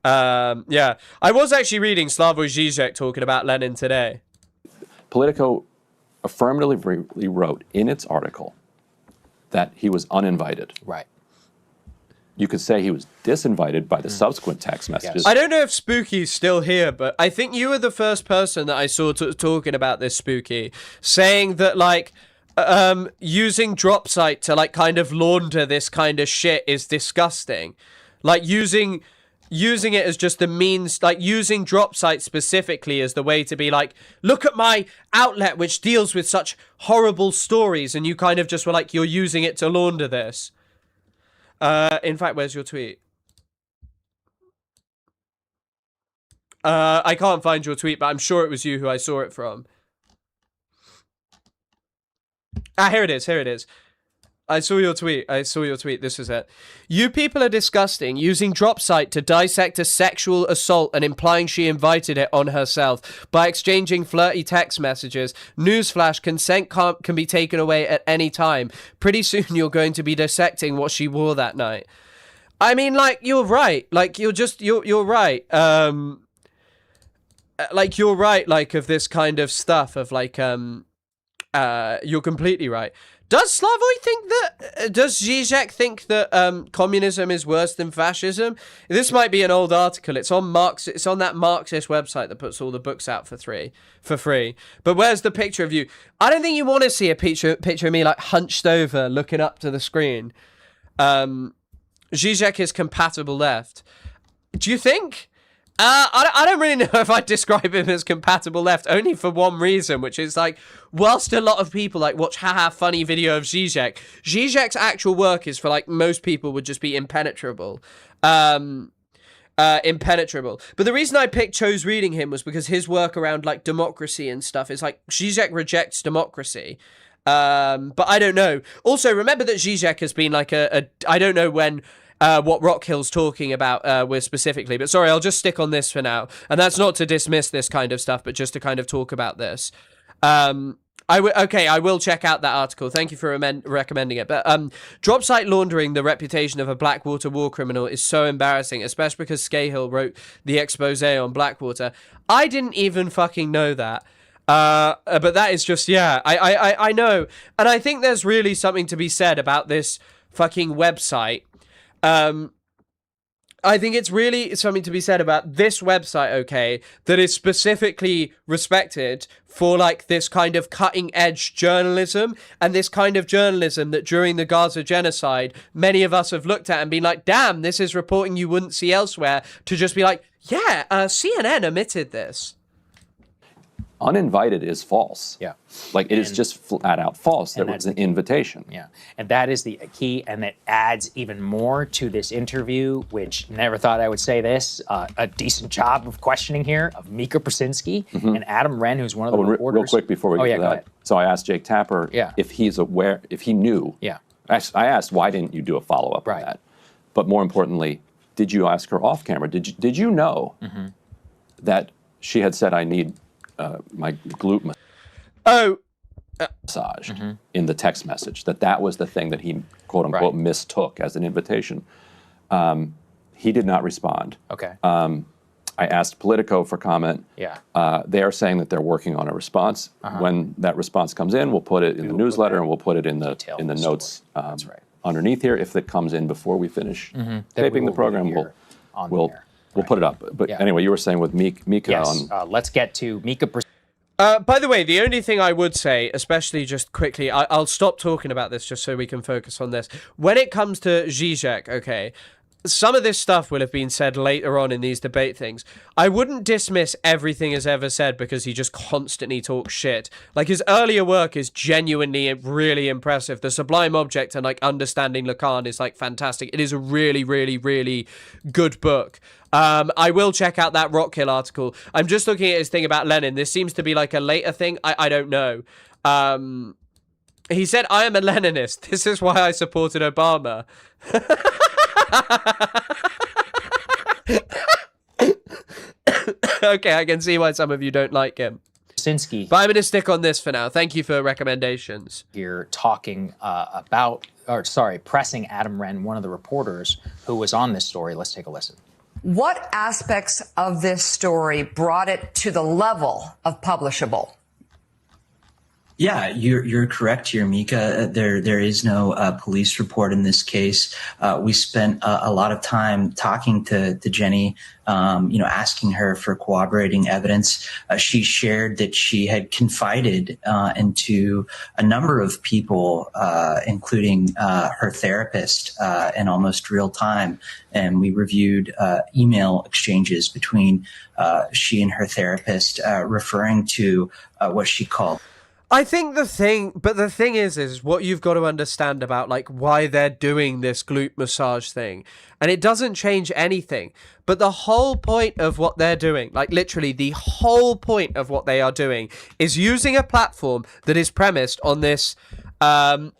Yeah, I was actually reading Slavoj Žižek talking about Lenin today. Politico affirmatively wrote in its article that he was uninvited. Right. You could say he was disinvited by the subsequent text messages. I don't know if Spooky's still here, but I think you were the first person that I saw talking about this, Spooky, saying that, like, using Dropsite to, like, kind of launder this kind of shit is disgusting. Like, using it as just the means, like, using Dropsite specifically as the way to be like, look at my outlet which deals with such horrible stories, and you kind of just were like, you're using it to launder this. In fact, where's your tweet? I can't find your tweet, but I'm sure it was you who I saw it from. Ah, here it is. Here it is. I saw your tweet. This is it. You people are disgusting, using Dropsite to dissect a sexual assault and implying she invited it on herself by exchanging flirty text messages. Newsflash, consent can be taken away at any time. Pretty soon you're going to be dissecting what she wore that night. I mean, like, you're right. Like, you're right. Like, you're right, like, of this kind of stuff of, like, you're completely right. Does Slavoj think that, does Žižek think that communism is worse than fascism? This might be an old article. It's on that Marxist website that puts all the books out for free. But where's the picture of you? I don't think you want to see a picture of me, like, hunched over, looking up to the screen. Žižek is compatible left. Do you think? I don't really know if I'd describe him as compatible left, only for one reason, which is, like, whilst a lot of people, like, watch haha funny video of Žižek, Žižek's actual work is, for, like, most people would just be impenetrable. Impenetrable. But the reason I chose reading him was because his work around, like, democracy and stuff is, like, Žižek rejects democracy. But I don't know. Also, remember that Žižek has been, like, I don't know when... what Rockhill's talking about with specifically. But sorry, I'll just stick on this for now. And that's not to dismiss this kind of stuff, but just to kind of talk about this. I will check out that article. Thank you for recommending it. But Dropsite laundering the reputation of a Blackwater war criminal is so embarrassing, especially because Scahill wrote the expose on Blackwater. I didn't even fucking know that. But that is just, yeah, I know. And I think there's really something to be said about this fucking website. I think it's really something to be said about this website, okay, that is specifically respected for, like, this kind of cutting-edge journalism, and this kind of journalism that during the Gaza genocide, many of us have looked at and been like, damn, this is reporting you wouldn't see elsewhere, to just be like, yeah, CNN omitted this. Uninvited is false. Yeah. Like, it is just flat out false. There was an invitation. Yeah. And that is the key, and that adds even more to this interview, which never thought I would say this. A decent job of questioning here of Mika Brzezinski and Adam Wren, who's one of the reporters. Real quick before we get to that. So I asked Jake Tapper if he's aware, if he knew. Yeah. I asked, why didn't you do a follow-up on that? But more importantly, did you ask her off camera? Did you know that she had said, I need my glute massage in the text message, that was the thing that he, quote unquote, mistook as an invitation. He did not respond. Okay. I asked Politico for comment. Yeah. They are saying that they're working on a response. When that response comes in, we'll put it in the newsletter and we'll put it in the notes underneath here. If it comes in before we finish taping the program, we'll put it up. But anyway, you were saying with Mika on... let's get to Mika. By the way, the only thing I would say, especially just quickly, I'll stop talking about this just so we can focus on this. When it comes to Žižek, okay, some of this stuff will have been said later on in these debate things. I wouldn't dismiss everything he's ever said because he just constantly talks shit. Like, his earlier work is genuinely really impressive. The Sublime Object and, like, Understanding Lacan is, like, fantastic. It is a really, really, really good book. I will check out that Rockhill article. I'm just looking at his thing about Lenin. This seems to be, like, a later thing. I don't know. He said, I am a Leninist. This is why I supported Obama. Okay, I can see why some of you don't like him. Krasinski. But I'm going to stick on this for now. Thank you for recommendations. Here talking pressing Adam Wren, one of the reporters who was on this story. Let's take a listen. What aspects of this story brought it to the level of publishable? Yeah, you're correct here, Mika. There is no police report in this case. We spent a lot of time talking to Jenny, asking her for corroborating evidence. She shared that she had confided into a number of people, including her therapist, in almost real time. And we reviewed email exchanges between she and her therapist, referring to what she called. I think the thing is what you've got to understand about like why they're doing this glute massage thing. And it doesn't change anything. But the whole point of what they're doing, like literally the whole point of what they are doing is using a platform that is premised on this idea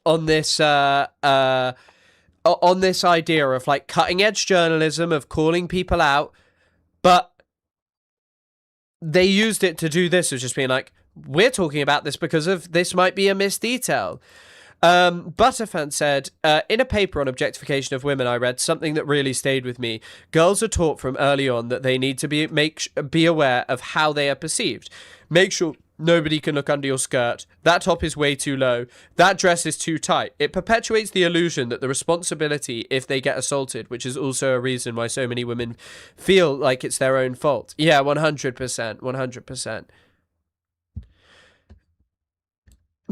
of like cutting edge journalism, of calling people out. But they used it to do this, as just being like, we're talking about this because of this might be a missed detail. Butterfan said, in a paper on objectification of women I read, something that really stayed with me. Girls are taught from early on that they need to be aware of how they are perceived. Make sure nobody can look under your skirt. That top is way too low. That dress is too tight. It perpetuates the illusion that the responsibility if they get assaulted, which is also a reason why so many women feel like it's their own fault. Yeah, 100%, 100%.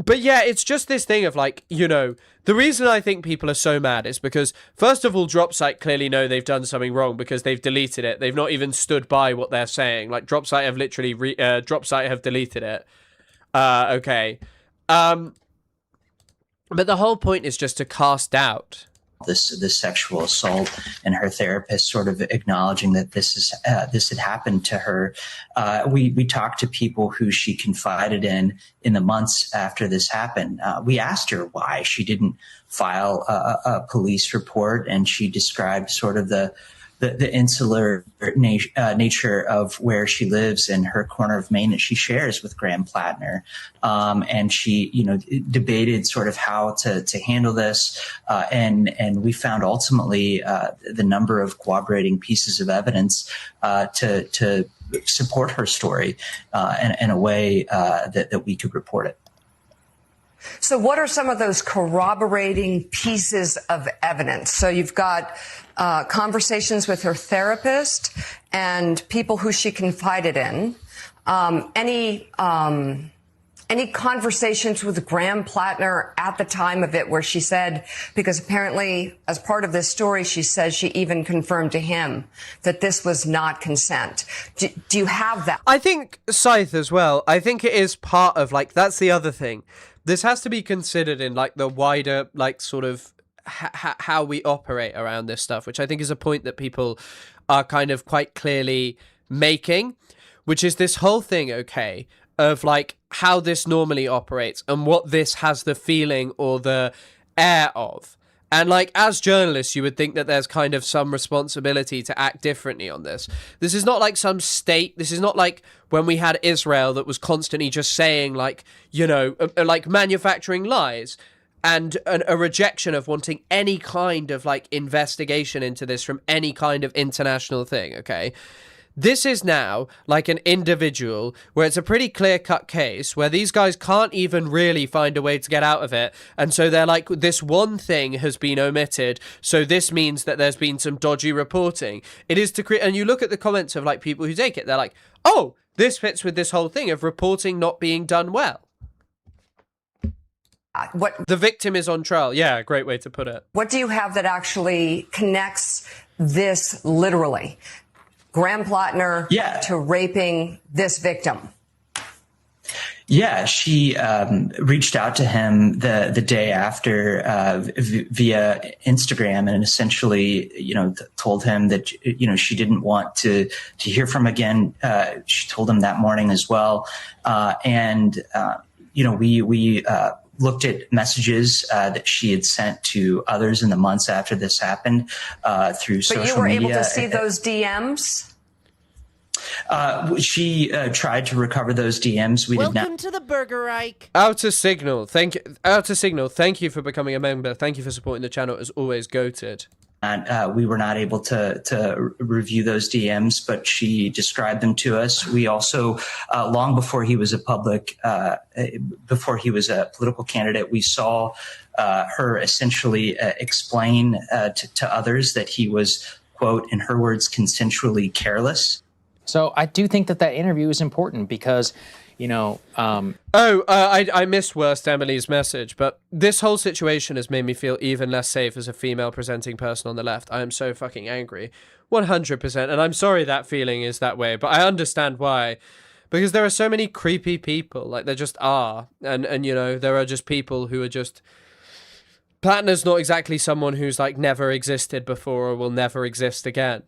But yeah, it's just this thing of like, the reason I think people are so mad is because, first of all, Dropsite clearly know they've done something wrong because they've deleted it. They've not even stood by what they're saying. Like, Dropsite have literally, Dropsite have deleted it. Okay. But the whole point is just to cast doubt. This sexual assault, and her therapist sort of acknowledging that this had happened to her. We talked to people who she confided in the months after this happened. We asked her why she didn't file a police report, and she described sort of the insular nature of where she lives and her corner of Maine that she shares with Graham Plattner. And she, debated sort of how to handle this. And we found ultimately the number of corroborating pieces of evidence to support her story in a way that we could report it. So what are some of those corroborating pieces of evidence? So you've got conversations with her therapist and people who she confided in. Any conversations with Graham Plattner at the time of it where she said, because apparently as part of this story, she says she even confirmed to him that this was not consent. Do you have that? I think Scythe as well. I think it is part of like, that's the other thing. This has to be considered in like the wider, like sort of how we operate around this stuff, which I think is a point that people are kind of quite clearly making, which is this whole thing, okay, of like how this normally operates and what this has the feeling or the air of. And like, as journalists, you would think that there's kind of some responsibility to act differently on this. This is not like some state. This is not like when we had Israel that was constantly just saying like, like manufacturing lies and a rejection of wanting any kind of like investigation into this from any kind of international thing. Okay. This is now like an individual where it's a pretty clear-cut case where these guys can't even really find a way to get out of it. And so they're like, this one thing has been omitted. So this means that there's been some dodgy reporting. It is to create, and you look at the comments of like people who take it, they're like, oh, this fits with this whole thing of reporting not being done well. What the victim is on trial. Yeah, great way to put it. What do you have that actually connects this literally? Graham Plattner to raping this victim? Yeah, she reached out to him the day after via Instagram and essentially, told him that, she didn't want to hear from him again. She told him that morning as well. We looked at messages that she had sent to others in the months after this happened through social media. But you were able to see those DMs? She tried to recover those DMs. We did not. Welcome to the Burger Reich. Outer Signal, thank you for becoming a member. Thank you for supporting the channel. As always, goated. And we were not able to review those DMs, but she described them to us. We also, long before he was a political candidate, we saw her essentially explain to others that he was, quote, in her words, consensually careless. So I do think that interview is important because, you know. I missed worst Emily's message, but this whole situation has made me feel even less safe as a female presenting person on the left. I am so fucking angry. 100%. And I'm sorry that feeling is that way, but I understand why. Because there are so many creepy people, like there just are. And you know, there are just people who are just... Platinum's not exactly someone who's like never existed before or will never exist again.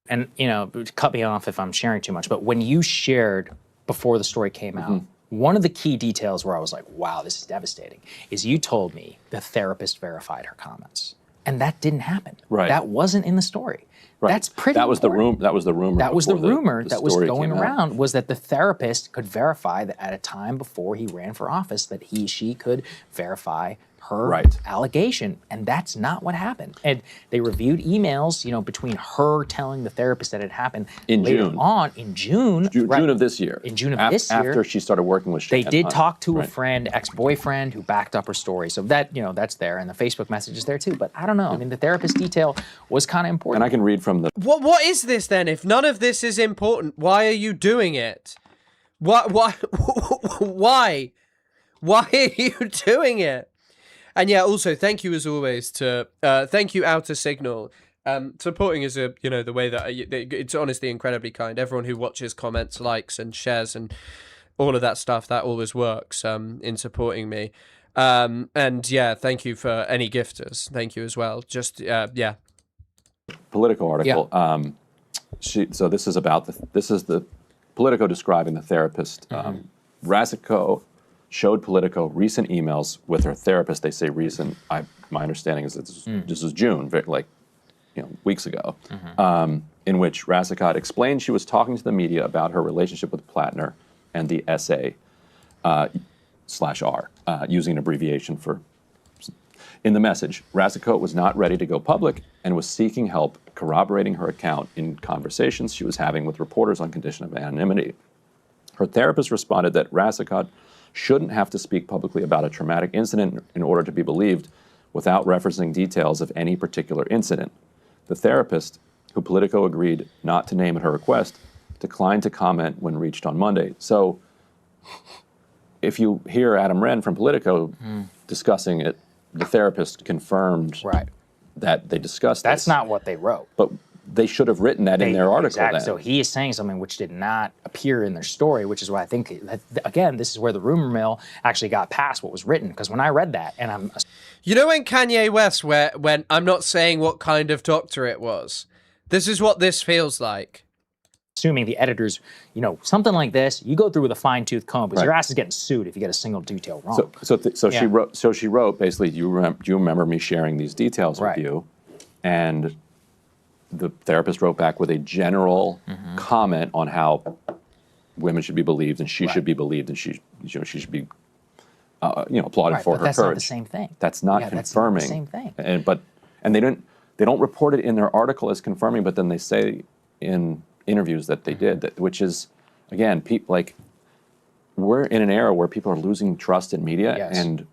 And, you know, cut me off if I'm sharing too much, but when you shared before the story came out, one of the key details where I was like, wow, this is devastating, is you told me the therapist verified her comments. And that didn't happen. Right. That wasn't in the story. Right. That's pretty That was the important. That was the rumor. That was the rumor the that was story going came out. around, was that the therapist could verify that at a time before he ran for office that she could verify her allegation, and that's not what happened. And they reviewed emails, you know, between her telling the therapist that it happened In later June. on in June, June of this year. In June of this year, after she started working with they Shannon did Hunt. talk to a friend, ex-boyfriend, who backed up her story. So that, you know, that's there, and the Facebook message is there too. But I don't know. I mean, the therapist detail was kind of important. And I can read from the. What is this then? If none of this is important, why are you doing it? Why? Why are you doing it? And yeah, also thank you as always to thank you Outer Signal. Supporting is the way that it's honestly incredibly kind. Everyone who watches, comments, likes, and shares, and all of that stuff, that always works in supporting me. And yeah, thank you for any gifters. Thank you as well. Just yeah. Politico article. Yeah. So this is about this is the Politico describing the therapist. Razico showed Politico recent emails with her therapist. They say recent. My understanding is that this was June, weeks ago, in which Razico explained she was talking to the media about her relationship with Plattner and the SA/R, using an abbreviation for. In the message, Razico was not ready to go public and was seeking help corroborating her account in conversations she was having with reporters on condition of anonymity. Her therapist responded that Razico shouldn't have to speak publicly about a traumatic incident in order to be believed without referencing details of any particular incident. The therapist, who Politico agreed not to name at her request, declined to comment when reached on Monday. So if you hear Adam Wren from Politico discussing it, the therapist confirmed that they discussed That's this. not what they wrote. But they should have written that in their article. Exactly. Then. So he is saying something which did not appear in their story, which is why I think, again, this is where the rumor mill actually got past what was written. Because when I read that, and I'm... You know when Kanye West, when I'm not saying what kind of doctor it was, this is what this feels like. Assuming the editors, something like this, you go through with a fine-tooth comb because your ass is getting sued if you get a single detail wrong. So she wrote basically. Do you remember me sharing these details with you? And the therapist wrote back with a general comment on how women should be believed and she should be believed and she should be applauded for her that's courage. Not the same thing. That's not confirming. That's not the same thing. And they don't report it in their article as confirming, but then they say in interviews that they did, which is, again, people like, we're in an era where people are losing trust in media, and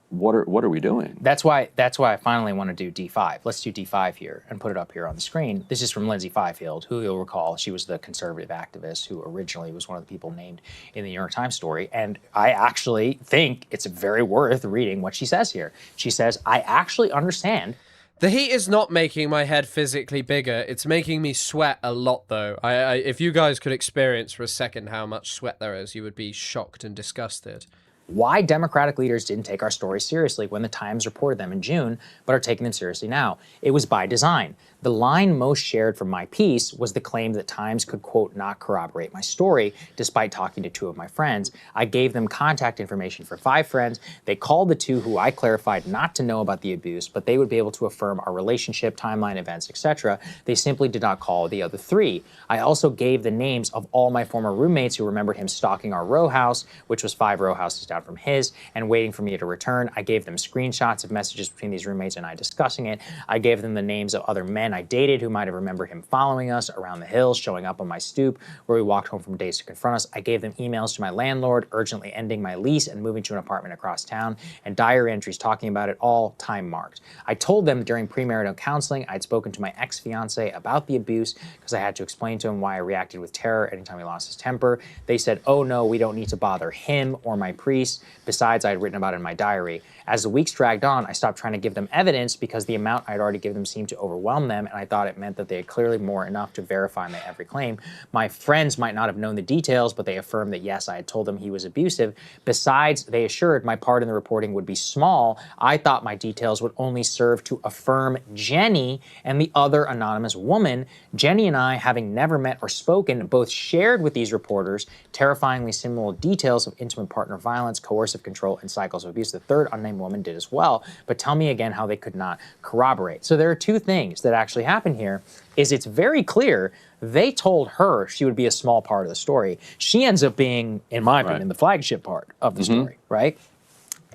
what are we doing? That's why I finally want to do D5. Let's do D5 here and put it up here on the screen. This is from Lindsay Fifield, who you'll recall, she was the conservative activist who originally was one of the people named in the New York Times story. And I actually think it's very worth reading what she says here. She says, I actually understand. The heat is not making my head physically bigger. It's making me sweat a lot, though. If you guys could experience for a second how much sweat there is, you would be shocked and disgusted. why Democratic leaders didn't take our stories seriously when the Times reported them in June, but are taking them seriously now. It was by design. The line most shared from my piece was the claim that Times could, quote, not corroborate my story, despite talking to 2 of my friends. I gave them contact information for 5 friends. They called the 2 who I clarified not to know about the abuse, but they would be able to affirm our relationship, timeline, events, etc. They simply did not call the other 3. I also gave the names of all my former roommates who remembered him stalking our row house, which was 5 row houses down from his, and waiting for me to return. I gave them screenshots of messages between these roommates and I discussing it. I gave them the names of other men I dated who might have remembered him following us around the hills, showing up on my stoop where we walked home from dates to confront us. I gave them emails to my landlord urgently ending my lease and moving to an apartment across town, and diary entries talking about it, all time marked. I told them during premarital counseling I'd spoken to my ex-fiance about the abuse because I had to explain to him why I reacted with terror anytime he lost his temper. They said, oh no, we don't need to bother him or my priest. Besides, I had written about it in my diary. As the weeks dragged on, I stopped trying to give them evidence because the amount I'd already given them seemed to overwhelm them, and I thought it meant that they had clearly more enough to verify my every claim. My friends might not have known the details, but they affirmed that yes, I had told them he was abusive. Besides, they assured my part in the reporting would be small. I thought my details would only serve to affirm Jenny and the other anonymous woman. Jenny and I, having never met or spoken, both shared with these reporters terrifyingly similar details of intimate partner violence, coercive control, and cycles of abuse. The third unnamed woman did as well, but tell me again how they could not corroborate. So there are 2 things that actually happen here. Is it's very clear they told her she would be a small part of the story. She ends up being, in my opinion, the flagship part of the story, right?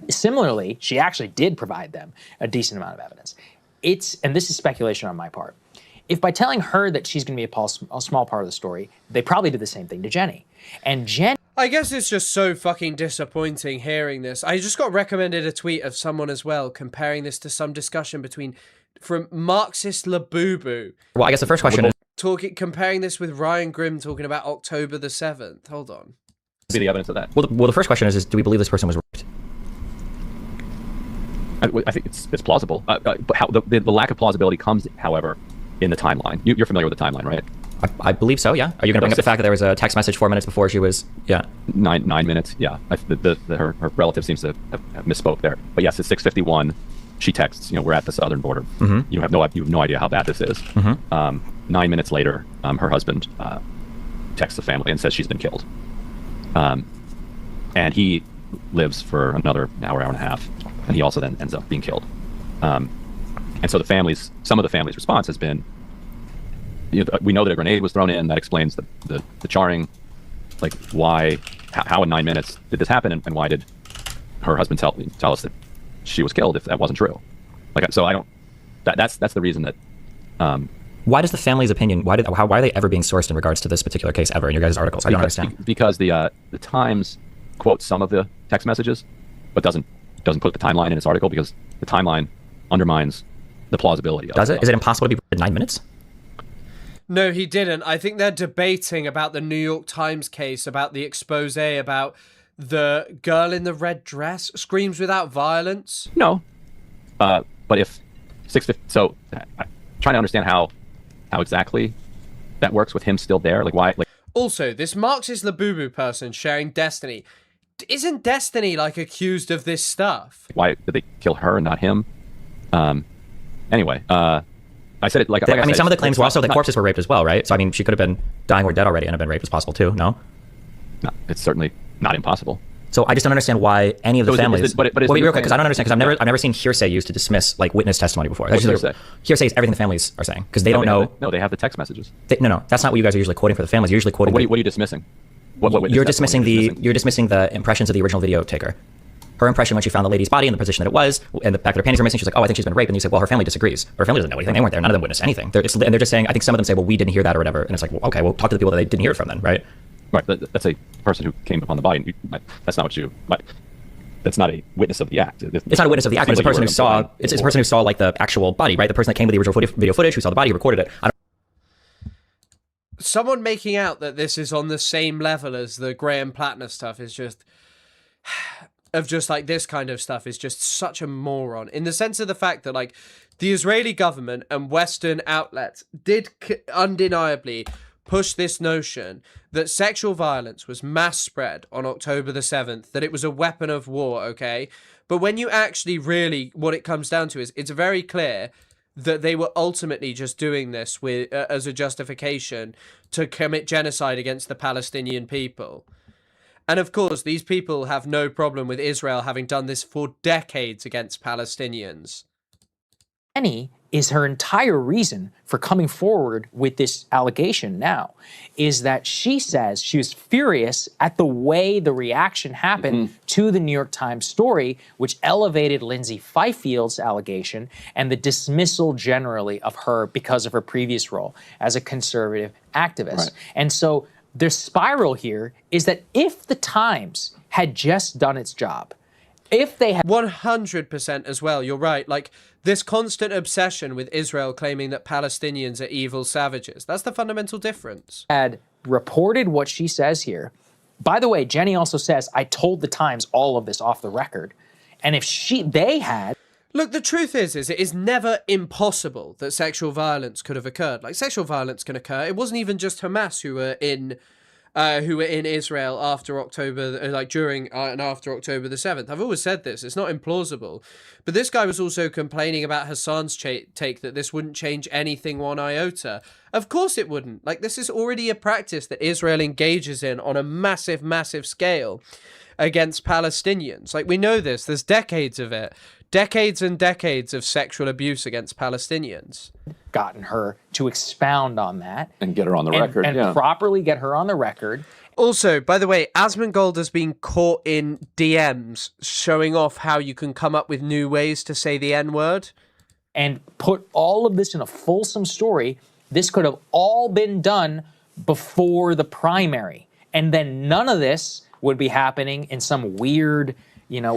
Similarly, she actually did provide them a decent amount of evidence. And this is speculation on my part, if by telling her that she's going to be a small part of the story, they probably did the same thing to Jenny. And Jenny... I guess it's just so fucking disappointing hearing this. I just got recommended a tweet of someone as well comparing this to some discussion from Marxist Labubu. Well, I guess the first question is... Comparing this with Ryan Grimm talking about October the 7th. Hold on. Be the evidence of that. Well, the first question is do we believe this person was raped? I think it's plausible. But how the lack of plausibility comes, however, in the timeline. You're familiar with the timeline, right? I believe so, yeah. Are you going to bring up the fact that there was a text message 4 minutes before she was, yeah. 9 minutes, yeah. Her relative seems to have misspoke there. But yes, it's 6:51. She texts, we're at the southern border. You have no idea how bad this is. 9 minutes later, her husband texts the family and says she's been killed. And he lives for another hour and a half, and he also then ends up being killed. And so some of the family's response has been, we know that a grenade was thrown in. That explains the charring. Like, how in 9 minutes did this happen, and why did her husband tell us that she was killed if that wasn't true? So I don't. That's the reason that. Why does the family's opinion? Why are they ever being sourced in regards to this particular case ever in your guys' articles? I don't understand. Because the Times quotes some of the text messages, but doesn't put the timeline in its article because the timeline undermines the plausibility of it. Does it? Is it impossible to be in 9 minutes? No, he didn't. I think they're debating about the New York Times case, about the expose, about the girl in the red dress screams without violence. No. But if 6:50, so I'm trying to understand how exactly that works with him still there. Like, why? Also, this Marxist Labubu person sharing Destiny. Isn't Destiny accused of this stuff? Why did they kill her and not him? Anyway, I said it some of the claims were also that corpses were raped as well, right? So she could have been dying or dead already and have been raped as possible too. No, it's certainly not impossible. So I just don't understand why any of the families. But wait, real quick, because I don't understand. Because I've never seen hearsay used to dismiss witness testimony before. What's hearsay? Hearsay is everything the families are saying because they don't know. No, they have the text messages. No, that's not what you guys are usually quoting for the families. You're usually quoting. What are you dismissing? You're dismissing the impressions of the original video taker. Her impression when she found the lady's body in the position that it was, and the fact that her panties were missing, she's like, oh, I think she's been raped. And you say, well, her family disagrees. Her family doesn't know anything. They weren't there. None of them witnessed anything. They're just saying, I think some of them say, well, we didn't hear that or whatever. And it's like, well, okay, well, talk to the people that they didn't hear it from then, right? Right. That's a person who came upon the body. That's not what you. That's not a witness of the act. It's not a witness of the act. It's a person who saw. It's a person who saw the actual body, right? The person that came with the original video footage, who saw the body, who recorded it. Someone making out that this is on the same level as the Graham Plattner stuff is just this kind of stuff is just such a moron, in the sense of the fact that the Israeli government and Western outlets did undeniably push this notion that sexual violence was mass spread on October the 7th, that it was a weapon of war, okay? But when you actually really, what it comes down to is, it's very clear that they were ultimately just doing this with as a justification to commit genocide against the Palestinian people. And of course, these people have no problem with Israel having done this for decades against Palestinians. Jenny is her entire reason for coming forward with this allegation now, is that she says she was furious at the way the reaction happened to the New York Times story, which elevated Lindsay Fifield's allegation and the dismissal generally of her because of her previous role as a conservative activist. Right. And so the spiral here is that if the Times had just done its job, if they had 100% as well, you're right. Like, this constant obsession with Israel claiming that Palestinians are evil savages. That's the fundamental difference. Had reported what she says here. By the way, Jenny also says, I told the Times all of this off the record. And if they had... Look, the truth is it is never impossible that sexual violence could have occurred. Like, sexual violence can occur. It wasn't even just Hamas who were in Israel after October, like during and after October the 7th. I've always said this, it's not implausible. But this guy was also complaining about Hassan's take that this wouldn't change anything one iota. Of course it wouldn't. Like, this is already a practice that Israel engages in on a massive, massive scale against Palestinians. Like, we know this, there's decades of it. Decades and decades of sexual abuse against Palestinians. Gotten her to expound on that. And get her on the record. And properly get her on the record. Also, by the way, Asmongold has been caught in DMs showing off how you can come up with new ways to say the N-word. And put all of this in a fulsome story. This could have all been done before the primary. And then none of this would be happening in some weird,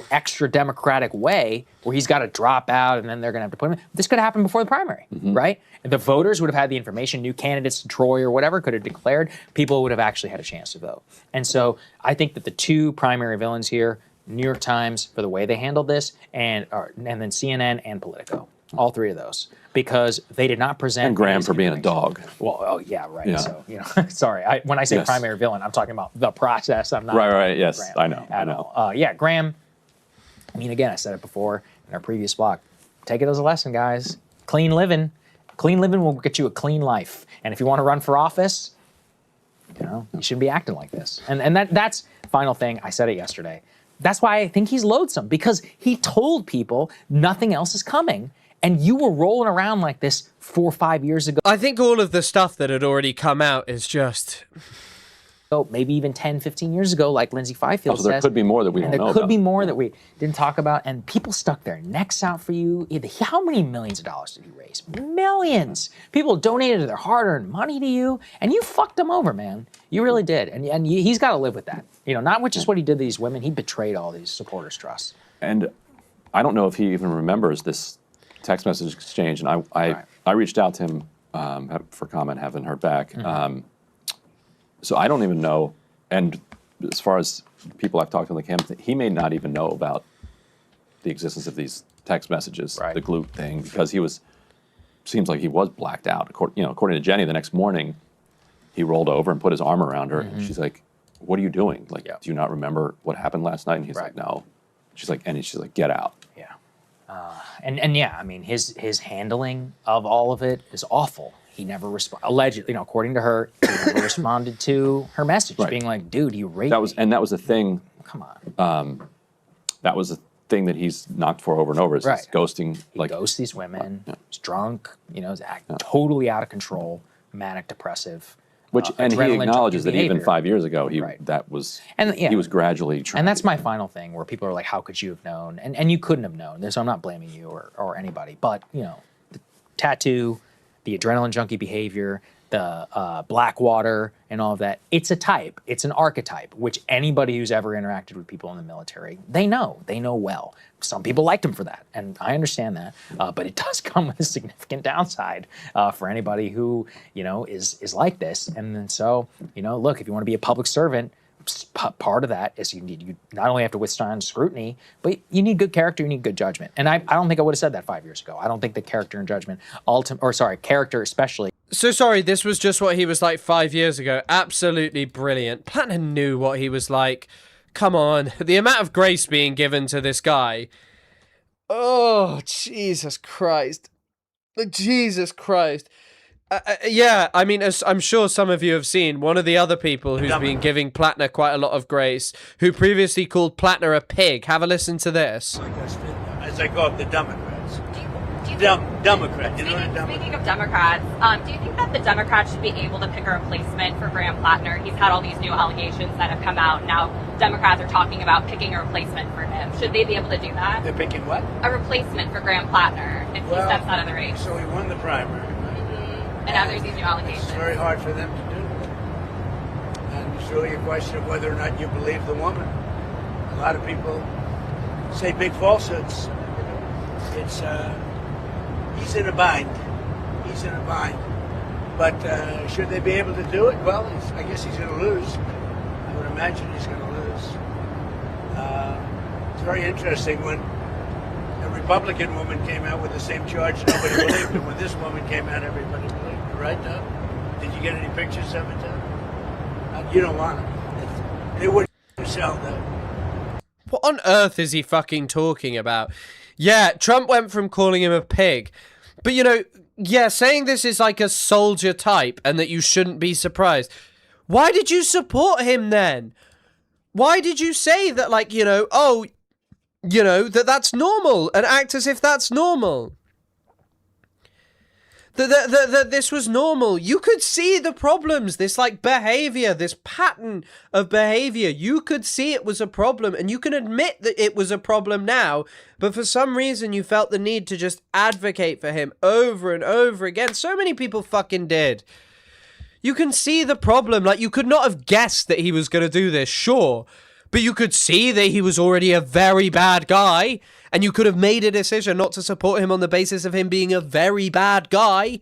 extra democratic way where he's got to drop out and then they're going to have to put him in. This could have happened before the primary, right? And the voters would have had the information, new candidates, Troy or whatever, could have declared. People would have actually had a chance to vote. And so I think that the two primary villains here, New York Times for the way they handled this, and then CNN and Politico, all three of those, because they did not present. And Graham for being a dog. Well, oh yeah, right. Yeah. So, sorry, when I say primary villain, I'm talking about the process. I'm not. Right. Yes, Graham I know. Yeah, Graham. I mean, again, I said it before in our previous blog. Take it as a lesson, guys. Clean living will get you a clean life. And if you want to run for office, you shouldn't be acting like this. And that's final thing. I said it yesterday. That's why I think he's loathsome, because he told people nothing else is coming. And you were rolling around like this 4 or 5 years ago. I think all of the stuff that had already come out is just... maybe even 10, 15 years ago, like Lindsay Fifield says. There could be more that we don't know about. There could be more that we didn't talk about. And people stuck their necks out for you. How many millions of dollars did you raise? Millions. People donated their hard-earned money to you. And you fucked them over, man. You really did. And he's got to live with that. Not with just what he did to these women. He betrayed all these supporters' trust. And I don't know if he even remembers this text message exchange. And I reached out to him for comment, haven't heard back. So I don't even know, and as far as people I've talked to on the campaign, he may not even know about the existence of these text messages, the glute thing, because seems like he was blacked out. According to Jenny, the next morning, he rolled over and put his arm around her, and she's like, what are you doing? Like, do you not remember what happened last night? And he's like, no. She's like, get out. Yeah. And yeah, I mean, his handling of all of it is awful. He never allegedly, according to her, he never responded to her message, being like, dude, you raped me. And that was the thing. Come on. That was the thing that he's knocked for over and over, is ghosting. He ghosts these women. He's drunk, he's totally out of control, manic depressive. And he acknowledges that even 5 years ago, he was gradually trying. And that's my final thing, where people are like, how could you have known? And you couldn't have known. So I'm not blaming you or anybody. But, the tattoo, the adrenaline junkie behavior, the Blackwater and all of that, it's a type, it's an archetype, which anybody who's ever interacted with people in the military, they know well. Some people liked him for that, and I understand that, but it does come with a significant downside for anybody who, is like this. And then so, look, if you want to be a public servant, part of that is you not only have to withstand scrutiny, but you need good character, you need good judgment. And I don't think I would have said that 5 years ago. I don't think the character and judgment, character especially, So sorry, this was just what he was like 5 years ago. Absolutely brilliant. Plattner knew what he was like. Come on. The amount of grace being given to this guy. Oh, Jesus Christ. Jesus Christ. Yeah, I mean, as I'm sure some of you have seen, one of the other people who's been giving Plattner quite a lot of grace, who previously called Plattner a pig. Have a listen to this. As I call it, the Democrats. Democrat. You know what a Democrat? Speaking of Democrats, do you think that the Democrats should be able to pick a replacement for Graham Plattner? He's had all these new allegations that have come out. Now Democrats are talking about picking a replacement for him. Should they be able to do that? They're picking what? A replacement for Graham Plattner if he steps out of the race. So he won the primary. And now there's these new allegations. It's very hard for them to do. And it's really a question of whether or not you believe the woman. A lot of people say big falsehoods. It's he's in a bind. He's in a bind. But should they be able to do it? Well, I guess he's going to lose. I would imagine he's going to lose. It's very interesting when a Republican woman came out with the same charge, nobody believed it. When this woman came out, everybody believed it, right, Doug? Did you get any pictures of it, Doug? You don't want them. They wouldn't sell them. What on earth is he fucking talking about? Yeah, Trump went from calling him a pig. But, you know, yeah, saying this is like a soldier type and that you shouldn't be surprised. Why did you support him then? Why did you say that, like, you know, oh, you know, that's normal and act as if that's normal? That this was normal. You could see the problems, this like behavior, this pattern of behavior. You could see it was a problem and you can admit that it was a problem now, but for some reason you felt the need to just advocate for him over and over again. So many people fucking did. You can see the problem. Like, you could not have guessed that he was going to do this, sure. But you could see that he was already a very bad guy, and you could have made a decision not to support him on the basis of him being a very bad guy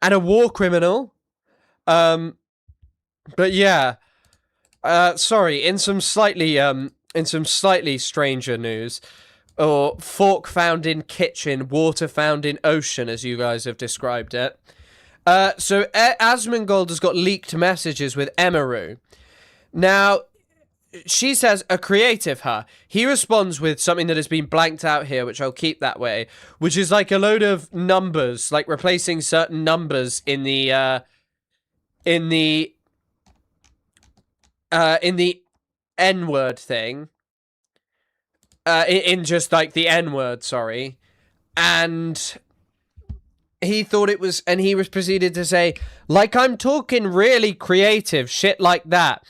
and a war criminal. But yeah. Sorry, in some slightly stranger news, or fork found in kitchen, water found in ocean, as you guys have described it. So Asmongold has got leaked messages with Emaru. Now, she says a creative her. He responds with something that has been blanked out here, which I'll keep that way, which is like a load of numbers, like replacing certain numbers in the N-word thing. In just like the N-word, sorry. And he thought it was, and he was proceeded to say, like, I'm talking really creative, shit like that.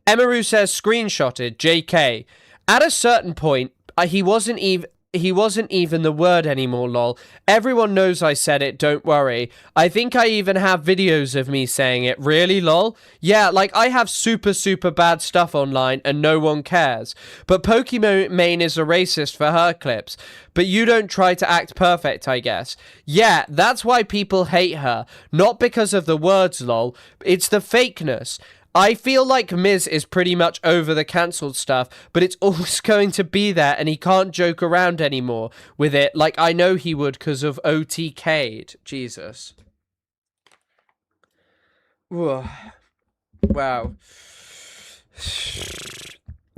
Emaru says, screenshotted, JK. At a certain point, he wasn't even the word anymore, lol. Everyone knows I said it, don't worry. I think I even have videos of me saying it. Really, lol? Yeah, like, I have super, super bad stuff online and no one cares. But Pokimane is a racist for her clips. But you don't try to act perfect, I guess. Yeah, that's why people hate her. Not because of the words, lol. It's the fakeness. I feel like Miz is pretty much over the cancelled stuff, but it's always going to be there and he can't joke around anymore with it like I know he would because of OTK'd. Jesus. Whoa. Wow.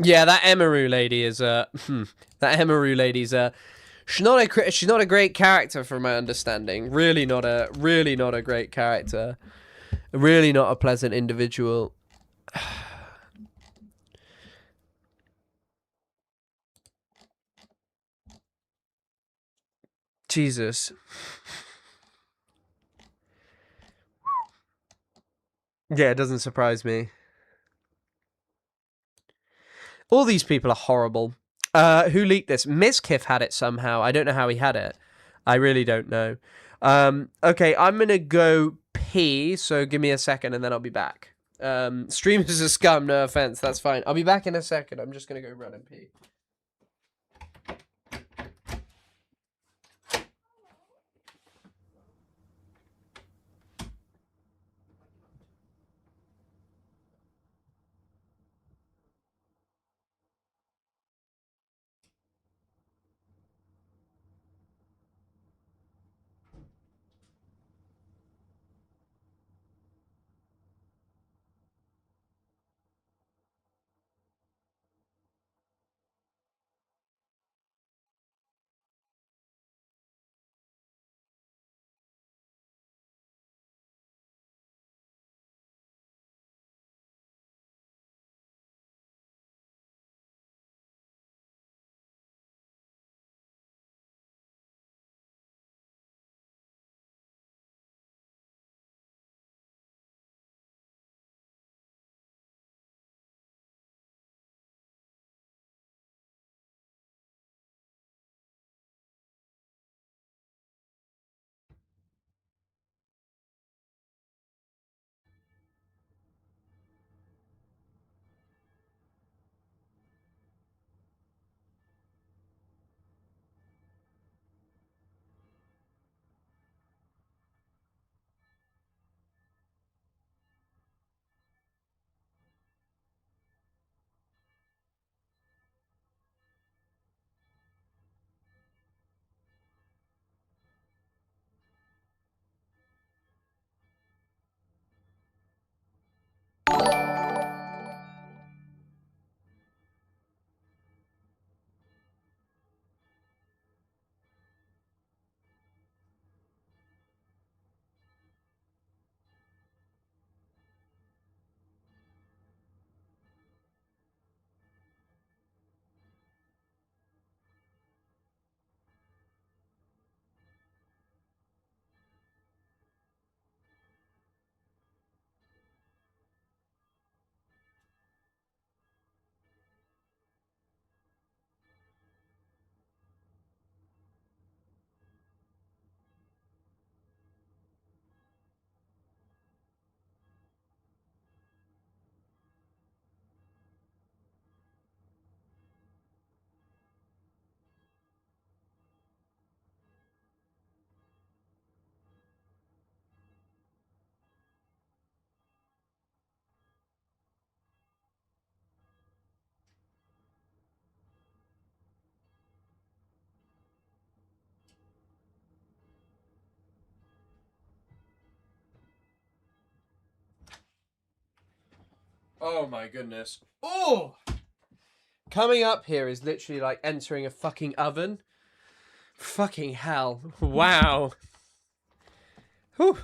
Yeah, that Emaru lady is that Emaru lady's she's not a great character from my understanding. Really not a great character. Really not a pleasant individual. Jesus. Yeah, it doesn't surprise me. All these people are horrible. Who leaked this? Miskiff had it somehow. I don't know how he had it. I really don't know. Okay, I'm gonna go pee, so give me a second and then I'll be back. Streamers are scum, no offense, that's fine. I'll be back in a second. I'm just gonna go run and pee. Oh my goodness. Oh! Coming up here is literally like entering a fucking oven. Fucking hell. Wow. Whew.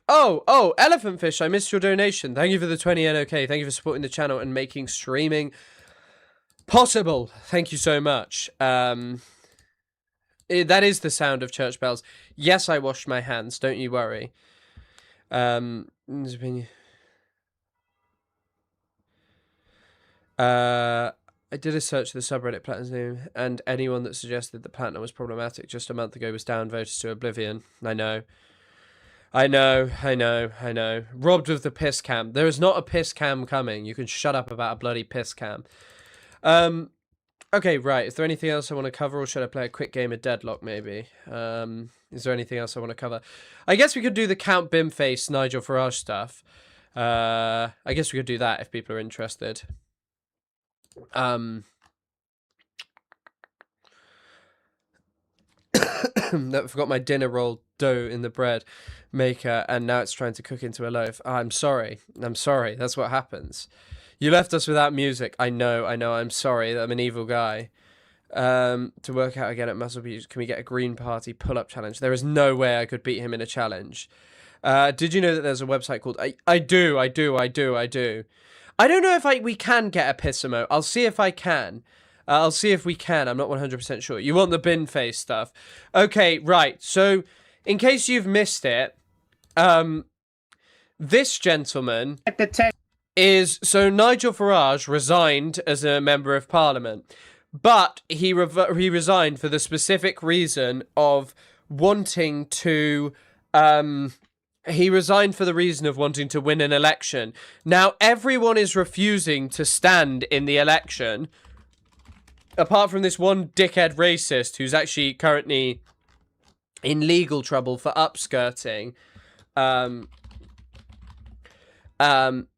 Oh, Elephant Fish, I missed your donation. Thank you for the 20 NOK. Thank you for supporting the channel and making streaming possible. Thank you so much. That is the sound of church bells. Yes, I washed my hands. Don't you worry. I did a search of the subreddit Platinum's name, and anyone that suggested that Platinum was problematic just a month ago was downvoted to oblivion. I know. Robbed of the piss cam. There is not a piss cam coming. You can shut up about a bloody piss cam. Okay, right. Is there anything else I want to cover, or should I play a quick game of Deadlock, maybe? Is there anything else I want to cover? I guess we could do the Count Bimface, Nigel Farage stuff. I guess we could do that if people are interested. I forgot my dinner roll dough in the bread maker, and now it's trying to cook into a loaf. Oh, I'm sorry. That's what happens. You left us without music. I know. I'm sorry. I'm an evil guy. To work out again at Muscle Beach, can we get a Green Party pull-up challenge? There is no way I could beat him in a challenge. Did you know that there's a website called... I do. I don't know if we can get a piss emote. I'll see if I can. I'll see if we can. I'm not 100% sure. You want the bin face stuff. Okay, right. So, in case you've missed it, this gentleman is... So, Nigel Farage resigned as a member of parliament, but he resigned for the specific reason of wanting to... He resigned for the reason of wanting to win an election. Now, everyone is refusing to stand in the election, apart from this one dickhead racist who's actually currently in legal trouble for upskirting.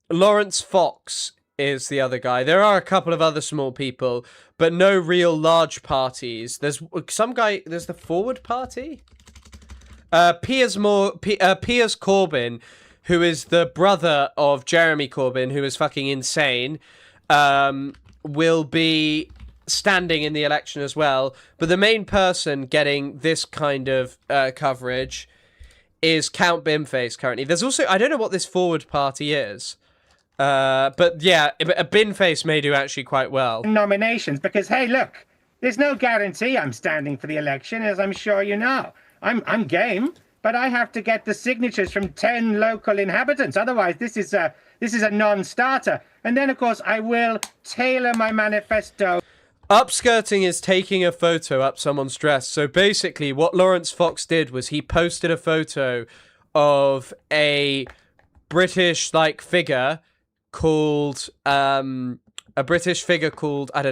Lawrence Fox is the other guy. There are a couple of other small people, but no real large parties. There's some guy, there's the Forward Party? Piers Corbyn, who is the brother of Jeremy Corbyn, who is fucking insane, will be standing in the election as well. But the main person getting this kind of coverage is Count Bimface currently. There's also, I don't know what this Forward Party is. But yeah, a Bimface may do actually quite well. Nominations, because hey, look, there's no guarantee I'm standing for the election, as I'm sure you know. I'm game, but I have to get the signatures from 10 local inhabitants. Otherwise, this is a non-starter. And then, of course, I will tailor my manifesto. Upskirting is taking a photo up someone's dress. So basically, what Lawrence Fox did was he posted a photo of a British-like figure called I don't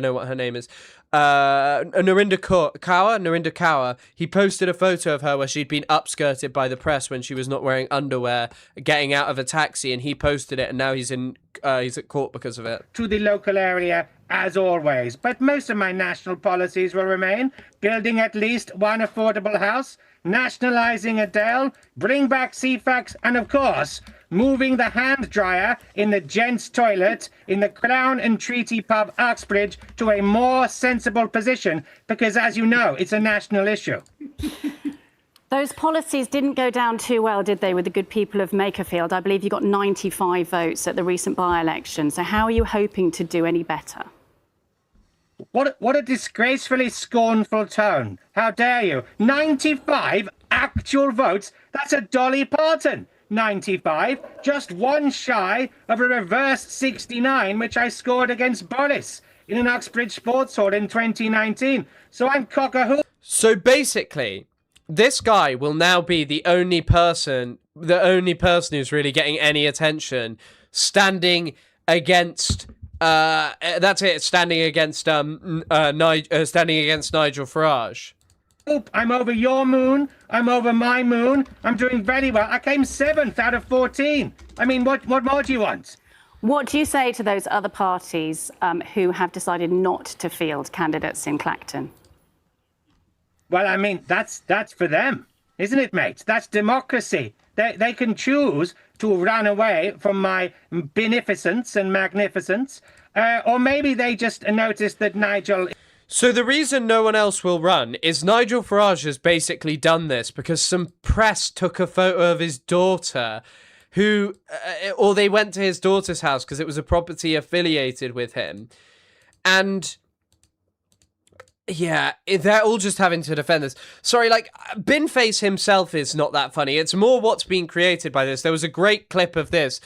know what her name is. Narinder Kaur. He posted a photo of her where she'd been upskirted by the press when she was not wearing underwear, getting out of a taxi, and he posted it, and now he's at court because of it. To the local area, as always, but most of my national policies will remain: building at least one affordable house, nationalising Adele, bring back CFAX, and of course, moving the hand dryer in the gents' toilet in the Crown and Treaty pub Uxbridge to a more sensible position, because as you know, it's a national issue. Those policies didn't go down too well, did they, with the good people of Makerfield? I believe you got 95 votes at the recent by-election. So how are you hoping to do any better? What a disgracefully scornful tone. How dare you? 95 actual votes? That's a Dolly Parton. 95, just one shy of a reverse 69, which I scored against Boris in an Uxbridge sports hall in 2019. So I'm cock-a-hoop. So basically, this guy will now be the only person who's really getting any attention, standing against that's it, standing against Nigel Farage. I'm over your moon. I'm over my moon. I'm doing very well. I came 7th out of 14. I mean, what more do you want? What do you say to those other parties who have decided not to field candidates in Clacton? Well, I mean, that's for them, isn't it, mate? That's democracy. They can choose to run away from my beneficence and magnificence, or maybe they just noticed that Nigel... So the reason no one else will run is Nigel Farage has basically done this because some press took a photo of his daughter who, or they went to his daughter's house because it was a property affiliated with him. And yeah, they're all just having to defend this. Sorry, like, Binface himself is not that funny. It's more what's being created by this. There was a great clip of this.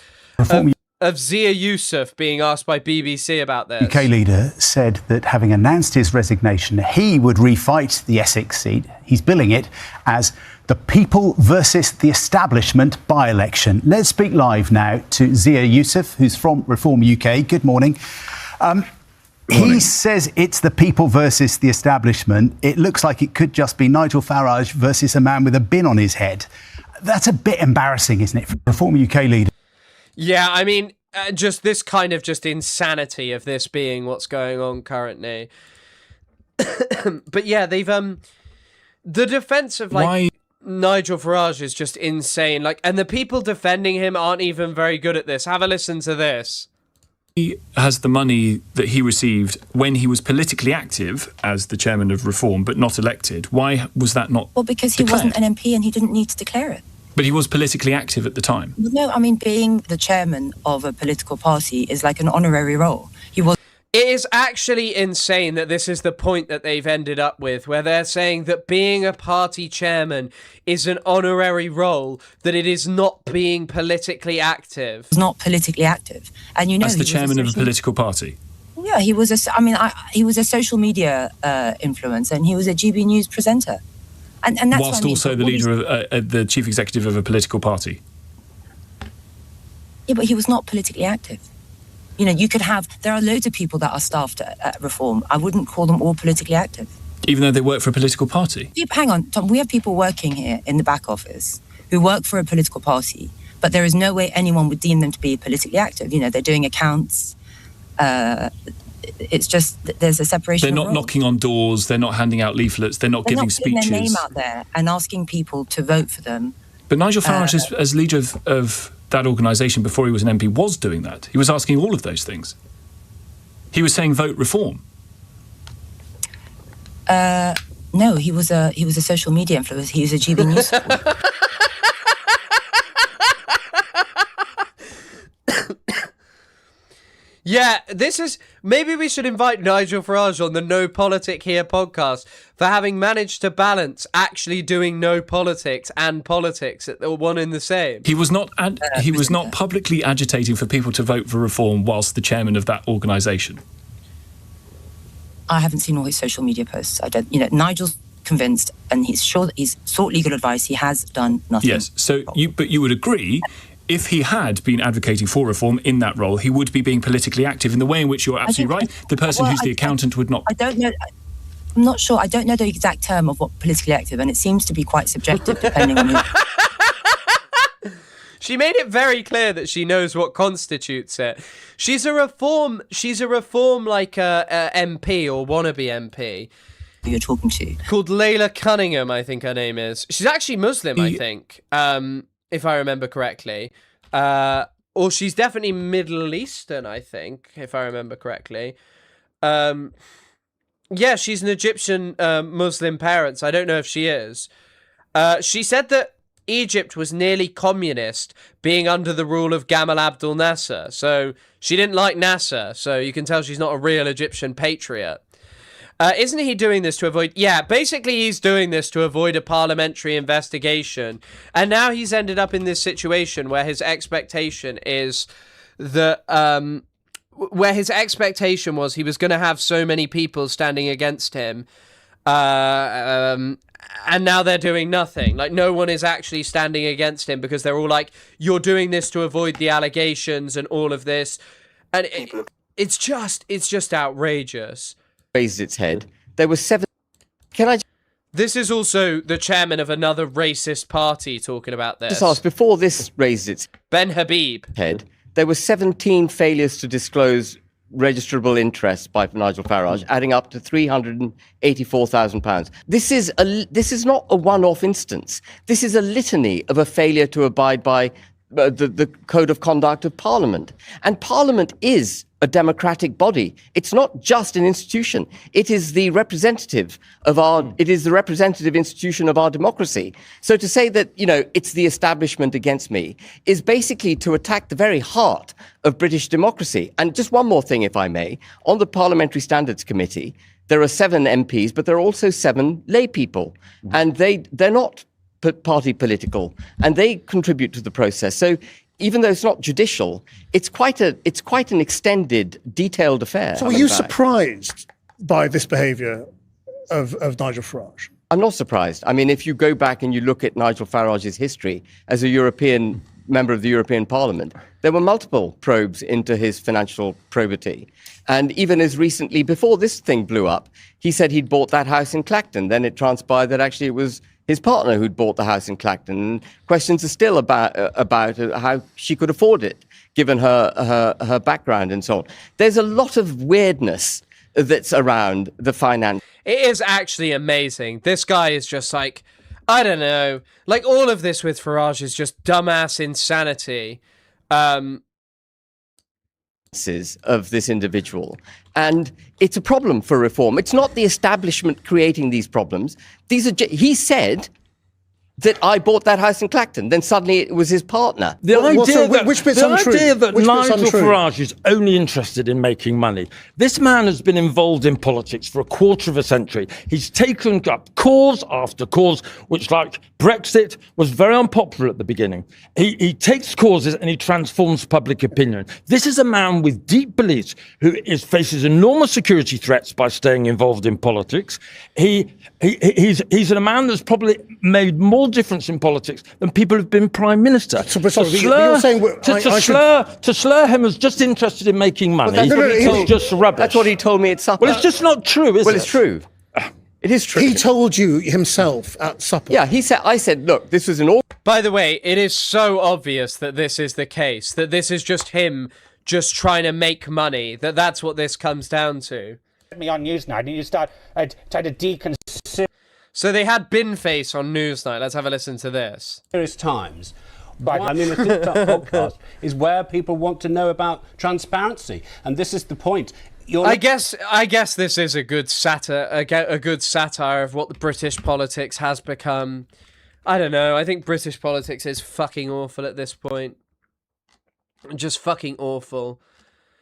Of Zia Yusuf being asked by BBC about this. UK leader said that having announced his resignation, he would refight the Essex seat. He's billing it as the people versus the establishment by-election. Let's speak live now to Zia Yusuf, who's from Reform UK. Good morning. He says it's the people versus the establishment. It looks like it could just be Nigel Farage versus a man with a bin on his head. That's a bit embarrassing, isn't it, for Reform UK leader? Yeah, I mean, just this kind of just insanity of this being what's going on currently. But yeah, they've the defense of like Nigel Farage is just insane. Like, and the people defending him aren't even very good at this. Have a listen to this. He has the money that he received when he was politically active as the chairman of Reform, but not elected. Why was that not? Well, because he wasn't an MP and he didn't need to declare it. But he was politically active at the time. No, I mean, being the chairman of a political party is like an honorary role. He was. It is actually insane that this is the point that they've ended up with, where they're saying that being a party chairman is an honorary role, that it is not being politically active. He's not politically active. And you know, as the chairman of a political party. Yeah, he was he was a social media influencer, and he was a GB News presenter. And that's whilst also the leader of the chief executive of a political party. Yeah, but he was not politically active. You know, there are loads of people that are staffed at Reform. I wouldn't call them all politically active. Even though they work for a political party? Hang on, Tom, we have people working here in the back office who work for a political party, but there is no way anyone would deem them to be politically active. You know, they're doing accounts. It's just there's a separation. They're not knocking on doors. They're not handing out leaflets. They're not giving speeches. Their name out there and asking people to vote for them. But Nigel Farage, as leader of that organisation before he was an MP, was doing that. He was asking all of those things. He was saying vote Reform. No, he was a social media influencer. He was a GB News supporter. Yeah, maybe we should invite Nigel Farage on the No Politic Here podcast for having managed to balance actually doing no politics and politics at the one in the same. He was not publicly agitating for people to vote for Reform whilst the chairman of that organisation. I haven't seen all his social media posts. Nigel's convinced, and he's sure that he's sought legal advice. He has done nothing. Yes, but you would agree, if he had been advocating for Reform in that role, he would be being politically active in the way in which you're absolutely right. The person who's the accountant would not. I don't know. I'm not sure. I don't know the exact term of what politically active, and it seems to be quite subjective depending on who. She made it very clear that she knows what constitutes it. She's a reform like MP or wannabe MP. Who you're talking to? Called Layla Cunningham, I think her name is. She's actually Muslim, I think. If I remember correctly. Or she's definitely Middle Eastern, I think, if I remember correctly. Yeah, she's an Egyptian Muslim parents. I don't know if she is. She said that Egypt was nearly communist, being under the rule of Gamal Abdel Nasser. So she didn't like Nasser, so you can tell she's not a real Egyptian patriot. Isn't he doing this to avoid... Yeah, basically he's doing this to avoid a parliamentary investigation. And now he's ended up in this situation where his expectation is that... where his expectation was he was going to have so many people standing against him. And now they're doing nothing. Like, no one is actually standing against him because they're all like, you're doing this to avoid the allegations and all of this. And it's just outrageous. Raised its head. There were 7... This is also the chairman of another racist party talking about this. Just ask, before this raised its... Ben Habib. ...head, there were 17 failures to disclose registrable interest by Nigel Farage, adding up to £384,000. This is not a one-off instance. This is a litany of a failure to abide by the code of conduct of Parliament. And Parliament is a democratic body. It's not just an institution. It is the representative of it is the representative institution of our democracy. So to say that, it's the establishment against me is basically to attack the very heart of British democracy. And just one more thing, if I may. On the Parliamentary Standards Committee, there are 7 MPs, but there are also 7 lay people. And they're not party political, and they contribute to the process. So even though it's not judicial, it's quite an extended, detailed affair. So were you surprised by this behaviour of Nigel Farage? I'm not surprised. I mean, if you go back and you look at Nigel Farage's history as a European member of the European Parliament, there were multiple probes into his financial probity. And even as recently, before this thing blew up, he said he'd bought that house in Clacton. Then it transpired that actually it was his partner who'd bought the house in Clacton. And questions are still about how she could afford it, given her background and so on. There's a lot of weirdness that's around the finance. It is actually amazing. This guy is just like, I don't know, like all of this with Farage is just dumbass insanity. Of this individual, and it's a problem for reform. It's not the establishment creating these problems. These are he said that I bought that house in Clacton, then suddenly it was his partner. The idea that Nigel Farage is only interested in making money. This man has been involved in politics for a quarter of a century. He's taken up cause after cause, which, like Brexit, was very unpopular at the beginning. He takes causes and he transforms public opinion. This is a man with deep beliefs who faces enormous security threats by staying involved in politics. He's a man that's probably made more difference in politics than people who've been prime minister. To slur him as just interested in making money is just rubbish. That's what he told me at supper. Well, it's just not true, is it? Well, it's true. It is true. He told you himself at supper. Yeah, I said, look, this was an... By the way, it is so obvious that this is the case, that this is just him just trying to make money, that's what this comes down to. Me on Newsnight, and you start trying to deconsider. So they had Bin Face on Newsnight. Let's have a listen to this. Times. But I mean, the TikTok podcast is where people want to know about transparency, and this is the point. I guess this is a good satire, a good satire of what the British politics has become. I don't know. I think British politics is fucking awful at this point. Just fucking awful.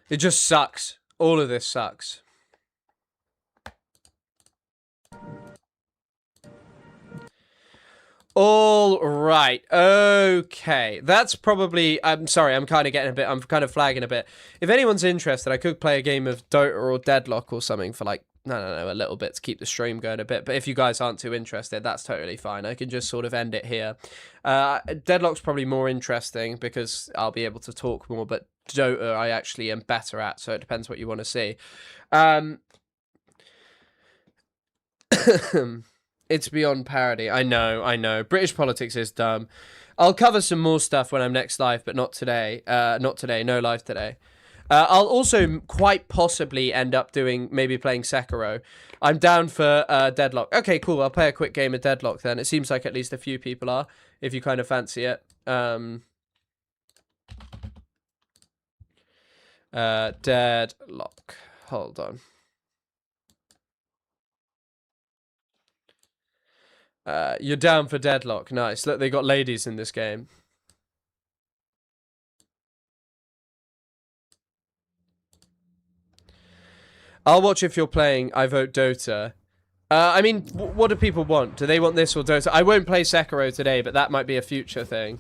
It just sucks. All of this sucks. All right. Okay. That's probably... I'm sorry, I'm kind of flagging a bit. If anyone's interested, I could play a game of Dota or Deadlock or something for like, a little bit to keep the stream going a bit. But if you guys aren't too interested, that's totally fine. I can just sort of end it here. Deadlock's probably more interesting because I'll be able to talk more, but Dota I actually am better at, so it depends what you want to see. It's beyond parody. I know. British politics is dumb. I'll cover some more stuff when I'm next live, but not today. No live today. I'll also quite possibly end up maybe playing Sekiro. I'm down for Deadlock. Okay, cool. I'll play a quick game of Deadlock then. It seems like at least a few people are, if you kind of fancy it. Deadlock. Hold on. You're down for Deadlock. Nice. Look, they got ladies in this game. I'll watch if you're playing I Vote Dota. I mean, what do people want? Do they want this or Dota? I won't play Sekiro today, but that might be a future thing.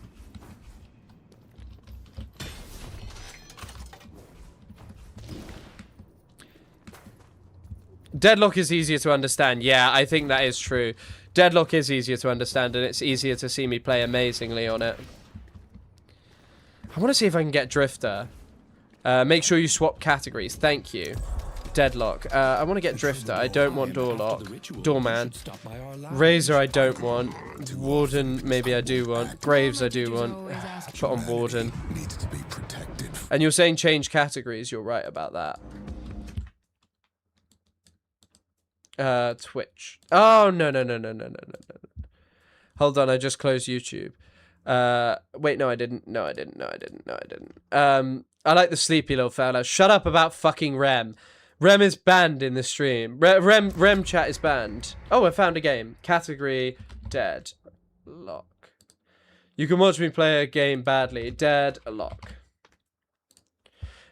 Deadlock is easier to understand. Yeah, I think that is true. Deadlock is easier to understand, and it's easier to see me play amazingly on it. I want to see if I can get Drifter. Make sure you swap categories. Thank you. Deadlock. I want to get Drifter. I don't want Doorlock. Doorman. Razor I don't want. Warden maybe I do want. Graves I do want. Put on Warden. And you're saying change categories. You're right about that. Twitch. Oh, no. Hold on, I just closed YouTube. Wait, no, I didn't. No, I didn't. No, I didn't. No, I didn't. I like the sleepy little fella. Shut up about fucking Rem. Rem is banned in the stream. Rem chat is banned. Oh, I found a game. Category dead. Lock. You can watch me play a game badly. Dead. Lock.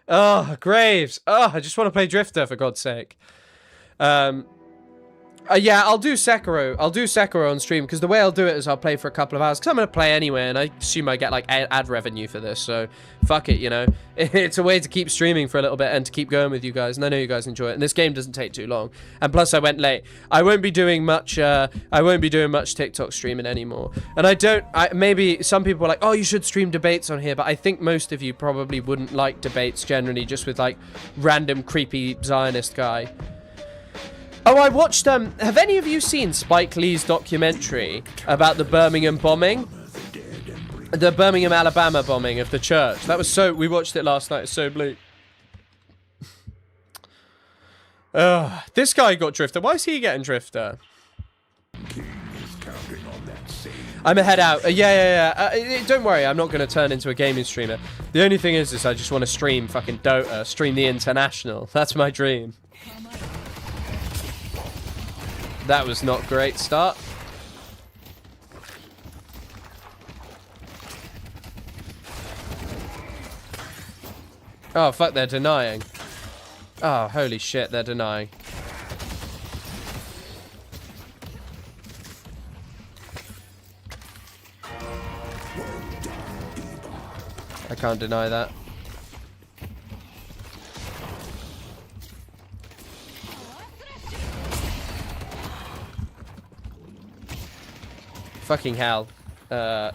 Oh, Graves. Oh, I just want to play Drifter, for God's sake. Yeah, I'll do Sekiro. I'll do Sekiro on stream, because the way I'll do it is I'll play for a couple of hours, because I'm going to play anyway, and I assume I get, like, ad revenue for this, so fuck it, you know. It's a way to keep streaming for a little bit and to keep going with you guys, and I know you guys enjoy it, and this game doesn't take too long. And plus, I went late. I won't be doing much, TikTok streaming anymore. And maybe some people are like, oh, you should stream debates on here, but I think most of you probably wouldn't like debates generally, just with, like, random creepy Zionist guy. Oh, I watched, have any of you seen Spike Lee's documentary about the Birmingham bombing? The Birmingham, Alabama bombing of the church. That was we watched it last night. It's so bleak. This guy got Drifter. Why is he getting Drifter? I'm a head out. Yeah. Don't worry, I'm not going to turn into a gaming streamer. The only thing is I just want to stream fucking Dota, stream the International. That's my dream. That was not great start. Oh, fuck, they're denying. Oh, holy shit, they're denying. I can't deny that. Fucking hell.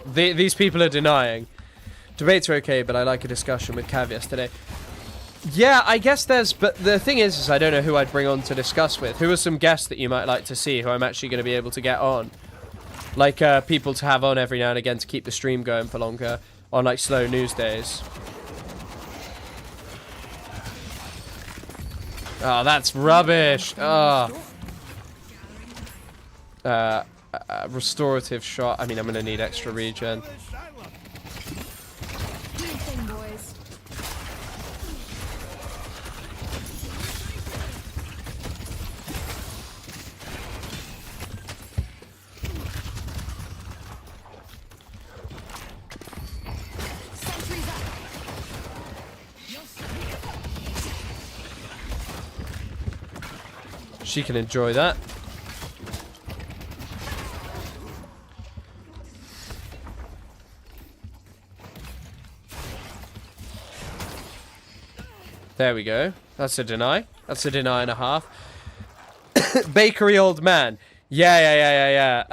These people are denying. Debates are okay, but I like a discussion with caveats today. Yeah, I guess but the thing is I don't know who I'd bring on to discuss with. Who are some guests that you might like to see who I'm actually going to be able to get on? Like, people to have on every now and again to keep the stream going for longer on, like, slow news days. Oh, that's rubbish. Oh. Restorative shot. I mean, I'm gonna need extra regen. She can enjoy that. There we go. That's a deny. That's a deny and a half. Bakery old man. Yeah.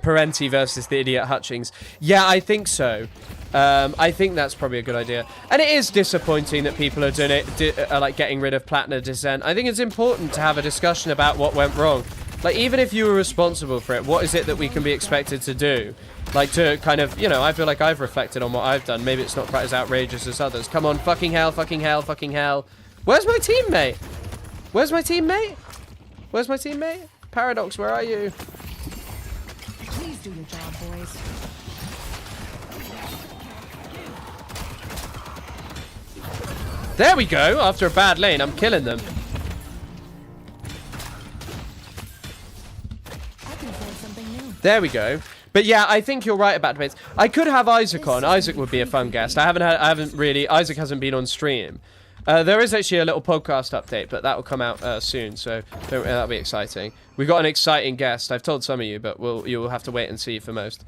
Parenti versus the idiot Hutchings. Yeah, I think so. I think that's probably a good idea. And it is disappointing that people are doing it, like getting rid of Platinum Descent. I think it's important to have a discussion about what went wrong. Like, even if you were responsible for it, what is it that we can be expected to do? Like, to kind of, you know, I feel like I've reflected on what I've done. Maybe it's not quite as outrageous as others. Come on, fucking hell, fucking hell, fucking hell. Where's my teammate? Where's my teammate? Where's my teammate? Paradox, where are you? Please do your job, boys. There we go. After a bad lane, I'm killing them. There we go. But yeah, I think you're right about debates. I could have Isaac on. Isaac would be a fun guest. Isaac hasn't been on stream. There is actually a little podcast update, but that will come out soon, so that'll be exciting. We've got an exciting guest. I've told some of you, but you'll have to wait and see for most.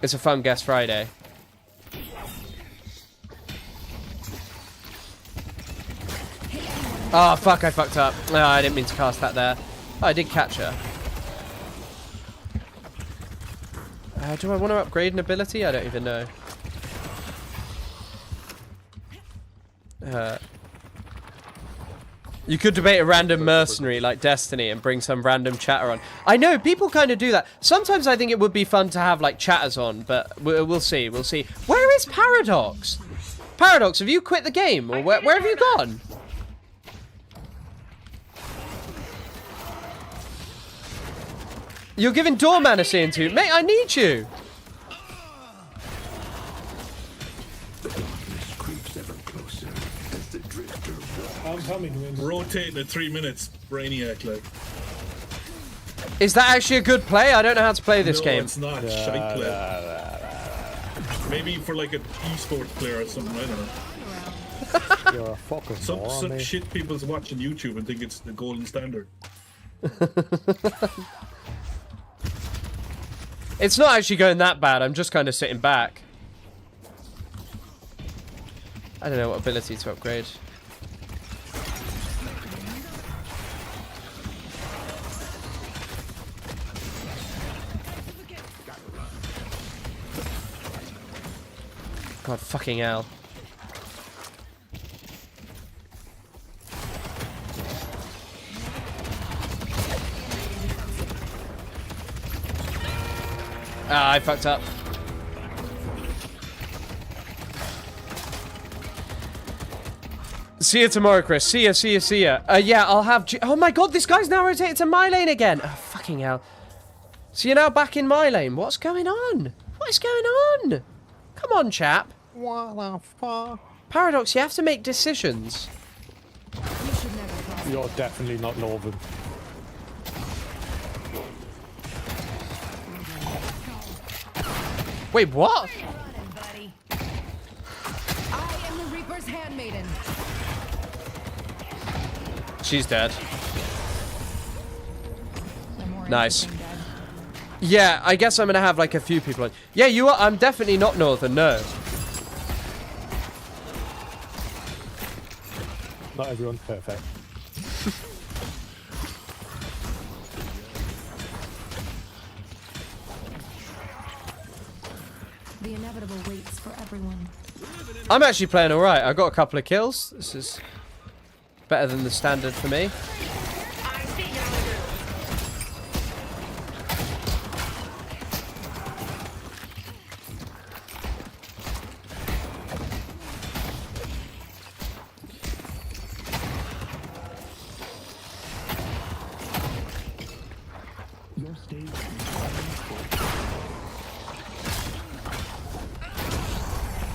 It's a fun guest Friday. Oh, fuck, I fucked up. Oh, I didn't mean to cast that there. Oh, I did catch her. Do I want to upgrade an ability? I don't even know. You could debate a random mercenary like Destiny and bring some random chatter on. I know, people kind of do that. Sometimes I think it would be fun to have, like, chatters on, but we'll see, we'll see. Where is Paradox? Paradox, have you quit the game? Or where have you gone? You're giving Doorman a scene too. Mate, I need you. rotating at 3 minutes, Brainiac, like. Is that actually a good play? I don't know how to play this No, game. it's not. Shite play. Maybe for like an esports player or something, I don't know. You're a fucking Some moron, mate. shit people's watching YouTube and think it's the golden standard. It's not actually going that bad. I'm just kind of sitting back. I don't know what ability to upgrade. God fucking hell. Ah, I fucked up. See you tomorrow, Chris. See ya, see ya, see ya. Yeah, I'll have... oh my god, this guy's now rotated to my lane again. Oh, fucking hell. So you're now back in my lane. What's going on? What is going on? Come on, chap. What the fuck? Paradox, you have to make decisions. You're definitely not Northern. Wait, what? I am the Reaper's handmaiden. She's dead. Nice. Yeah, I guess I'm gonna have like a few people on. Yeah, you are. I'm definitely not Northern, no. Not everyone's perfect. The inevitable waits for everyone. I'm actually playing alright. I got a couple of kills. This is better than the standard for me.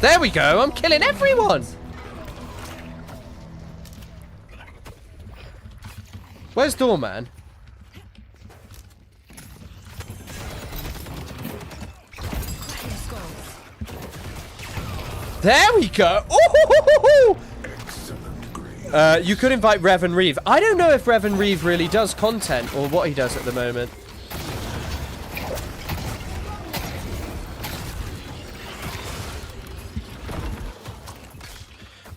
There we go. I'm killing everyone. Where's Doorman? There we go. Ooh! You could invite Rev and Reeve. I don't know if Rev and Reeve really does content or what he does at the moment.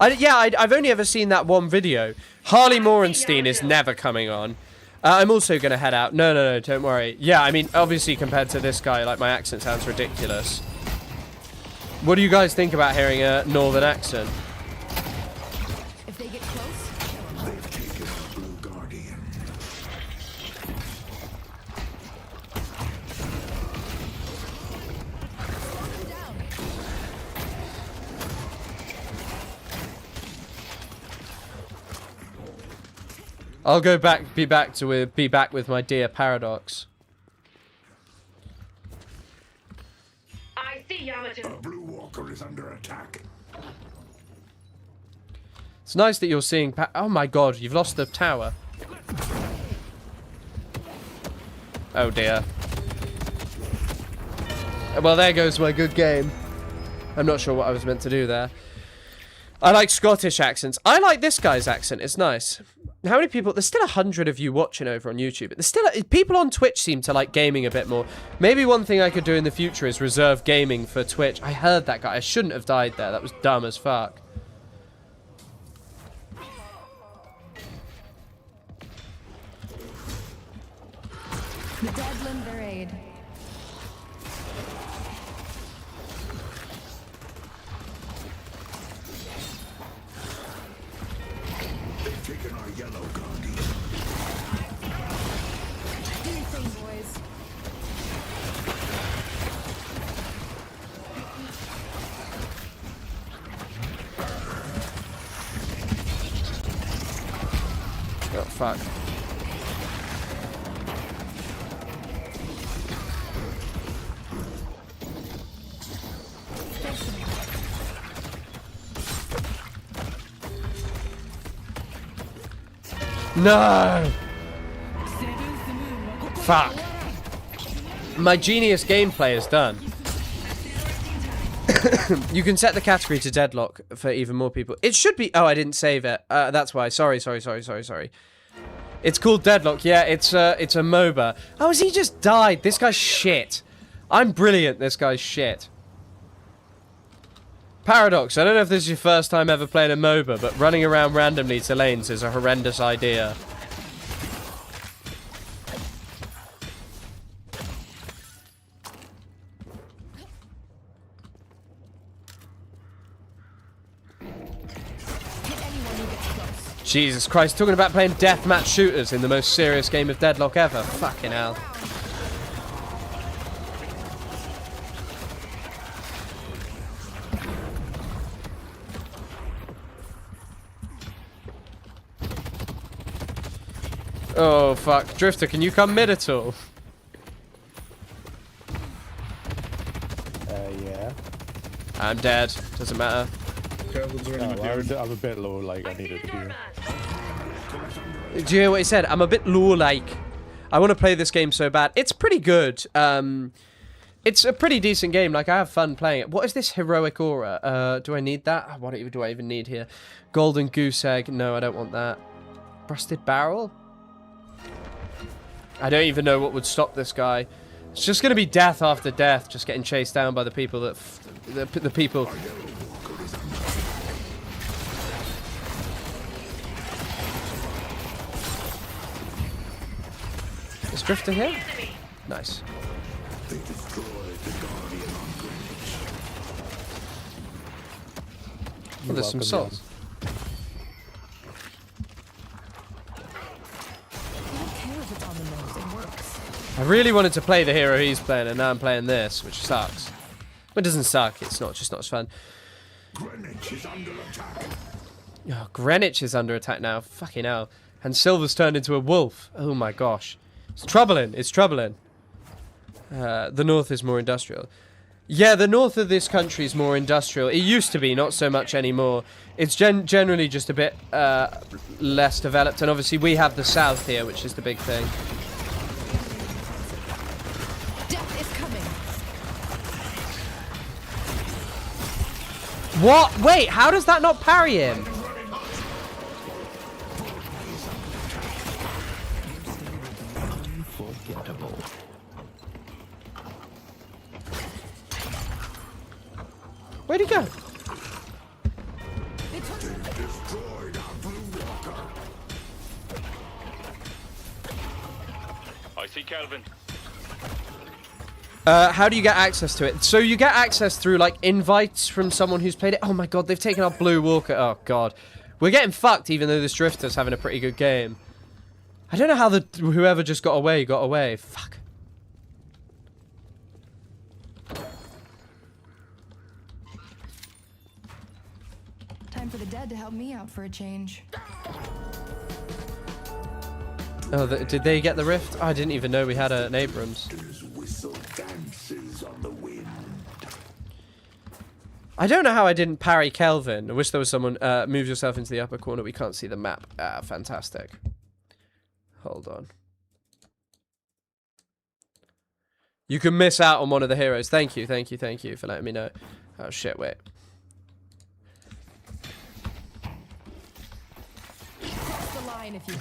I've only ever seen that one video. Harley Morenstein is never coming on. I'm also going to head out. No, don't worry. Yeah, I mean, obviously compared to this guy, like, my accent sounds ridiculous. What do you guys think about hearing a northern accent? If they get close, they've taken our Blue Guardian. I'll go back, be back with my dear Paradox. I see Yamato. Our Blue Walker is under attack. It's nice that you're seeing. Oh my god, you've lost the tower. Oh dear. Well, there goes my good game. I'm not sure what I was meant to do there. I like Scottish accents. I like this guy's accent. It's nice. How many people? There's still 100 of you watching over on YouTube. There's still people on Twitch seem to like gaming a bit more. Maybe one thing I could do in the future is reserve gaming for Twitch. I heard that guy. I shouldn't have died there. That was dumb as fuck. the dead lend their aid. They've taken our Yellow Guardian. Do your thing, boys. Oh, fuck. No! Fuck. My genius gameplay is done. You can set the category to deadlock for even more people. It should be... Oh, I didn't save it. That's why. Sorry. It's called deadlock. Yeah, it's a MOBA. Oh, has he just died? This guy's shit. I'm brilliant. This guy's shit. Paradox, I don't know if this is your first time ever playing a MOBA, but running around randomly to lanes is a horrendous idea. Jesus Christ, talking about playing deathmatch shooters in the most serious game of deadlock ever. Fucking hell. Oh, fuck. Drifter, can you come mid at all? Yeah. I'm dead. Doesn't matter. I'm a bit low, like, I needed to. Do you hear what he said? I'm a bit low-like. I want to play this game so bad. It's pretty good. It's a pretty decent game. Like, I have fun playing it. What is this heroic aura? Do I need that? What do I even need here? Golden goose egg. No, I don't want that. Rusted barrel? I don't even know what would stop this guy. It's just going to be death after death, just getting chased down by the people that... the people... Is Drifter here? Nice. Oh, there's some souls. I really wanted to play the hero he's playing, and now I'm playing this, which sucks. It doesn't suck, it's just not as fun. Greenwich is under attack. Oh, Greenwich is under attack now. Fucking hell. And Silver's turned into a wolf. Oh my gosh. It's troubling. It's troubling. The north is more industrial. Yeah, the north of this country is more industrial. It used to be, not so much anymore. It's generally just a bit less developed. And obviously we have the south here, which is the big thing. Death is coming. What? Wait, how does that not parry him? Where'd he go? I see Kelvin. How do you get access to it? So you get access through, like, invites from someone who's played it. Oh my god, they've taken our blue walker. Oh god. We're getting fucked, even though this Drifter's having a pretty good game. I don't know how whoever just got away. Fuck. Time for the dead to help me out for a change. Oh, did they get the rift? Oh, I didn't even know we had an Abrams. I don't know how I didn't parry Kelvin. I wish there was someone. Move yourself into the upper corner. We can't see the map. Ah, fantastic. Hold on. You can miss out on one of the heroes. Thank you for letting me know. Oh shit, wait.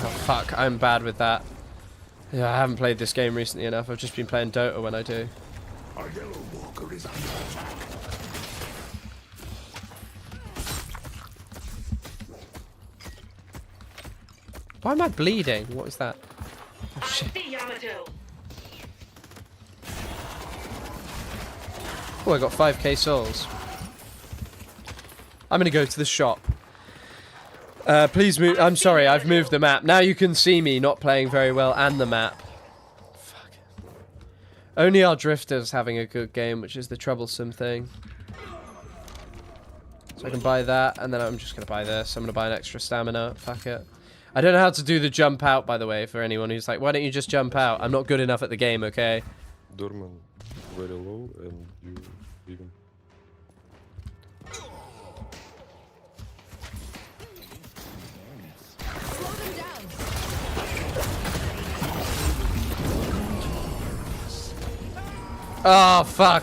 Oh fuck, I'm bad with that. Yeah, I haven't played this game recently enough. I've just been playing Dota when I do. Our yellow walker is under attack. Why am I bleeding? What is that? Oh shit. Oh, I got 5k souls. I'm gonna go to the shop. Please move. I'm sorry, I've moved the map. Now you can see me not playing very well and the map. Fuck. Only our Drifter's having a good game, which is the troublesome thing. So I can buy that, and then I'm just going to buy this. I'm going to buy an extra stamina. Fuck it. I don't know how to do the jump out, by the way, for anyone who's like, why don't you just jump out? I'm not good enough at the game, okay? Dorman, very low, and you even... Oh, fuck.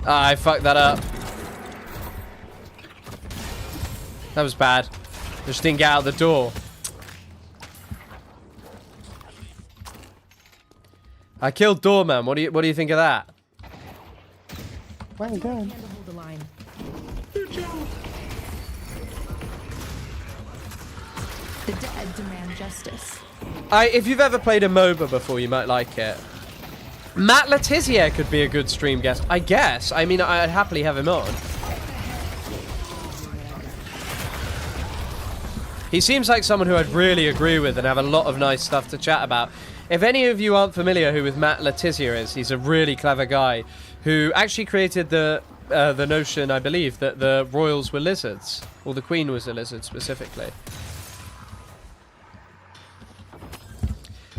I fucked that up. That was bad. Just didn't get out the door. I killed Doorman. What do you think of that? Well done. The dead demand justice. If you've ever played a MOBA before, you might like it. Matt Letizia could be a good stream guest, I guess. I mean, I'd happily have him on. He seems like someone who I'd really agree with and have a lot of nice stuff to chat about. If any of you aren't familiar who with Matt Letizia is, he's a really clever guy who actually created the notion, I believe, that the royals were lizards, or the queen was a lizard specifically.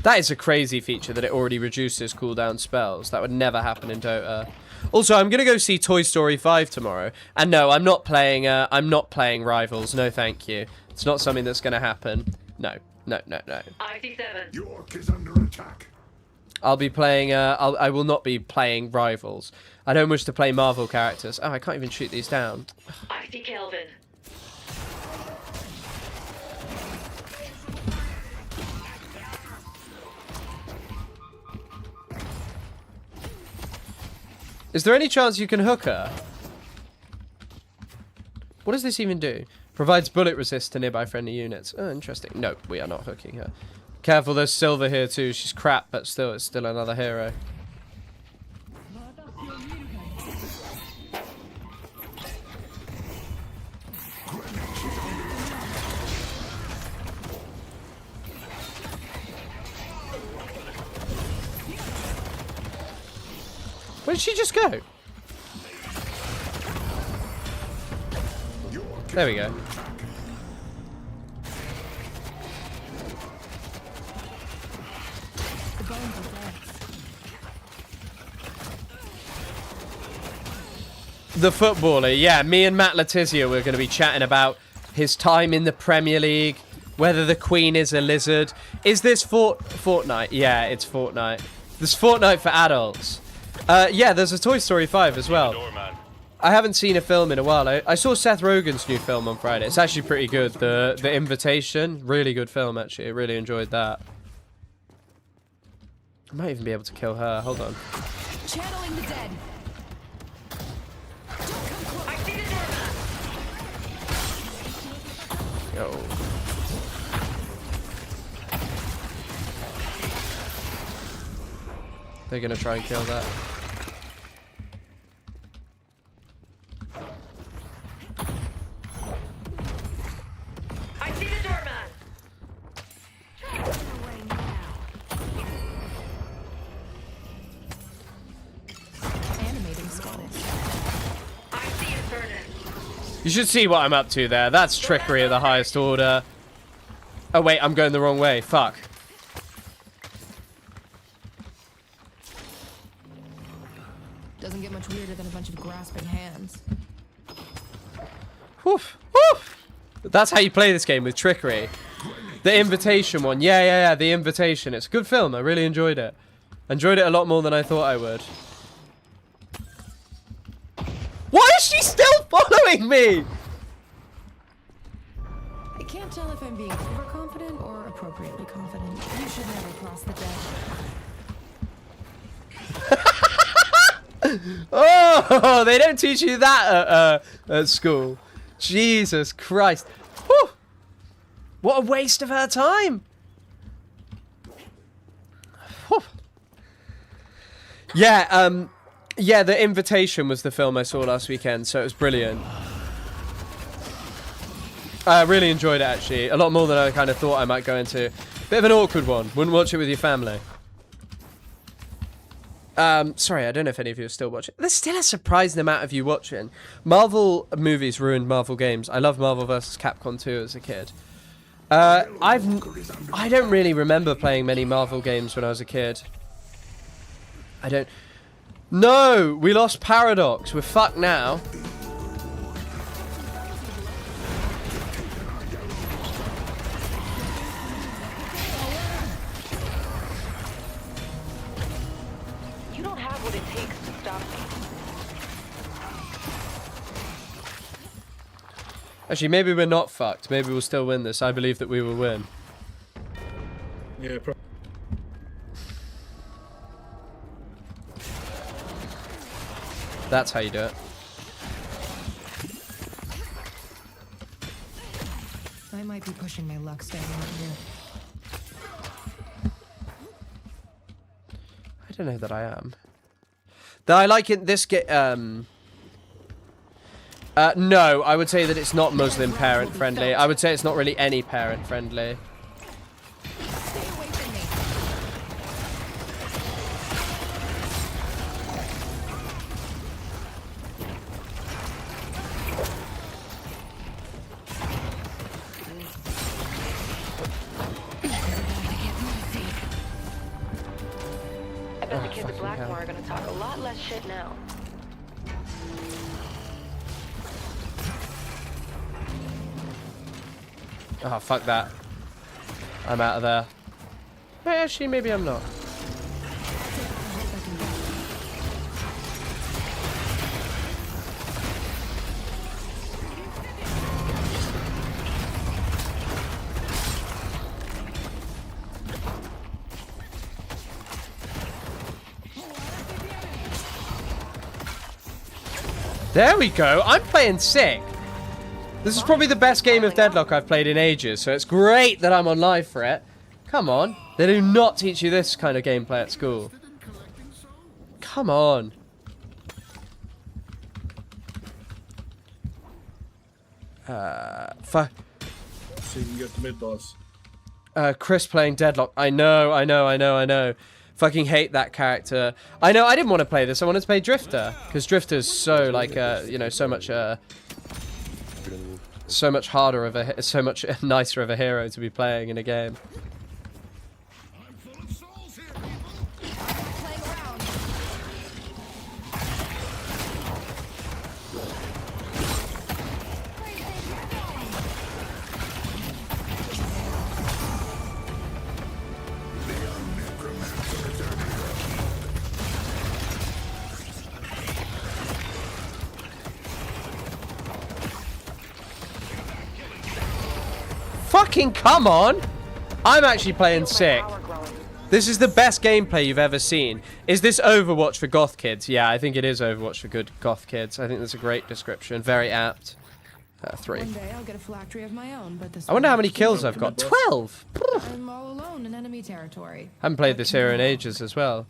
That is a crazy feature that it already reduces cooldown spells. That would never happen in Dota. Also, I'm gonna go see Toy Story 5 tomorrow, and no, I'm not playing Rivals. No, thank you. It's not something that's gonna happen. No. IT7. York is under attack. I'll be playing. I will not be playing Rivals. I don't wish to play Marvel characters. Oh, I can't even shoot these down. IT Kelvin. Is there any chance you can hook her? What does this even do? Provides bullet resist to nearby friendly units. Oh, interesting. Nope, we are not hooking her. Careful, there's Silver here too. She's crap, but still, it's still another hero. Where did she just go? There we go. The footballer, yeah. Me and Matt Letizia were going to be chatting about his time in the Premier League, whether the Queen is a lizard. Is this Fortnite? Yeah, it's Fortnite. There's Fortnite for adults. Yeah, there's a Toy Story 5 as well. I haven't seen a film in a while. I saw Seth Rogen's new film on Friday. It's actually pretty good. The Invitation, really good film actually. I really enjoyed that. I might even be able to kill her. Hold on. Channeling the dead. I see the doorman. Yo. They're gonna try and kill that. I see the doorman. Animating status. I see it burning. You should see what I'm up to there. That's trickery of the highest order. Oh wait, I'm going the wrong way. Fuck. Doesn't get much weirder than a bunch of grasping hands. Woof, woof. That's how you play this game, with trickery. The Invitation one. Yeah, The Invitation. It's a good film. I really enjoyed it. Enjoyed it a lot more than I thought I would. Why is she still following me? I can't tell if I'm being overconfident or appropriately confident. You should never cross the dead. Oh, they don't teach you that at school. Jesus Christ. Whew. What a waste of her time. Whew. Yeah, yeah, The Invitation was the film I saw last weekend, so it was brilliant. I really enjoyed it, actually. A lot more than I kind of thought I might go into. Bit of an awkward one. Wouldn't watch it with your family. Sorry, I don't know if any of you are still watching. There's still a surprising amount of you watching. Marvel movies ruined Marvel games. I loved Marvel vs. Capcom 2 as a kid. I don't really remember playing many Marvel games when I was a kid. I don't... No! We lost Paradox. We're fucked now. have what it takes to stop me. Actually, maybe we're not fucked. Maybe we'll still win this. I believe that we will win. Yeah, That's how you do it. I might be pushing my luck standing right here. I don't know that I am. Though I like it. This game. No, I would say that it's not Muslim parent friendly. I would say it's not really any parent friendly. I bet the kids at Blackmore are gonna talk a lot less shit now. Oh, fuck that. I'm out of there. Wait, actually, maybe I'm not. There we go. I'm playing sick. This is probably the best game of Deadlock I've played in ages, so it's great that I'm on live for it. Come on. They do not teach you this kind of gameplay at school. Come on. Fuck. So you can get the mid boss. Chris playing Deadlock. I know. Fucking hate that character. I know, I didn't want to play this. I wanted to play Drifter. Because Drifter's so, like, you know, so much harder of a... So much nicer of a hero to be playing in a game. Fucking come on! I'm actually playing sick. This is the best gameplay you've ever seen. Is this Overwatch for goth kids? Yeah, I think it is Overwatch for good goth kids. I think that's a great description. Very apt. 3. One day I'll get a phylactery of my own, but this I wonder how many kills I've got. 12! I'm all alone in enemy territory. Haven't played this hero in ages as well.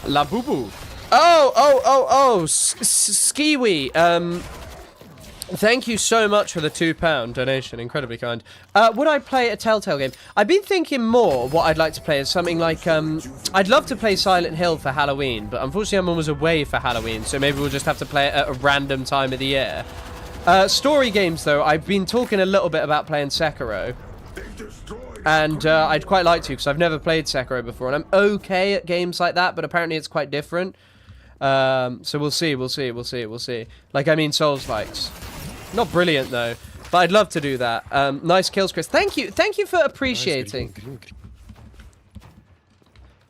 La Boo Boo. Oh, Skiwi. Thank you so much for the £2 donation. Incredibly kind. Would I play a Telltale game? I've been thinking more what I'd like to play is something like, I'd love to play Silent Hill for Halloween, but unfortunately I'm always away for Halloween, so maybe we'll just have to play it at a random time of the year. Story games, though, I've been talking a little bit about playing Sekiro. And I'd quite like to, because I've never played Sekiro before, and I'm okay at games like that, but apparently it's quite different. So we'll see. Like, I mean, Souls-likes. Not brilliant, though, but I'd love to do that. Nice kills, Chris. Thank you for appreciating.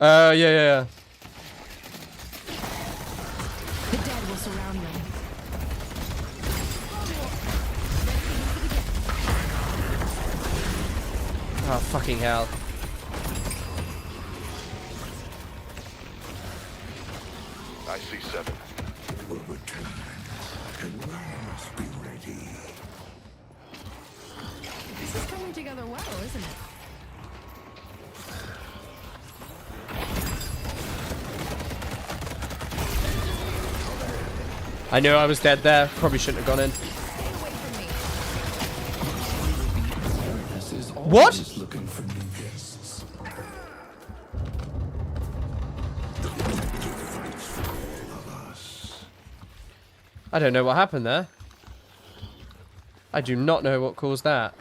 Yeah. The dead will surround them. Oh, fucking hell. I see 7. Will return, and we must be ready. This is coming together well, isn't it? I knew I was dead there. Probably shouldn't have gone in. What? Looking for new guests. I don't know what happened there. I do not know what caused that.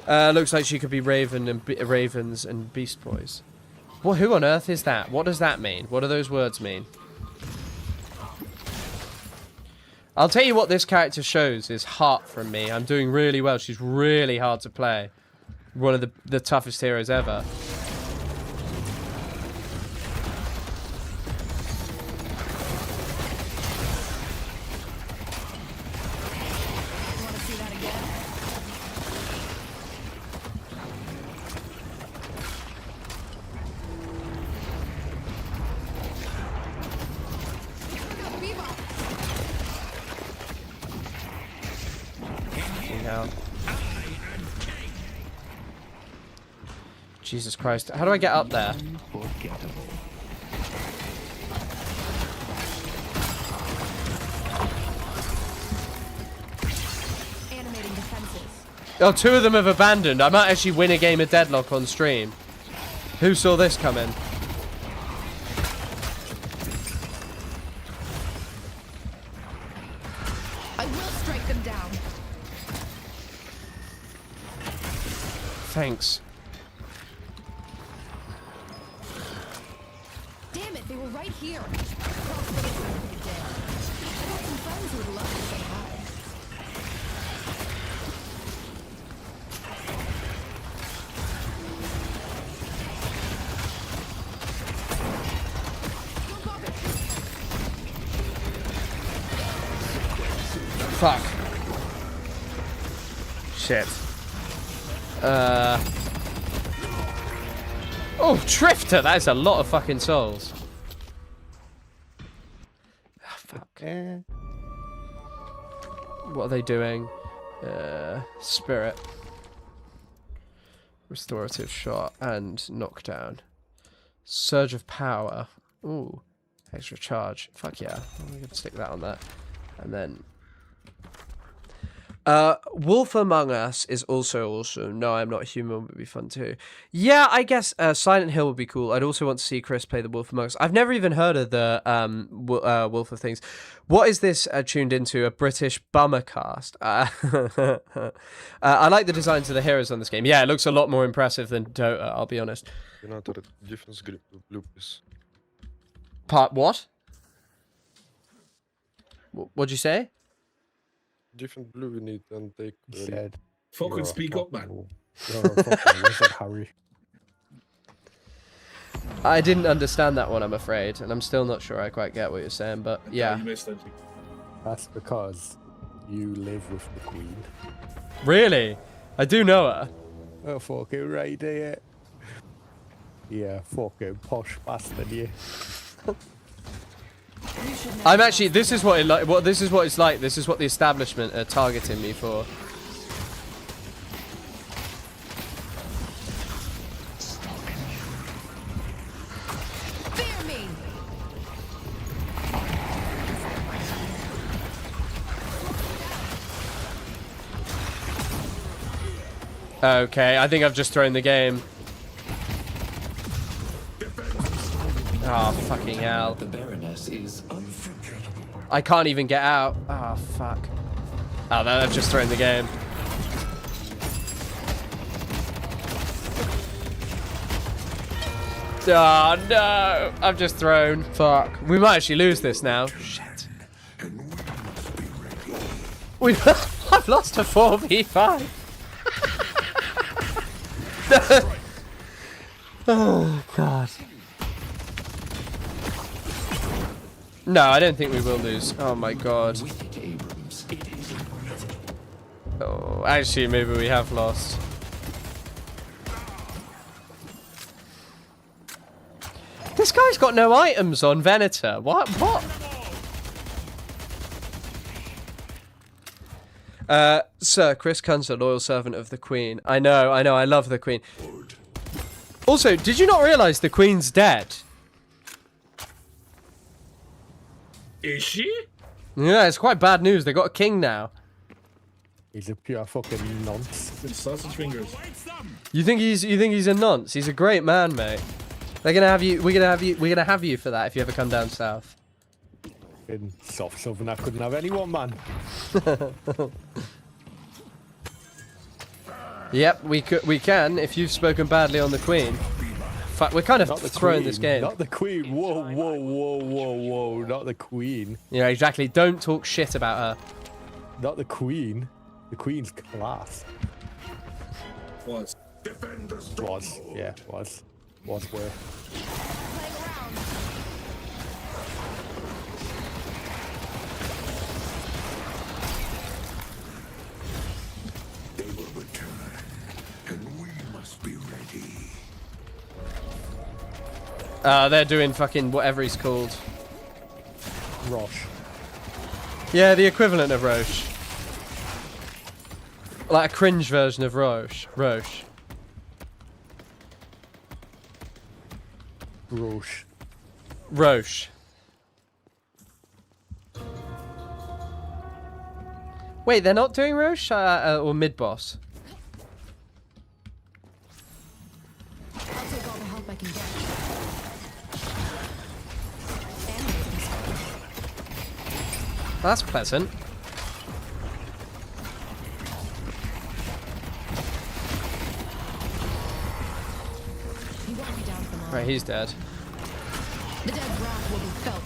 Looks like she could be Ravens and Beast Boys. Well, who on earth is that? What does that mean? What do those words mean? I'll tell you what this character shows is heart from me. I'm doing really well. She's really hard to play. One of the toughest heroes ever. Jesus Christ. How do I get up there? Animating defenses. Oh, 2 of them have abandoned. I might actually win a game of Deadlock on stream. Who saw this coming? I will strike them down. Thanks. Damn it, they were right here. I got some friends who would love to say hi. Fuck. Shit. Oh, Drifter! That is a lot of fucking souls. Oh, fuck. What are they doing? Spirit. Restorative shot and knockdown. Surge of power. Ooh. Extra charge. Fuck yeah. I'm gonna stick that on that. And then... Wolf Among Us is also awesome. No, I'm Not Human would be fun too. Yeah, I guess Silent Hill would be cool. I'd also want to see Chris play the Wolf Among Us. I've never even heard of the Wolf of Things. What is this tuned into? A British bummer cast. I like the designs of the heroes on this game. Yeah, it looks a lot more impressive than Dota, I'll be honest. Part what? What'd you say? Different blue we need and take. Said. Fucking speak up, man. Harry. I didn't understand that one, I'm afraid, and I'm still not sure I quite get what you're saying, but yeah. That's because you live with the Queen. Really? I do know her. Oh, fucking right there. Yeah, fucking posh bastard, yeah. I'm actually. This is what it like. What this is what it's like. This is what the establishment are targeting me for. Fear me. Okay, I think I've just thrown the game. Oh, fucking hell. The Baroness is unforgettable. I can't even get out. Oh, fuck. Oh, no, I've just thrown the game. Oh, no. I've just thrown. Fuck. We might actually lose this now. Shit. I've lost to 4v5. Oh, God. No, I don't think we will lose. Oh my god. Oh, actually, maybe we have lost. This guy's got no items on Venator. What? Sir, Chris Kunz, a loyal servant of the Queen. I know, I love the Queen. Also, did you not realize the Queen's dead? Is she? Yeah, it's quite bad news. They got a king now. He's a pure fucking nonce. Sausage fingers. You think he's a nonce? He's a great man, mate. They're gonna have you. We're gonna have you for that if you ever come down south. In soft southern, I couldn't have anyone, man. Yep, we can if you've spoken badly on the Queen. fuck. We're kind of Not the throwing queen. this game. Not the queen. Whoa, whoa, whoa, whoa, whoa. Not the queen. Yeah, exactly. Don't talk shit about her. Not the queen. The queen's class. Was. Was. Yeah, was. Was where. They will return, and we must be ready. They're doing fucking whatever he's called. Roche. Yeah, the equivalent of Roche. Like a cringe version of Roche. Roche. Roche. Roche. Wait, they're not doing Roche or mid-boss? I'll take all the help I can get. That's pleasant. He won't be down for long. Right, he's dead. The dead wrath will be felt.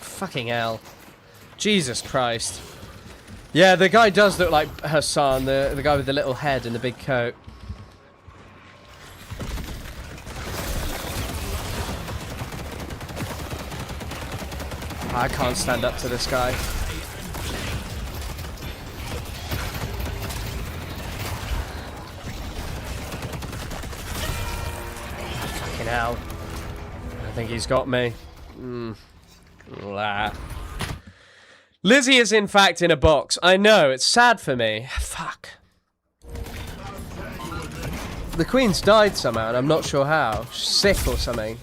Fucking hell. Jesus Christ. Yeah, the guy does look like Hassan, the guy with the little head and the big coat. I can't stand up to this guy. Fucking hell. I think he's got me. Lizzie is in fact in a box. I know, it's sad for me. Fuck. The Queen's died somehow and I'm not sure how. She's sick or something.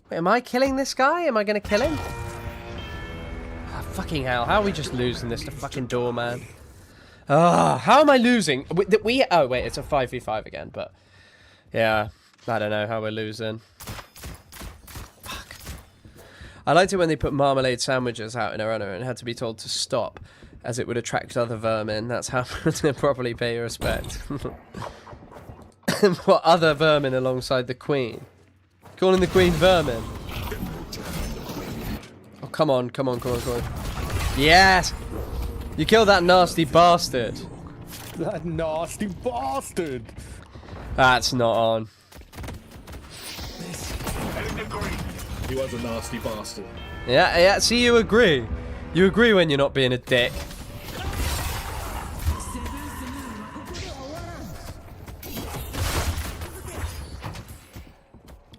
Wait, am I killing this guy? Am I gonna kill him? Oh, fucking hell, how are we just losing this to fucking doorman? Ah, how am I losing? Oh wait, it's a 5v5 again, but yeah, I don't know how we're losing. Fuck. I liked it when they put marmalade sandwiches out in a runner and had to be told to stop, as it would attract other vermin. That's how to properly pay your respect. What other vermin alongside the Queen? Calling the Queen vermin. Oh, come on, come on, come on, come on. Yes! You killed that nasty bastard. That nasty bastard. That's not on. He was a nasty bastard. Yeah, yeah, see, you agree. You agree when you're not being a dick.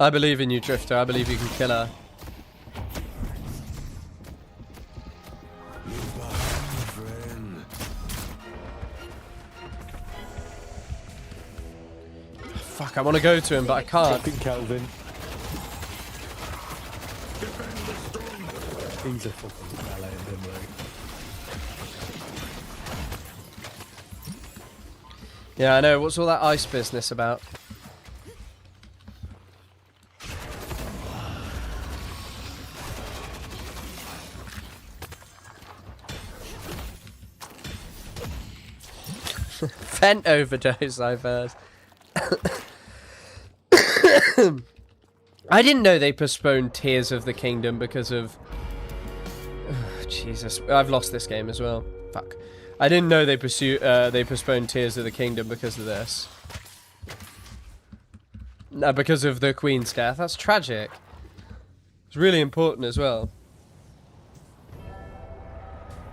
I believe in you, Drifter. I believe you can kill her. Fuck, I want to go to him, but I can't. Fucking Kelvin. He's a fucking fella, isn't he? Yeah, I know. What's all that ice business about? Vent overdose, I've heard. I didn't know they postponed Tears of the Kingdom because of... Oh, Jesus, I've lost this game as well. Fuck. I didn't know they postponed Tears of the Kingdom because of this. No, because of the Queen's death. That's tragic. It's really important as well.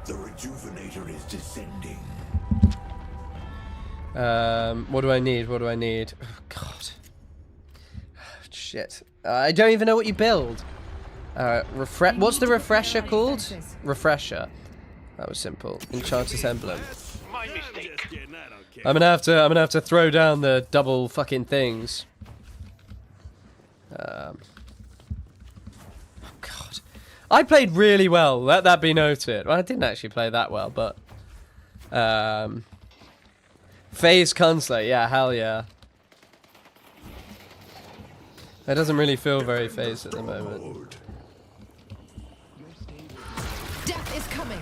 The Rejuvenator is descending. What do I need? What do I need? Oh, God. Shit. I don't even know what you build. What's the refresher called? Refresher. That was simple. Enchantress Emblem. I'm gonna have to throw down the double fucking things. Oh God. I played really well. Let that be noted. Well, I didn't actually play that well, but Phase Consulate, yeah, hell yeah. It doesn't really feel very phased at the moment. Death is coming.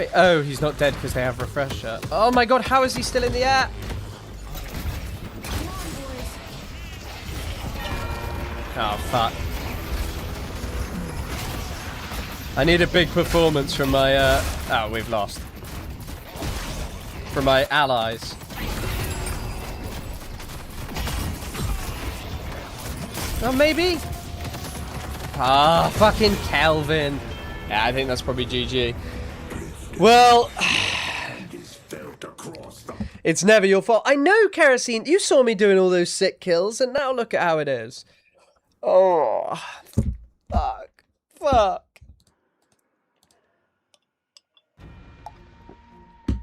Wait, oh, he's not dead because they have refresher. Oh my god, how is he still in the air? Oh, fuck. I need a big performance from my, oh, we've lost. From my allies. Oh, maybe? Ah, fucking Kelvin. Yeah, I think that's probably GG. Well, it's never your fault. I know, Kerosene, you saw me doing all those sick kills, and now look at how it is. Oh, fuck. Fuck.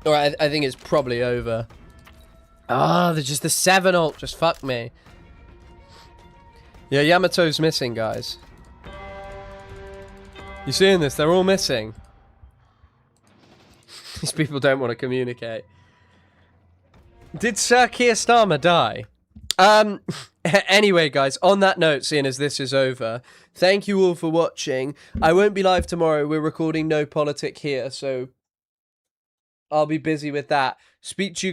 Alright, I think it's probably over. Ah, there's just the 7 ult. Just fuck me. Yeah, Yamato's missing, guys. You seeing this? They're all missing. These people don't want to communicate. Did Sir Keir Starmer die? Anyway, guys, on that note, seeing as this is over, thank you all for watching. I won't be live tomorrow. We're recording No Politic here, so I'll be busy with that. Speak to you